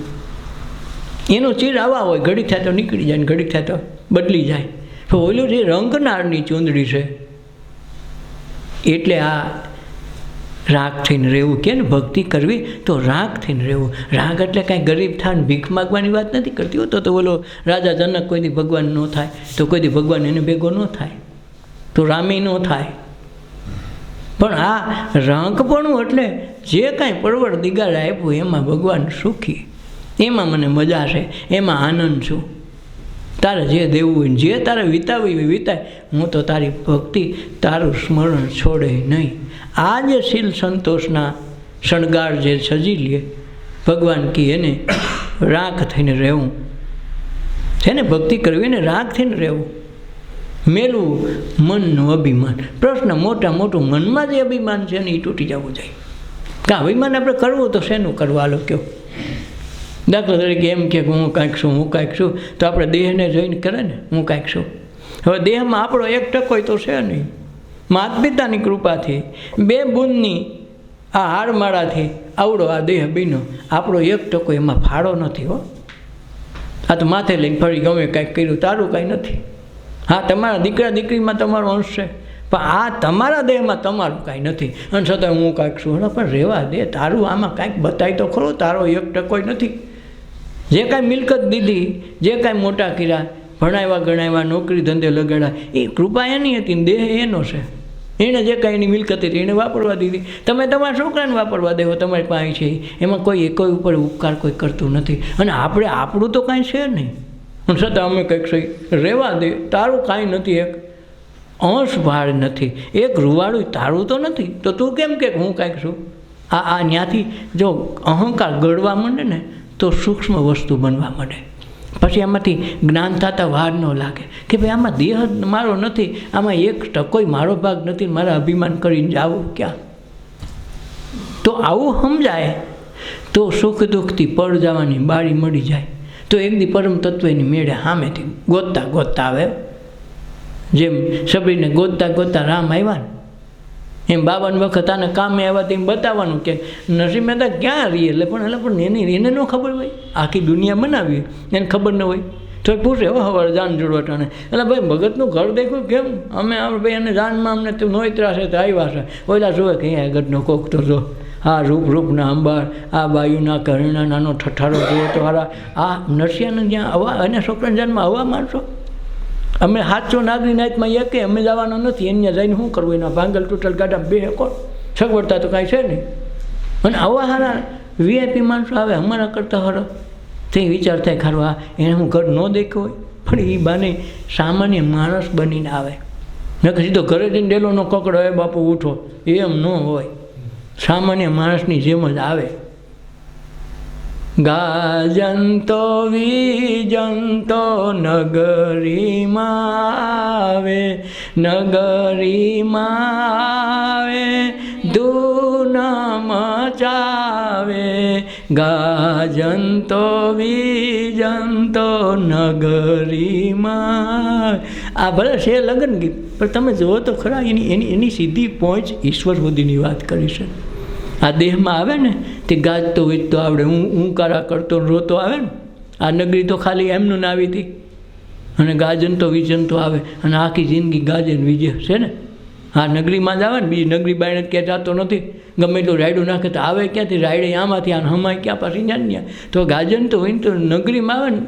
A: એનો ચીર આવા હોય, ઘડીક થાય તો નીકળી જાય ને ઘડીક થાય તો બદલી જાય. તો ઓલું જે રંગનારની ચૂંદડી છે એટલે આ રાગ થઈને રહેવું. કે ને ભક્તિ કરવી તો રાગ થઈને રહેવું. રાગ એટલે કાંઈ ગરીબ થાય ને ભીખ માગવાની વાત નથી કરતી હોતો. તો બોલો રાજા જનક કોઈ દી ભગવાન ન થાય તો કોઈ દી ભગવાન એને ભેગો ન થાય, તો રામી ન થાય. પણ આ રાંકપણું એટલે જે કાંઈ પરવડ દિગાર આપ્યું એમાં ભગવાન સુખી, એમાં મને મજા છે, એમાં આનંદ છું. તારે જે દેવું હોય જે તારે વિતાવી હોય વિતાય, હું તો તારી ભક્તિ તારું સ્મરણ છોડે નહીં. આ જે શીલ સંતોષના શણગાર જે સજી લે ભગવાન કી એને રાખ થઈને રહેવું છે ને, ભક્તિ કરવી ને રાખ થઈને રહેવું. મેલું મનનું અભિમાન. પ્રશ્ન મોટું મનમાં જે અભિમાન છે ને એ તૂટી જવું જોઈએ. કે અભિમાન આપણે કરવું તો શેનું કરવા લો કયો. દાખલા તરીકે એમ કે હું કાંઈક છું, હું કાંઈક છું, તો આપણે દેહને જોઈને કરે ને હું કાંઈક છું. હવે દેહમાં આપણો 1% તો છે નહીં. માતા પિતાની કૃપાથી 2 બૂંદની આ હારમાળાથી આવડો આ દેહ બીનો, આપણો 1% એમાં ફાળો નથી હો. આ તો માથે લઈને ફરી ગમે કાંઈક કર્યું, તારું કાંઈ નથી. હા, તમારા દીકરા દીકરીમાં તમારો અંશ છે, પણ આ તમારા દેહમાં તમારું કાંઈ નથી. અને છતાં હું કાંઈક છું. પણ રહેવા દે, તારું આમાં કાંઈક બતાય તો ખરો, તારો 1% નથી. જે કાંઈ મિલકત દીધી, જે કાંઈ મોટા કર્યા, ભણાવ્યા ગણાવ્યા, નોકરી ધંધે લગાડ્યા, એ કૃપા એની હતી ને દેહ એનો છે. એણે જે કાંઈ એની મિલકત હતી એને વાપરવા દીધી. તમે તમારા છોકરાને વાપરવા દેવો, તમારી પાસે છે, એમાં કોઈ ઉપર ઉપકાર કોઈ કરતું નથી. અને આપણે આપણું તો કાંઈ છે નહીં, અને છતાં અમે કંઈક સહી રહેવા દે, તારું કાંઈ નથી, એક અંશ ભાર નથી, એક રૂવાડું તારું તો નથી, તો તું કેમ કે હું કાંઈક છું. આ ત્યાંથી જો અહંકાર ગળવા માંડે ને તો સૂક્ષ્મ વસ્તુ બનવા માંડે. પછી આમાંથી જ્ઞાન થતાં વાર ન લાગે કે ભાઈ આમાં દેહ મારો નથી, આમાં 1% મારો ભાગ નથી, મારા અભિમાન કરીને જાવું ક્યાં. તો આવું સમજાય તો સુખ દુઃખથી પડ જવાની બારી મળી જાય. તો એક દી પરમ તત્વની મેળે સામેથી ગોતતા ગોતતા આવે. જેમ સબરીને ગોતતા ગોતતા રામ આવ્યા ને, એમ 52 વખત આને કામે આવ્યા તેમ બતાવવાનું કે નરસિંહ મહેતા ક્યાં રહીએ. એટલે પણ એને ન ખબર હોય, આખી દુનિયા બનાવી એને ખબર ન હોય. તો એ પૂછે હો સવારે જાન જોડવાટાને, એટલે ભાઈ ભગતનું ઘર દેખ્યું કેમ? અમે ભાઈ એને જાનમાં અમને તો નોતરા છે તો આવ્યા છે. ઓલા જોવે કે અહીંયા આગળનો કોક તો જો આ રૂપના અંબાર, આ બાયુના ઘરેણા નાનો ઠઠારો જોયો તો હારા આ નરસિંહને જ્યાં હવા અને છોકરાને જાનમાં હવા મારશો. અમે 700 નાગરી નાયતમાં એકે અમે જવાના નથી, એને જઈને શું કરવું? એના ભાંગલ તૂટલ ગાડામાં બે કોણ સગવડતા તો કાંઈ છે નહીં. અને આવા સારા VIP માણસો આવે અમારા કરતાં હરો, તે વિચાર થાય ખરવા એને હું ઘર ન દેખ્યો હોય, પણ એ બાને સામાન્ય માણસ બનીને આવે. મેં સીધો ઘરે જઈને ડેલોનો કકડો હોય બાપુ ઉઠો, એમ ન હોય, સામાન્ય માણસની જેમ જ આવે. ગાજંતો વિજંતો નગરીમાં આવે, નગરીમાં આવે ધૂન મચાવે. ગાજંતો વિજંતો નગરીમાં. આ ભલે છે લગ્ન ગીત, પણ તમે જુઓ તો ખરા એની સીધી પહોંચ ઈશ્વર સુધીની વાત કરી છે. આ દેહમાં આવે ને તે ગાજતો વીજતો આવડે, હું કારા કરતો રોતો આવે ને. આ નગરી તો ખાલી એમનું ના આવી હતી, અને ગાજનતો વિજનતો આવે, અને આખી જિંદગી ગાજે ને વિજે છે ને. આ નગરીમાં જ આવે ને, બીજી નગરી બાયણે ક્યાં જાતો નથી. ગમે એટલું રાયડું નાખે તો આવે ક્યાંથી? રાયડે આમાંથી આને હમાય ક્યાં પાછી ત્યાં. તો ગાજનતો હોય તો નગરીમાં આવે ને,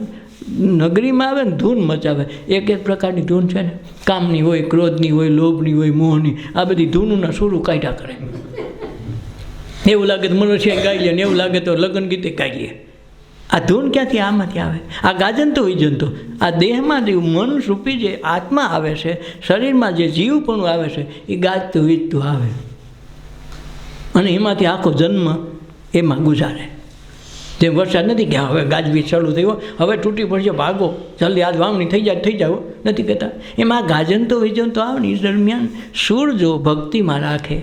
A: નગરીમાં આવે ને ધૂન મચાવે. એક પ્રકારની ધૂન છે ને, કામની હોય, ક્રોધની હોય, લોભની હોય, મોહની. આ બધી ધૂનોના સુરું કાઢ્યા કરે. એવું લાગે તો મનુષ્ય ગાઈ લે, ને એવું લાગે તો લગ્ન ગીતે ગાઈ લે. આ ધૂન ક્યાંથી? આમાંથી આવે. આ ગાજનતો વિજનતો આ દેહમાં જે મન રૂપી જે આત્મા આવે છે, શરીરમાં જે જીવપણું આવે છે, એ ગાજતું વીજતું આવે, અને એમાંથી આખો જન્મ એમાં ગુજારે. જેમ વરસાદ નથી કે હવે ગાજવીજ ચાલુ થયો, હવે તૂટી પડશે, ભાગો જલ્દી, આજ વાવણી થઈ જાવ નથી કહેતા. એમાં ગાજનતો વિજનતો આવે ને, એ દરમિયાન સૂર જો ભક્તિમાં રાખે,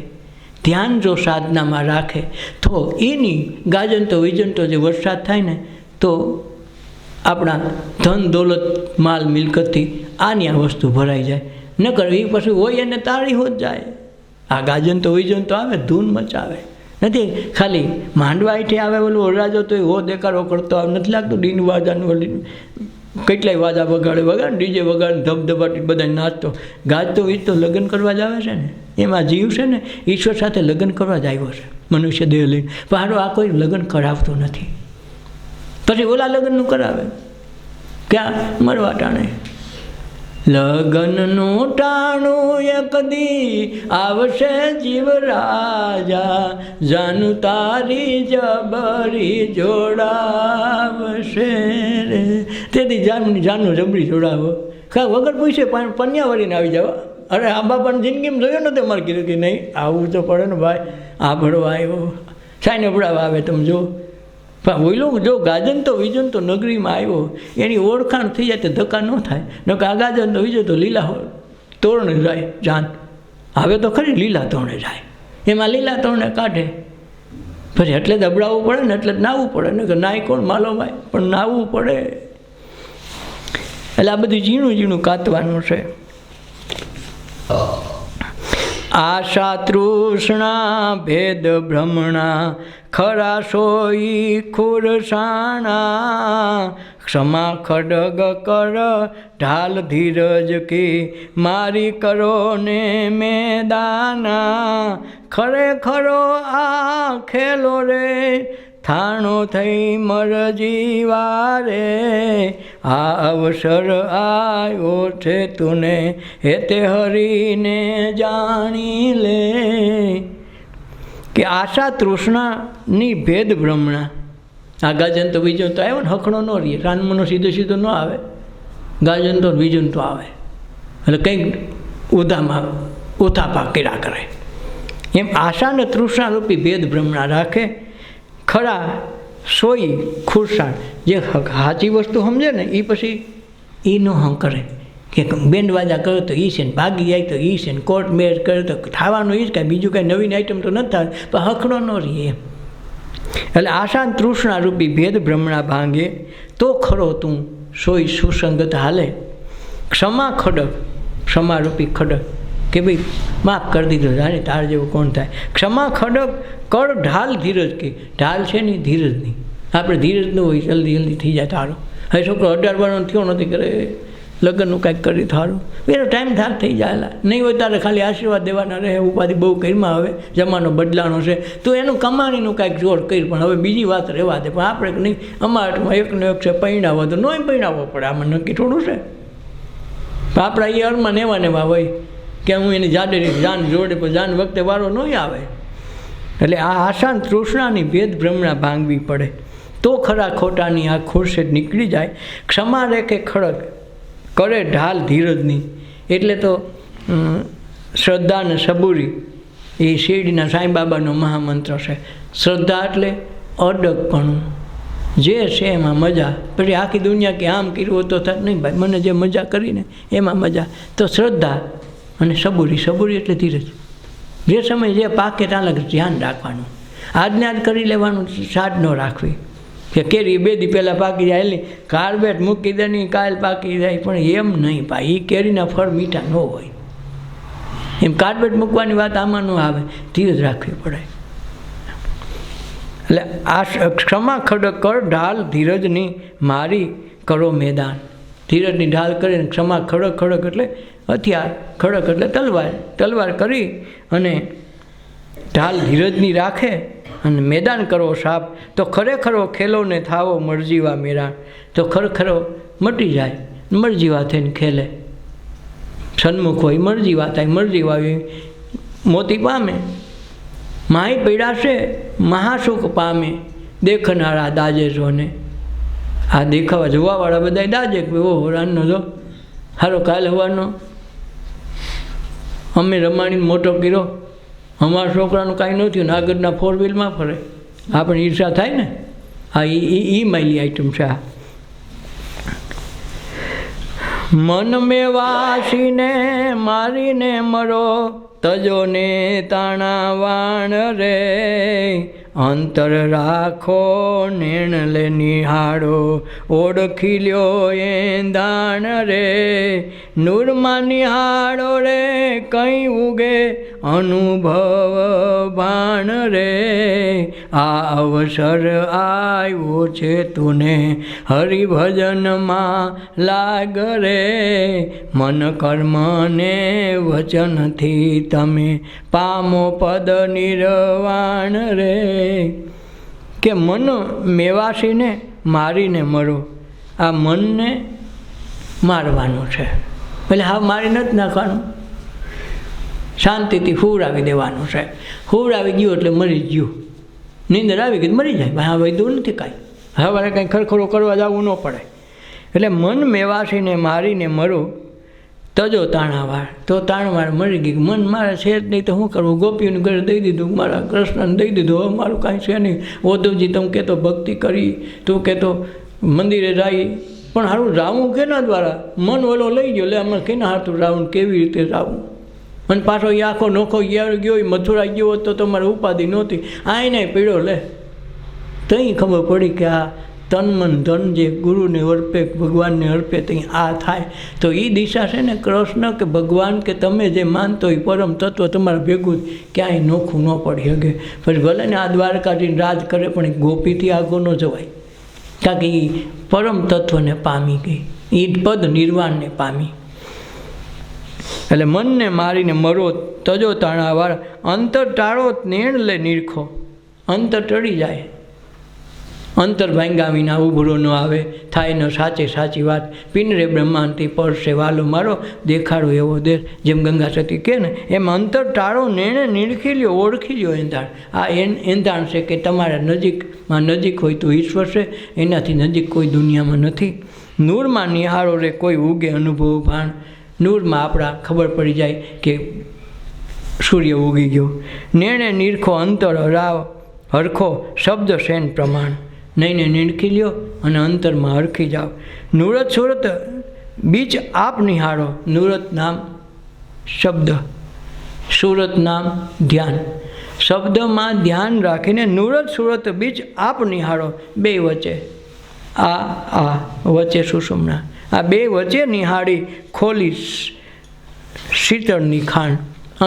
A: ધ્યાન જો સાધનામાં રાખે, તો એની ગાજનતો વિજનતો જે વરસાદ થાય ને, તો આપણા ધન દોલત માલ મિલકતથી આની આ વસ્તુ ભરાઈ જાય. ન કરવી પછી હોય એને તાળી હોત જાય. આ ગાજનતો વિજનતો આવે, ધૂન મચાવે. નથી ખાલી માંડવા હેઠે આવે ઓલું વરરાજો તો હો દેખાડો કરતો આવે, નથી લાગતું ડીન વાજાનું કેટલાય વાજા વગાડે ડીજે વગાડે ધબધબાટી બધા નાચતો ગાજતો વીજતો લગ્ન કરવા જ આવે છે ને. એમાં જીવ છે ને ઈશ્વર સાથે લગ્ન કરવા જ આવ્યો છે મનુષ્ય દેહ લઈને. પણ આ કોઈ લગ્ન કરાવતો નથી, પછી ઓલા લગ્નનું કરાવે ક્યાં? મરવા ટાણે. લગ્નનું ટાણું એક દી આવશે જીવ રાજા, જાનું તારી જબરી જોડાવશે રે. તેથી જાનનું જબરી જોડાવો, કા વગર પૂછે પન્યા વળીને આવી જાવ. અરે આ બાપાની જિંદગીમાં જોયો નથી અમારે કીધું કે નહીં આવવું તો પડે ને ભાઈ. આ ભળવા આવ્યો, સાઈને ભળાવા આવે, તમે જો. પણ ઓઈલું જો ગાજનતો વિજનતો નગરીમાં આવ્યો, એની ઓળખાણ થઈ જાય તો ધક્કા ન થાય. ન કે આ ગાજનતો વિજનતો લીલા તોરણે જાય જાન. હવે તો ખરી લીલા તોરણે જાય, એમાં લીલા તોરણે કાઢે. પછી એટલે દબડાવવું પડે ને એટલે જ નાહવું પડે ને કે નાય કોણ માલોમાય પણ નાહવું પડે. એટલે આ બધું ઝીણું ઝીણું કાતવાનું છે. આશા તૃષ્ણા ભેદ ભ્રમણા ખરા સોઈ ખુરસાણા ક્ષમા ખડગ કર ઢાલ ધીરજ કી મારી કરો ને મેદાના ખરેખરો આ ખેલો રે થાણો થઈ મર જીવારે આ અવસર આવ્યો છે તુને હેતે હરીને જાણી લે. કે આશા તૃષ્ણાની ભેદ ભ્રમણા આ ગાજન તો બીજો તો આવ્યો ને હખણો ન રહીએ રાનમનો સીધો સીધો ન આવે ગાજન તો બીજું તો આવે એટલે કંઈક ઉધામાં ઉથાપા કર્યા કરે એમ આશા ને તૃષ્ણા રૂપી ભેદ ભ્રમણા રાખે ખરા સોઈ ખુરસાણ જે સાચી વસ્તુ સમજે ને એ પછી એ ન હં કરે કે બેન્ડ વાજા કરે તો એ છે ને ભાગી જાય તો એ છે ને કોર્ટ મેરેજ કરે તો થવાનું એ જ કાંઈ બીજું કાંઈ નવીન આઈટમ તો નથી થાય પણ હખણો ન રહીએ એમ. એટલે આશા તૃષ્ણા રૂપી ભેદ ભ્રમણા ભાંગે તો ખરો તું સોઈ સુસંગત હાલે. ક્ષમા ખડક ક્ષમારૂપી ખડક કે ભાઈ માફ કરી દીધો જાણે તાર જેવું કોણ થાય. ક્ષમા ખડક કર ઢાલ ધીરજ કે ઢાલ છે ને ધીરજની આપણે ધીરજ ન હોય જલ્દી જલ્દી થઈ જાય તારો. હવે છોકરો 18 વર્ષનો થયો નથી કરે લગ્નનું કાંઈક કરી થારું એનો ટાઈમ થાર થઈ જાય નહીં હોય તારે ખાલી આશીર્વાદ દેવાના રહે ઉપાધિ બહુ કરીમાં હવે જમાનો બદલાનો છે તો એનું કમાણીનું કાંઈક જોર કરી પણ હવે બીજી વાત રહેવા દે પણ આપણે નહીં અમારામાં એકનો એક છે પૈણાવો તો નહીં પૈણાવવો પડે આમાં નક્કી થોડું છે આપણા એ અરમાં નેવા હોય કે હું એની જાડેરી જાન જોડે પણ જાન વખતે વારો નહીં આવે. એટલે આ આશા તૃષ્ણાની ભેદ ભ્રમણા ભાંગવી પડે તો ખરા ખોટાની આ ખુરશે નીકળી જાય. ક્ષમા રેખે ખડક કરે ઢાલ ધીરજની એટલે તો શ્રદ્ધા અને સબૂરી એ શિરડીના સાંઈબાબાનો મહામંત્ર છે. શ્રદ્ધા એટલે અડગપણું જે છે એમાં મજા પછી આખી દુનિયા કે આમ કર્યું તો થાય નહીં ભાઈ મને જે મજા કરીને એમાં મજા તો શ્રદ્ધા અને સબૂરી સબૂરી એટલે ધીરજ જે સમય જે પાકે ત્યાં ધ્યાન રાખવાનું આજને આજ કરી લેવાનું સાજ ન રાખવી કે કેરી 2 દી પહેલાં પાકી જાય એટલે કાર્બેટ મૂકી દે નહીં કાલ પાકી જાય પણ એમ નહીં ભાઈ એ કેરીના ફળ મીઠા ન હોય એમ કાર્બેટ મૂકવાની વાત આમાં ન આવે ધીરજ રાખવી પડે. એટલે આ ક્ષમા ખડક કર ઢાલ ધીરજની મારી કરો મેદાન ધીરજની ઢાલ કરીને ક્ષમા ખડક ખડક એટલે હથિયાર ખડક એટલે તલવાર કરી અને ઢાલ ધીરજની રાખે અને મેદાન કરો સાપ તો ખરેખરો ખેલોને થાવો મરજીવા મેરાણ તો ખરેખરો મટી જાય મરજીવા થઈને ખેલે સન્મુખ હોય મરજીવા થાય મરજીવા મોતી પામે માહી પીડાશે મહાસુખ પામે દેખનારા દાજે જોને આ દેખાવા જોવાવાળા બધા દાજે કે ઓહો રાનનો જો હારો કાલ હવાનો અમે રમાણીને મોટો કર્યો અમારા છોકરાનું કાંઈ ન થયું ને આગળના 4 વ્હીલમાં ફરે આપણે ઈર્ષા થાય ને હા એ માયલી આઈટમ છે. આ મન મેં વાસીને મારીને મરો તજો ને તાણા વાણ રે અંતર રાખો નેણલે નિહાળો ઓળખી લ્યો એ દાણ રે નૂરમાં નિહાળો રે કંઈ ઉગે અનુભવ ભાણ રે આ અવસર આવ્યો છે તુને હરિભજનમાં લાગ રે મન કર્મ ને વચનથી તમે પામો પદ નિર્વાણ રે. કે મન મેવાસીને મારીને મરો આ મનને મારવાનું છે એટલે હા મારી નથી નાખવાનું શાંતિથી હુવરાવી દેવાનું છે. હુવરાવી ગયું એટલે મરી ગયું નીંદર આવી ગઈ મરી જાય ભાઈ હા વૈદું નથી કાંઈ હવે કાંઈ ખરખરો કરવા જવું ન પડે. એટલે મન મેવાસીને મારીને મરો તજો તાણાવાળ તો તાણવાળ મરી ગઈ મન મારે છે જ નહીં તો શું કરવું ગોપીઓને ઘરે દઈ દીધું મારા કૃષ્ણને દઈ દીધું હવે મારું કાંઈ છે નહીં. ઓધવજી તમે કહેતો ભક્તિ કરી તું કહેતો મંદિરે જાય પણ સારું રાવું કેના દ્વારા મન ઓલો લઈ ગયો એટલે આમાં કેના હાથું રાવું કેવી રીતે રાવું અને પાછો એ આખો નોખો ગયો એ મથુરા ગયો હોત તો તમારે ઉપાધિ નહોતી. આ એને પીળો લે તઈ ખબર પડી કે આ તન મન ધન જે ગુરુને અર્પે ભગવાનને અર્પે ત્યાં આ થાય. તો એ દિશા છે ને કૃષ્ણ કે ભગવાન કે તમે જે માનતો એ પરમ તત્વ તમારા ભેગું ક્યાંય નોખું ન પડી શકે. પછી ભલે ને આ દ્વારકાજીને રાજ કરે પણ એ ગોપીથી આગો ન જવાય, કારણ કે એ પરમ તત્વને પામી ગઈ, એ પદ નિર્વાણને પામી. એટલે મનને મારીને મરો તજો તાણાવાળા, અંતર ટાળો નેણ લે નીરખો. અંતર ટળી જાય, અંતર ભાંગા વિના ઉભરો ન આવે, થાય ન સાચે સાચી વાત. પિનરે બ્રહ્માંડથી પરસે વાલો મારો, દેખાડો એવો દેશ. જેમ ગંગા સતી કહે ને એમ અંતર ટાળો નેણે નીરખી લ્યો, ઓળખી લ્યો એંધાણ. આ એંધાણ છે કે તમારા નજીકમાં નજીક હોય તો ઈશ્વર છે, એનાથી નજીક કોઈ દુનિયામાં નથી. નૂરમાં નિહાળો રે કોઈ ઉગે અનુભવ ભાણ. નૂરમાં આપણા ખબર પડી જાય કે સૂર્ય ઉગી ગયો. નેણે નીરખો અંતર હરાવ હરખો, શબ્દ શેન પ્રમાણ. નહીંને નીરખી લ્યો અને અંતરમાં હરખી જાઓ. નૂરત સુરત બીચ આપ નિહાળો. નૂરત નામ શબ્દ, સુરત નામ ધ્યાન. શબ્દમાં ધ્યાન રાખીને નૂરત સુરત બીચ આપ નિહાળો. બે વચ્ચે આ વચ્ચે સુષુમ્ના, આ બે વચ્ચે નિહાળી ખોલી શીતળની ખાણ.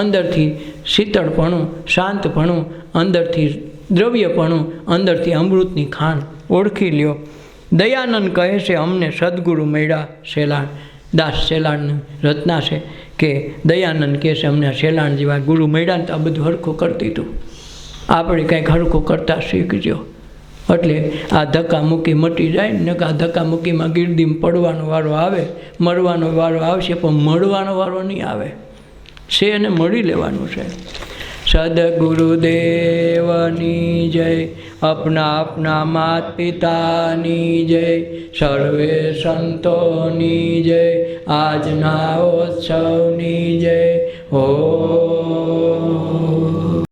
A: અંદરથી શીતળપણું, શાંતપણું, અંદરથી દ્રવ્યપણું, અંદરથી અમૃતની ખાણ ઓળખી લ્યો. દયાનંદ કહે છે અમને સદગુરુ મળ્યા શેલાણ. દાસ શેલાણની રચના છે કે દયાનંદ કહે છે અમને શેલાણ જેવા ગુરુ મળ્યા ને તો આ બધું હરખું કરતી હતું. આપણે કંઈક હરખું કરતા શીખજો. એટલે આ ધક્કામુક્કી મટી જાય ને, કે આ ધક્કામુક્કીમાં ગીરદીમાં પડવાનો વારો આવે, મરવાનો વારો આવશે, પણ મળવાનો વારો નહીં આવે. છે એને મળી લેવાનું છે. સદગુરુદેવની જય, અપના અપના માત પિતાની જય, સર્વે સંતોની જય, આજના ઉત્સવની જય. ઓ